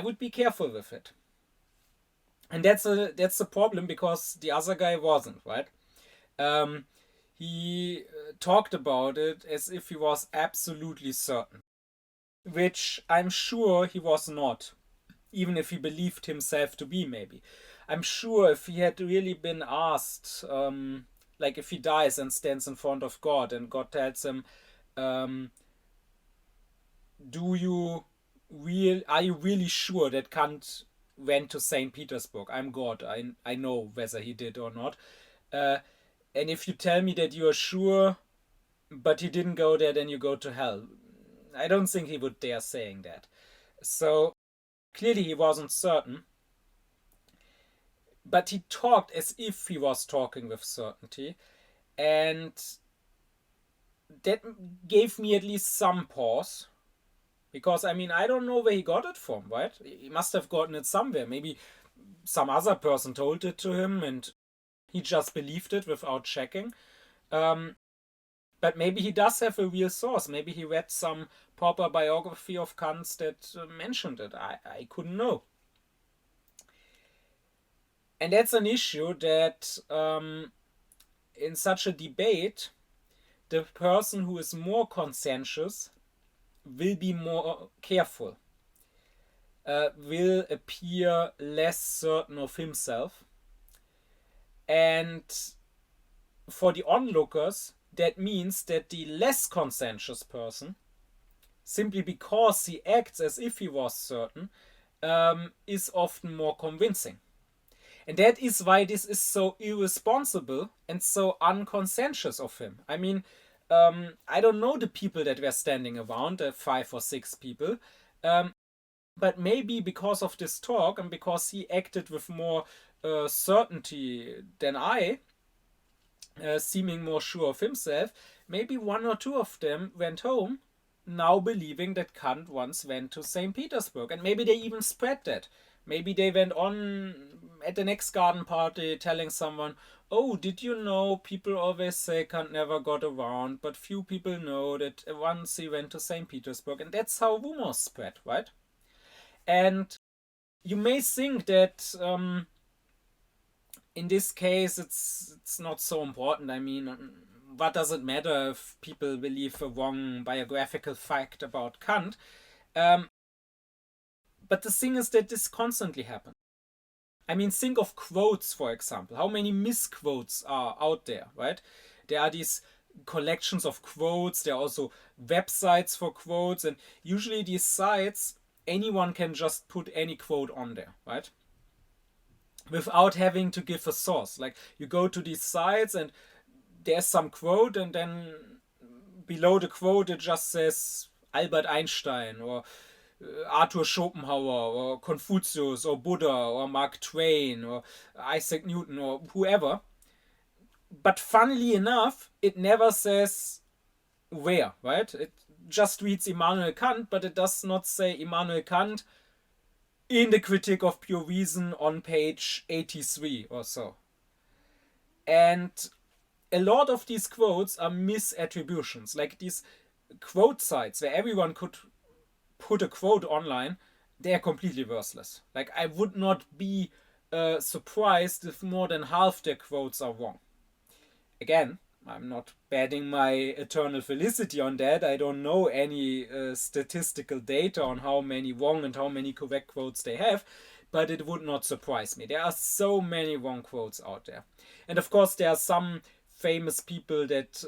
S1: would be careful with it. And that's the problem, because the other guy wasn't, right? He talked about it as if he was absolutely certain, which I'm sure he was not, even if he believed himself to be, maybe. I'm sure if he had really been asked, like if he dies and stands in front of God and God tells him, are you really sure that Kant went to St. Petersburg? I'm God. I know whether he did or not. And if you tell me that you are sure, but he didn't go there, then you go to hell. I don't think he would dare saying that. So clearly he wasn't certain. But he talked as if he was talking with certainty. And that gave me at least some pause. Because, I mean, I don't know where he got it from, right? He must have gotten it somewhere. Maybe some other person told it to him and he just believed it without checking. But maybe he does have a real source. Maybe he read some proper biography of Kant's that mentioned it. I couldn't know. And that's an issue that in such a debate, the person who is more conscientious will be more careful, will appear less certain of himself. And for the onlookers, that means that the less conscientious person, simply because he acts as if he was certain, is often more convincing. And that is why this is so irresponsible and so unconscientious of him. I mean, I don't know the people that were standing around, 5 or 6 people, but maybe because of this talk and because he acted with more certainty than I, seeming more sure of himself, maybe 1 or 2 of them went home now believing that Kant once went to St. Petersburg. And maybe they even spread that. Maybe they went on at the next garden party telling someone, oh, did you know people always say Kant never got around, but few people know that once he went to St. Petersburg. And that's how rumors spread, right? And you may think that in this case it's not so important. I mean, what does it matter if people believe a wrong biographical fact about Kant? But the thing is that this constantly happens. I mean, think of quotes, for example. How many misquotes are out there, right? There are these collections of quotes. There are also websites for quotes. And usually these sites anyone can just put any quote on there, right? Without having to give a source. Like, you go to these sites and there's some quote, and then below the quote it just says Albert Einstein or Arthur Schopenhauer or Confucius or Buddha or Mark Twain or Isaac Newton or whoever. But funnily enough, it never says where, right? It just reads Immanuel Kant, but it does not say Immanuel Kant in the Critique of Pure Reason on page 83 or so. And a lot of these quotes are misattributions. Like these quote sites where everyone could put a quote online, they are completely worthless. Like, I would not be surprised if more than half their quotes are wrong. Again, I'm not betting my eternal felicity on that. I don't know any statistical data on how many wrong and how many correct quotes they have, but it would not surprise me. There are so many wrong quotes out there. And of course, there are some famous people that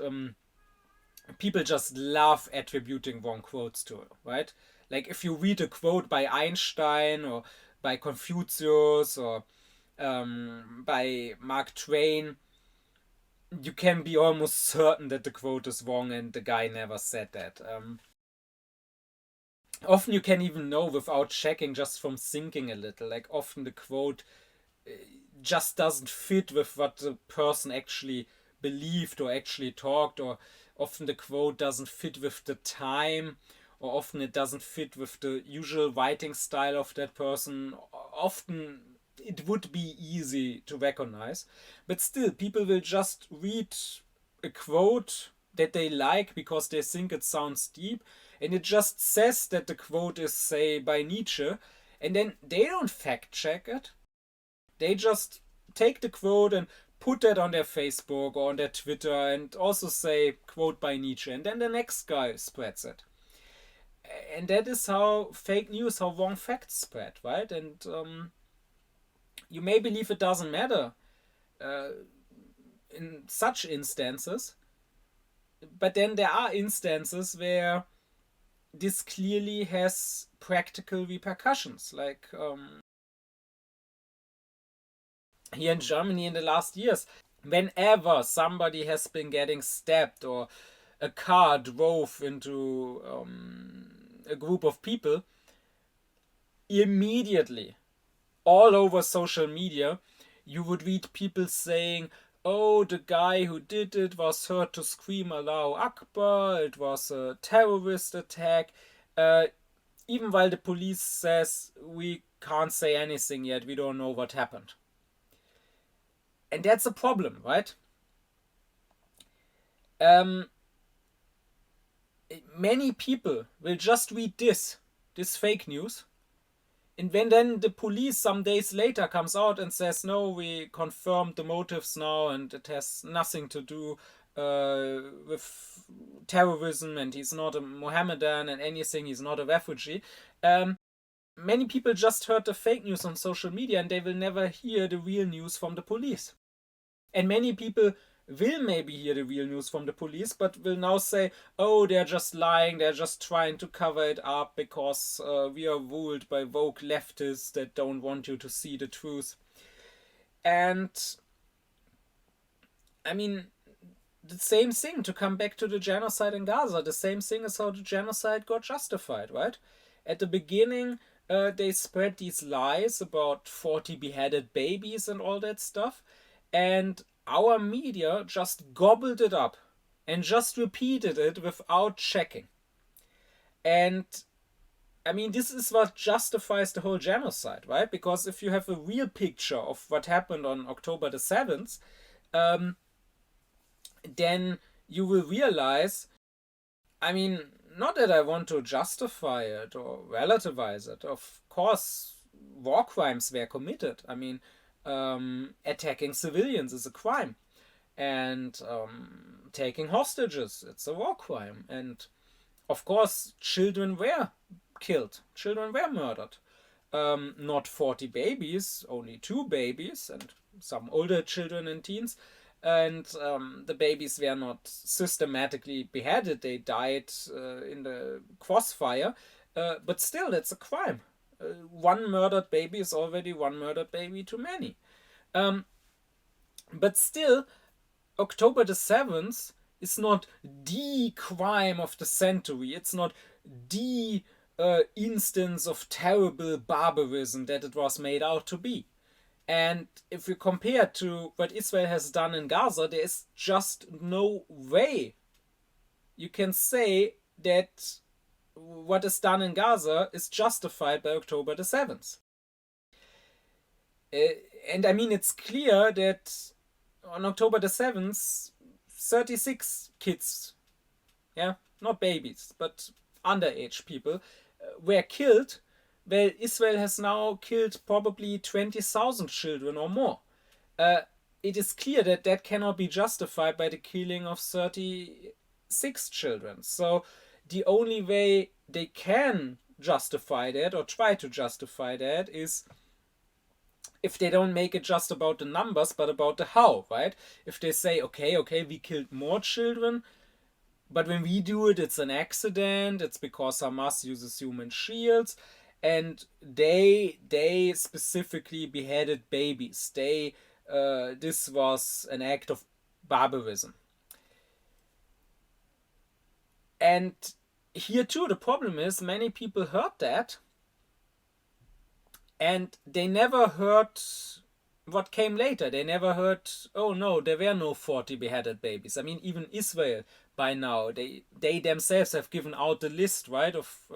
S1: people just love attributing wrong quotes to, right? Like, if you read a quote by Einstein or by Confucius or by Mark Twain, you can be almost certain that the quote is wrong and the guy never said that. Often you can even know without checking, just from thinking a little. Like, often the quote just doesn't fit with what the person actually believed or actually talked, or often the quote doesn't fit with the time, or often it doesn't fit with the usual writing style of that person. Often it would be easy to recognize, but still people will just read a quote that they like because they think it sounds deep, and it just says that the quote is, say, by Nietzsche, and then they don't fact check it. They just take the quote and put that on their Facebook or on their Twitter and also say, quote by Nietzsche, and then the next guy spreads it. And that is how fake news, how wrong facts spread, right? And you may believe it doesn't matter in such instances, but then there are instances where this clearly has practical repercussions. Like here in Germany in the last years, whenever somebody has been getting stabbed or a car drove into a group of people, immediately, all over social media, you would read people saying, oh, the guy who did it was heard to scream Allahu Akbar, it was a terrorist attack, even while the police says, we can't say anything yet, we don't know what happened. And that's a problem, right? Many people will just read this fake news, and when then the police some days later comes out and says, no, we confirmed the motives now and it has nothing to do with terrorism and he's not a Mohammedan and anything, he's not a refugee. Many people just heard the fake news on social media and they will never hear the real news from the police. And many people will maybe hear the real news from the police, but will now say, oh, they're just lying, they're just trying to cover it up because we are ruled by woke leftists that don't want you to see the truth. And I mean, the same thing, to come back to the genocide in Gaza, the same thing is how the genocide got justified, right? At the beginning, they spread these lies about 40 beheaded babies and all that stuff, and our media just gobbled it up and just repeated it without checking. And I mean, this is what justifies the whole genocide, right? Because if you have a real picture of what happened on October the 7th, then you will realize, I mean, not that I want to justify it or relativize it. Of course, war crimes were committed. I mean, attacking civilians is a crime, and taking hostages, it's a war crime, and of course children were killed, children were murdered. Not 40 babies, only 2 babies and some older children and teens, and the babies were not systematically beheaded, they died in the crossfire, But still, that's a crime. One murdered baby is already one murdered baby too many. But still, October the 7th is not the crime of the century. It's not the instance of terrible barbarism that it was made out to be. And if you compare to what Israel has done in Gaza, there is just no way you can say that what is done in Gaza is justified by October the 7th. And I mean, it's clear that on October the 7th, 36 kids, yeah, not babies, but underage people, were killed. Well, Israel has now killed probably 20,000 children or more. It is clear that that cannot be justified by the killing of 36 children. So the only way they can justify that or try to justify that is if they don't make it just about the numbers but about the how, right? If they say, okay, we killed more children, but when we do it, it's an accident, it's because Hamas uses human shields, and they specifically beheaded babies. This was an act of barbarism. And here too, the problem is many people heard that, and they never heard what came later. They never heard, oh no, there were no 40 beheaded babies. I mean, even Israel by now, they themselves have given out the list, right, of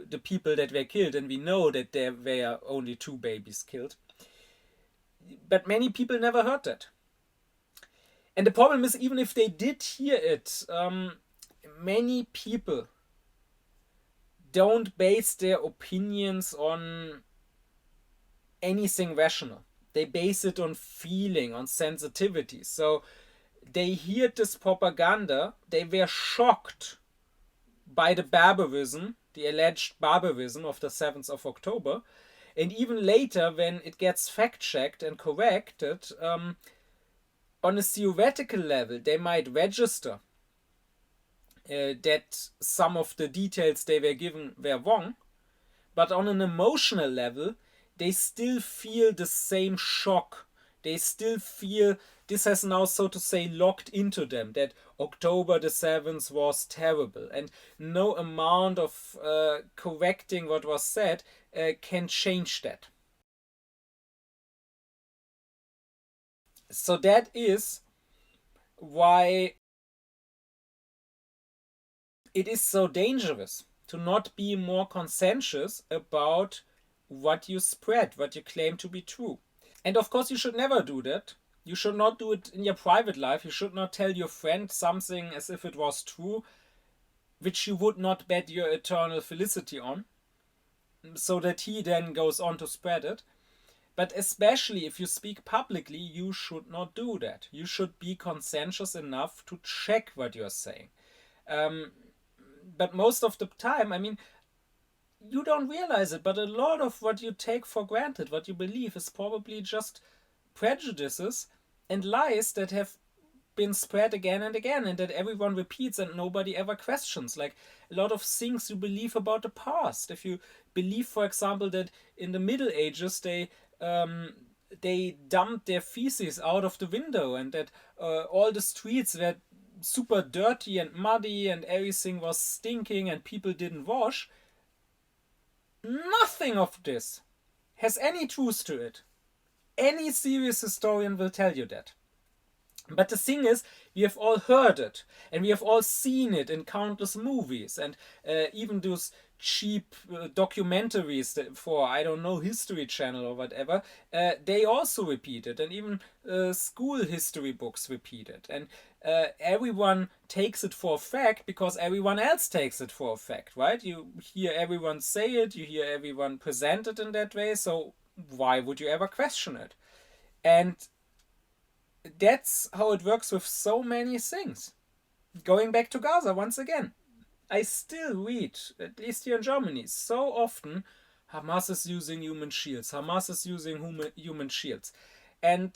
S1: the people that were killed, and we know that there were only 2 babies killed. But many people never heard that. And the problem is, even if they did hear it, many people don't base their opinions on anything rational. They base it on feeling, on sensitivity. So they heard this propaganda, they were shocked by the barbarism, the alleged barbarism of the 7th of October. And even later, when it gets fact-checked and corrected, on a theoretical level, they might register that some of the details they were given were wrong, but on an emotional level, they still feel the same shock. They still feel this has now, so to say, locked into them, that October the 7th was terrible. And no amount of correcting what was said can change that. So that is why it is so dangerous to not be more conscientious about what you spread, what you claim to be true. And of course, you should never do that. You should not do it in your private life. You should not tell your friend something as if it was true, which you would not bet your eternal felicity on, so that he then goes on to spread it. But especially if you speak publicly, you should not do that. You should be conscientious enough to check what you're saying. But most of the time, I mean, you don't realize it, but a lot of what you take for granted, what you believe, is probably just prejudices and lies that have been spread again and again, and that everyone repeats and nobody ever questions. Like a lot of things you believe about the past. If you believe, for example, that in the Middle Ages they dumped their feces out of the window, and that all the streets were super dirty and muddy and everything was stinking and people didn't wash, nothing of this has any truth to it. Any serious historian will tell you that. But the thing is, we have all heard it, and we have all seen it in countless movies, and even those cheap documentaries for, I don't know, History Channel or whatever, they also repeat it, and even school history books repeat it. And everyone takes it for a fact because everyone else takes it for a fact, right? You hear everyone say it, you hear everyone present it in that way, so why would you ever question it? And that's how it works with so many things. Going back to Gaza once again, I still read, at least here in Germany, so often Hamas is using human shields. Hamas is using human shields. And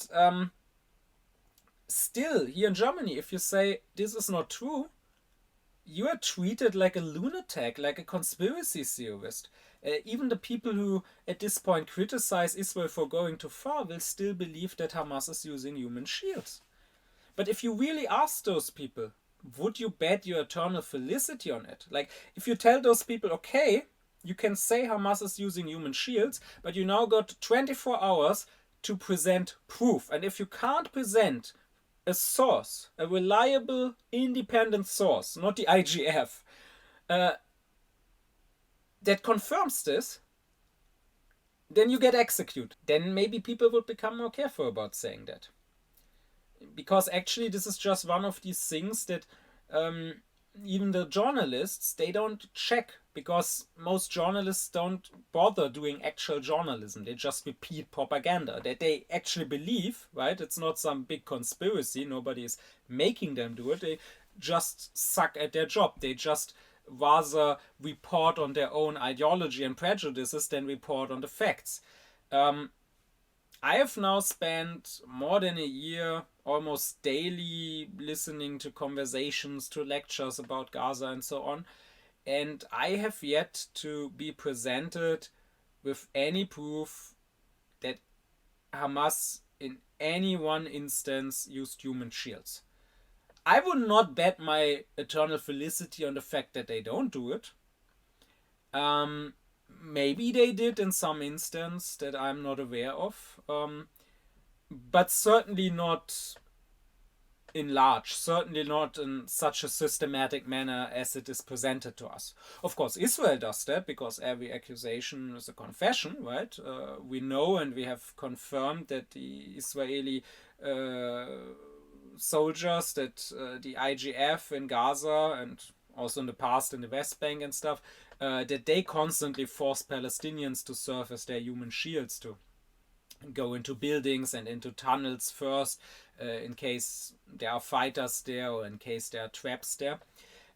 S1: still, here in Germany, if you say this is not true, you are treated like a lunatic, like a conspiracy theorist. Even the people who at this point criticize Israel for going too far will still believe that Hamas is using human shields. But if you really ask those people, would you bet your eternal felicity on it? Like, if you tell those people, okay, you can say Hamas is using human shields, but you now got 24 hours to present proof. And if you can't present a source, a reliable, independent source, not the IGF, that confirms this, then you get executed. Then maybe people would become more careful about saying that. Because actually this is just one of these things that even the journalists, they don't check, because most journalists don't bother doing actual journalism. They just repeat propaganda that they actually believe, right? It's not some big conspiracy. Nobody is making them do it. They just suck at their job. They just rather report on their own ideology and prejudices than report on the facts. I have now spent more than a year almost daily listening to conversations, to lectures about Gaza and so on, and I have yet to be presented with any proof that Hamas in any one instance used human shields. I would not bet my eternal felicity on the fact that they don't do it. Maybe they did in some instance that I'm not aware of, but certainly not in large, certainly not in such a systematic manner as it is presented to us. Of course, Israel does that, because every accusation is a confession, right? We know and we have confirmed that the Israeli soldiers, that the IGF in Gaza and also in the past in the West Bank and stuff, that they constantly force Palestinians to serve as their human shields, to go into buildings and into tunnels first, in case there are fighters there or in case there are traps there.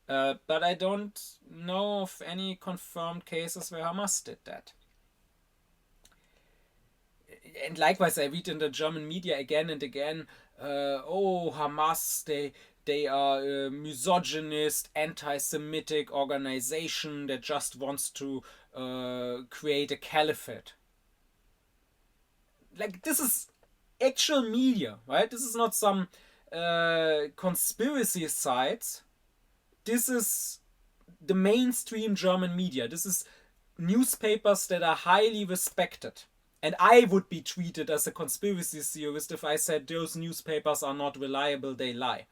S1: But I don't know of any confirmed cases where Hamas did that. And likewise, I read in the German media again and again, Hamas, they are a misogynist, anti-Semitic organization that just wants to create a caliphate. Like, this is actual media, right? This is not some conspiracy sites. This is the mainstream German media. This is newspapers that are highly respected. And I would be treated as a conspiracy theorist if I said those newspapers are not reliable, they lie.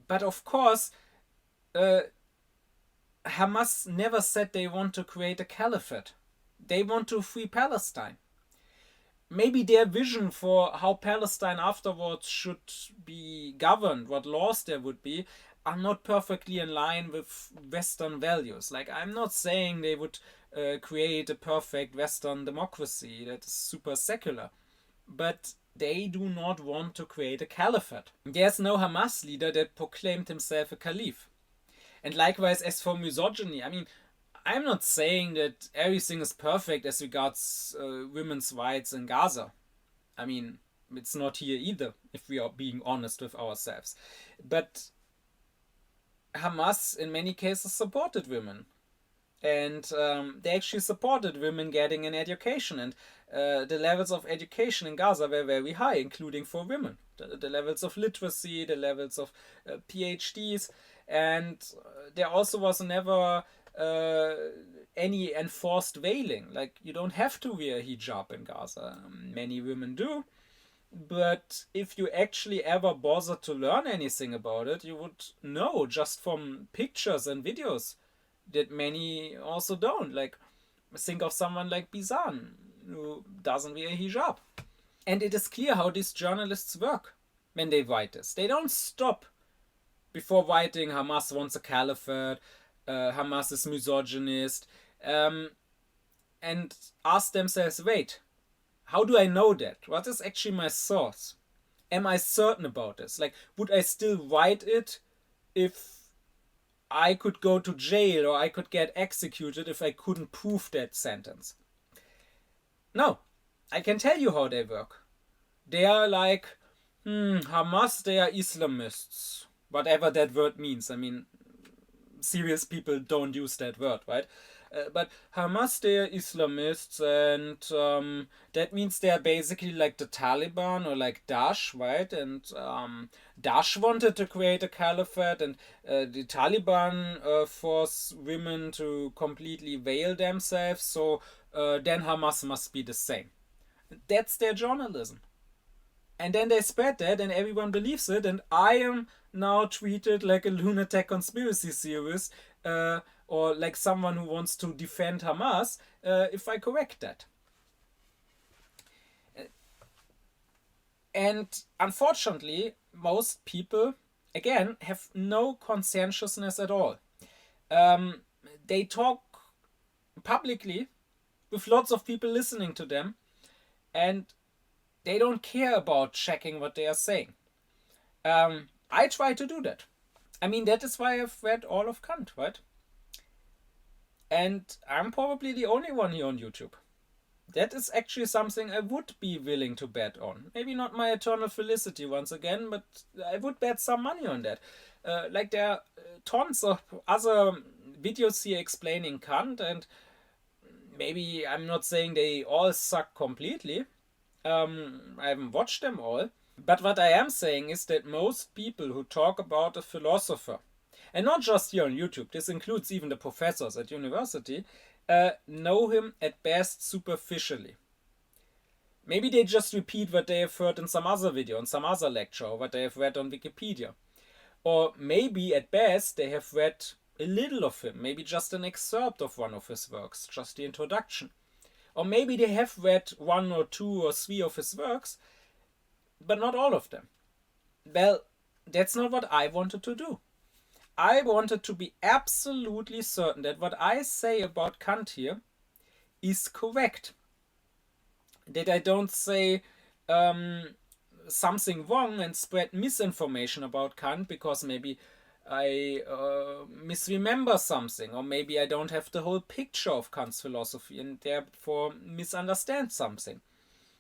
S1: But of course, Hamas never said they want to create a caliphate. They want to free Palestine. Maybe their vision for how Palestine afterwards should be governed, what laws there would be, are not perfectly in line with Western values. Like, I'm not saying they would create a perfect Western democracy that is super secular, but they do not want to create a caliphate. There's no Hamas leader that proclaimed himself a caliph. And likewise, as for misogyny, I mean, I'm not saying that everything is perfect as regards women's rights in Gaza. I mean, it's not here either, if we are being honest with ourselves. But Hamas, in many cases, supported women. And they actually supported women getting an education. And the levels of education in Gaza were very high, including for women. The levels of literacy, the levels of PhDs. And there also was never any enforced veiling. Like, you don't have to wear a hijab in Gaza. Many women do. But if you actually ever bothered to learn anything about it, you would know just from pictures and videos that many also don't. Like, think of someone like Bizan, who doesn't wear a hijab. And it is clear how these journalists work when they write this. They don't stop before writing Hamas wants a caliphate, Hamas is misogynist, and ask themselves, wait, how do I know that? What is actually my source? Am I certain about this? Like, would I still write it if I could go to jail or I could get executed if I couldn't prove that sentence? No, I can tell you how they work. They are like, Hamas, they are Islamists. Whatever that word means. I mean, serious people don't use that word, right? But Hamas, they're Islamists, and that means they're basically like the Taliban or like Daesh, right? And Daesh wanted to create a caliphate, and the Taliban force women to completely veil themselves, so then Hamas must be the same. That's their journalism. And then they spread that, and everyone believes it, and I am now treated like a lunatic conspiracy theorist, or like someone who wants to defend Hamas, if I correct that. And unfortunately, most people, again, have no conscientiousness at all. They talk publicly with lots of people listening to them, and they don't care about checking what they are saying. I try to do that. I mean, that is why I've read all of Kant, right? And I'm probably the only one here on YouTube. That is actually something I would be willing to bet on. Maybe not my eternal felicity once again, but I would bet some money on that. Like there are tons of other videos here explaining Kant, and maybe I'm not saying they all suck completely. I haven't watched them all. But what I am saying is that most people who talk about a philosopher, and not just here on YouTube, this includes even the professors at university, know him at best superficially. Maybe they just repeat what they have heard in some other video, in some other lecture, or what they have read on Wikipedia. Or maybe at best they have read a little of him, maybe just an excerpt of one of his works, just the introduction. Or maybe they have read 1 or 2 or 3 of his works, but not all of them. Well, that's not what I wanted to do. I wanted to be absolutely certain that what I say about Kant here is correct. That I don't say something wrong and spread misinformation about Kant because maybe I misremember something, or maybe I don't have the whole picture of Kant's philosophy and therefore misunderstand something.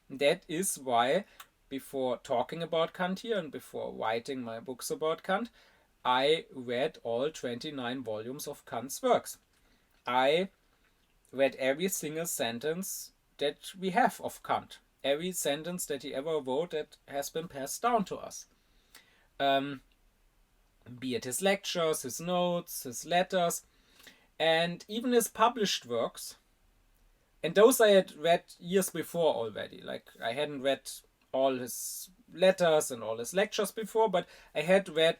S1: That is why, before talking about Kant here and before writing my books about Kant, I read all 29 volumes of Kant's works. I read every single sentence that we have of Kant, every sentence that he ever wrote that has been passed down to us. Be it his lectures, his notes, his letters, and even his published works. And those I had read years before already. Like, I hadn't read all his letters and all his lectures before, but I had read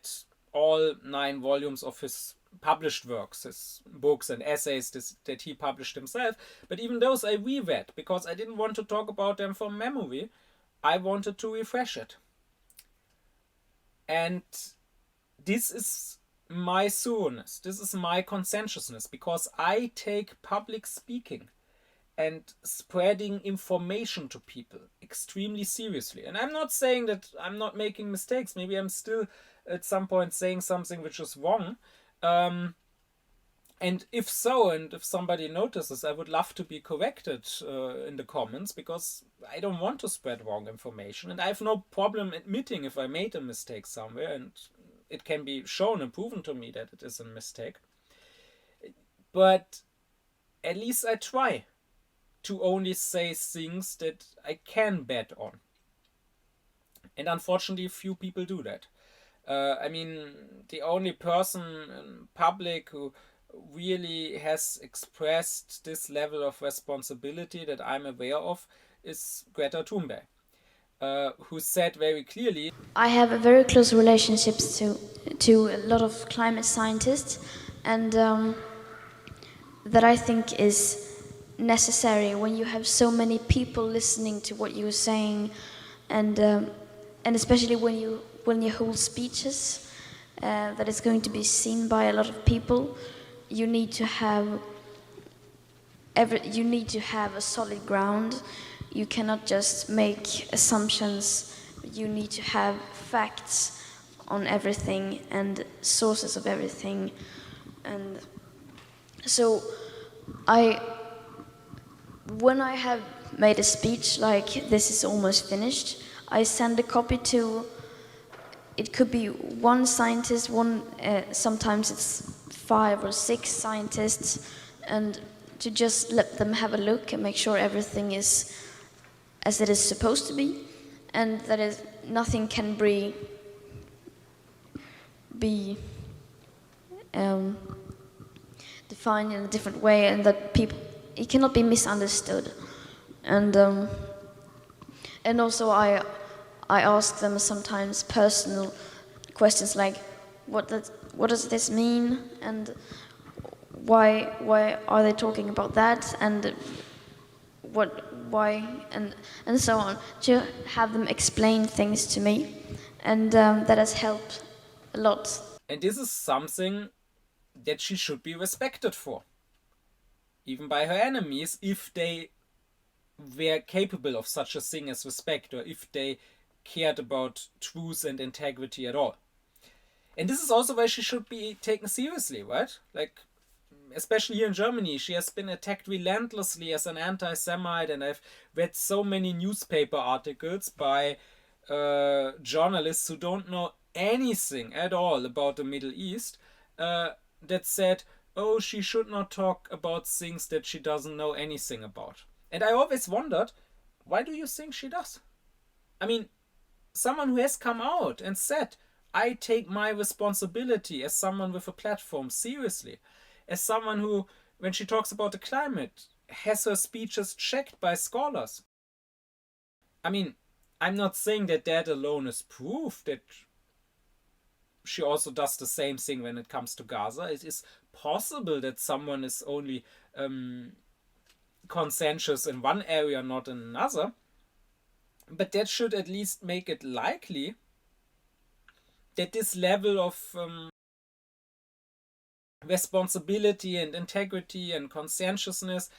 S1: all 9 volumes of his published works, his books and essays that he published himself. But even those I reread, because I didn't want to talk about them from memory. I wanted to refresh it. And this is my thoroughness, this is my conscientiousness, because I take public speaking and spreading information to people extremely seriously. And I'm not saying that I'm not making mistakes. Maybe I'm still at some point saying something which is wrong. And if so, and if somebody notices, I would love to be corrected in the comments, because I don't want to spread wrong information. And I have no problem admitting if I made a mistake somewhere, and it can be shown and proven to me that it is a mistake. But at least I try to only say things that I can bet on. And unfortunately, few people do that. I mean, the only person in public who really has expressed this level of responsibility that I'm aware of is Greta Thunberg, who said very clearly,
S4: I have a very close relationships to a lot of climate scientists, and that I think is necessary when you have so many people listening to what you're saying, and especially when you hold speeches that is going to be seen by a lot of people. You need to have a solid ground. You cannot just make assumptions. You need to have facts on everything and sources of everything. And so when I have made a speech like this is almost finished, I send a copy to, it could be one scientist, sometimes it's 5 or 6 scientists and to just let them have a look and make sure everything is as it is supposed to be, and that nothing can be defined in a different way, and that it cannot be misunderstood. And also I ask them sometimes personal questions like, what does this mean, and why are they talking about that, and why, and so on, to have them explain things to me, and that has helped a lot.
S1: And this is something that she should be respected for, even by her enemies, if they were capable of such a thing as respect, or if they cared about truth and integrity at all. And this is also why she should be taken seriously, right? Like, especially here in Germany, she has been attacked relentlessly as an anti-Semite, and I've read so many newspaper articles by journalists who don't know anything at all about the Middle East that said, oh, she should not talk about things that she doesn't know anything about. And I always wondered, why do you think she does? I mean, someone who has come out and said, I take my responsibility as someone with a platform seriously, as someone who, when she talks about the climate, has her speeches checked by scholars. I mean, I'm not saying that that alone is proof that she also does the same thing when it comes to Gaza. It is possible that someone is only conscientious in one area, not in another. But that should at least make it likely that this level of responsibility and integrity and conscientiousness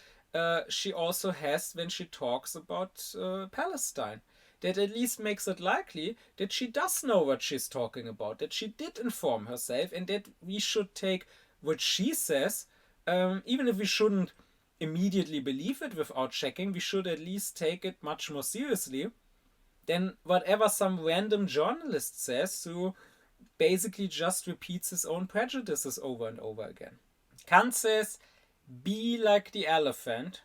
S1: she also has when she talks about Palestine. That at least makes it likely that she does know what she's talking about, that she did inform herself, and that we should take what she says, even if we shouldn't immediately believe it without checking, we should at least take it much more seriously than whatever some random journalist says who basically just repeats his own prejudices over and over again. Kant says, be like the elephant.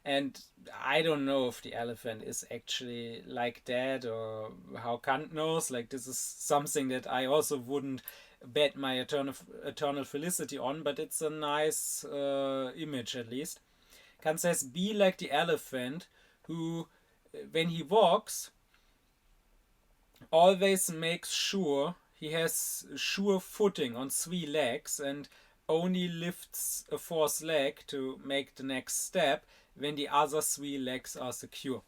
S1: And I don't know if the elephant is actually like that or how Kant knows. Like, this is something that I also wouldn't bet my eternal felicity on, but it's a nice image at least. Kant says, be like the elephant who, when he walks, always makes sure he has sure footing on 3 legs and only lifts a 4th leg to make the next step when the other 3 legs are secure.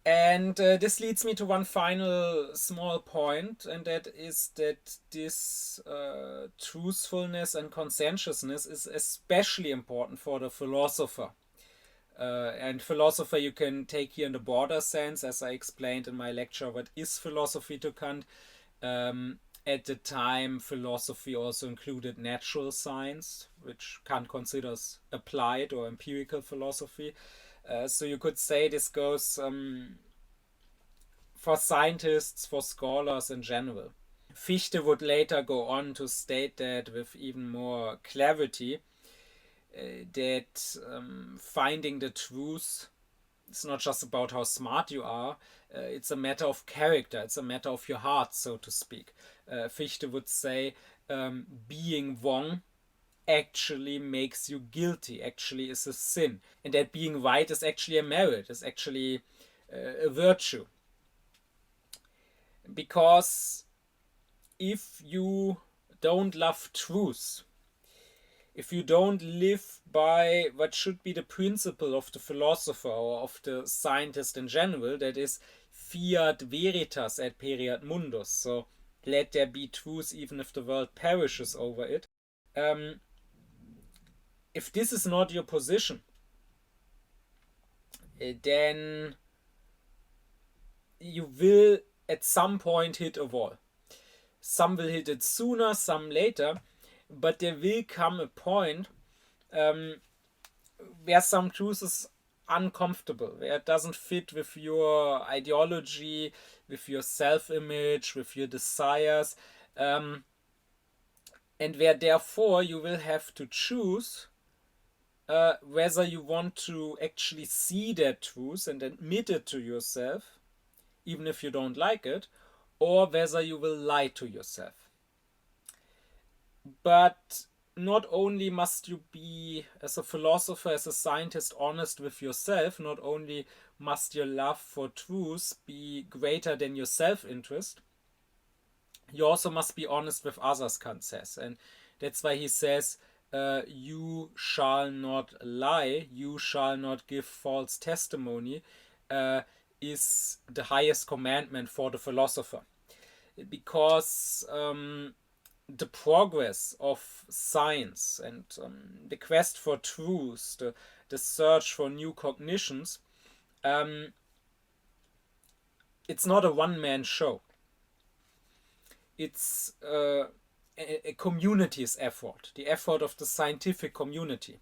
S1: And this leads me to one final small point, and that is that this truthfulness and conscientiousness is especially important for the philosopher. And philosopher you can take here in the broader sense, as I explained in my lecture, what is philosophy to Kant. At the time, philosophy also included natural science, which Kant considers applied or empirical philosophy. So you could say this goes for scientists, for scholars in general. Fichte would later go on to state that with even more clarity, that finding the truth, it's not just about how smart you are, it's a matter of character, it's a matter of your heart, so to speak. Fichte would say, being wrong actually makes you guilty, actually is a sin. And that being right is actually a merit, is actually a virtue. Because if you don't love truth, if you don't live by what should be the principle of the philosopher or of the scientist in general, that is fiat veritas et pereat mundus, so let there be truth even if the world perishes over it. If this is not your position, then you will at some point hit a wall. Some will hit it sooner, some later, but there will come a point where some truth is uncomfortable, where it doesn't fit with your ideology, with your self-image, with your desires. and where therefore you will have to choose whether you want to actually see that truth and admit it to yourself, even if you don't like it, or whether you will lie to yourself. But not only must you be, as a philosopher, as a scientist, honest with yourself, not only must your love for truth be greater than your self-interest, you also must be honest with others, Kant says. And that's why he says, you shall not lie, you shall not give false testimony, is the highest commandment for the philosopher. Because the progress of science and the quest for truth, the search for new cognitions, it's not a one-man show. It's a community's effort, the effort of the scientific community.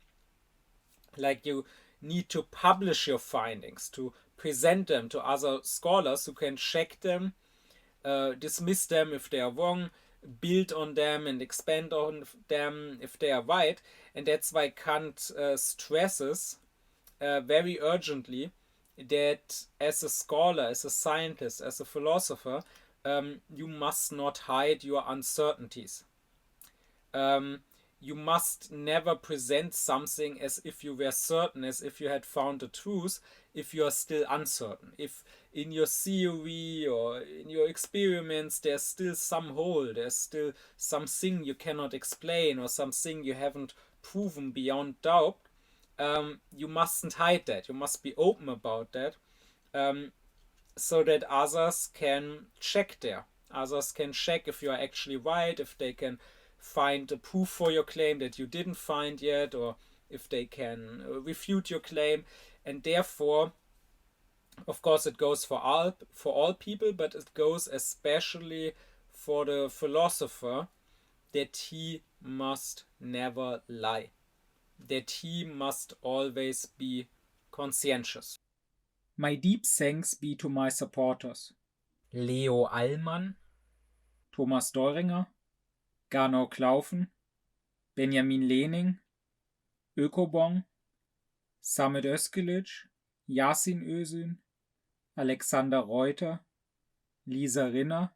S1: Like, you need to publish your findings, to present them to other scholars who can check them, dismiss them if they are wrong, build on them and expand on them if they are right. And that's why Kant stresses very urgently that as a scholar, as a scientist, as a philosopher, you must not hide your uncertainties. You must never present something as if you were certain, as if you had found the truth, if you are still uncertain. If in your theory or in your experiments there's still some hole, there's still something you cannot explain or something you haven't proven beyond doubt, you mustn't hide that. You must be open about that, so that others can check there. Others can check if you are actually right, if they can find a proof for your claim that you didn't find yet, or if they can refute your claim. And therefore, of course, it goes for all people, but it goes especially for the philosopher, that he must never lie, that he must always be conscientious. My deep thanks be to my supporters: Leo Allmann, Thomas Doringer, Gernot Klaufen, Benjamin Lehning, Ökobong, Samet Özkilic, Yasin Özün, Alexander Reuter, Lisa Rinner,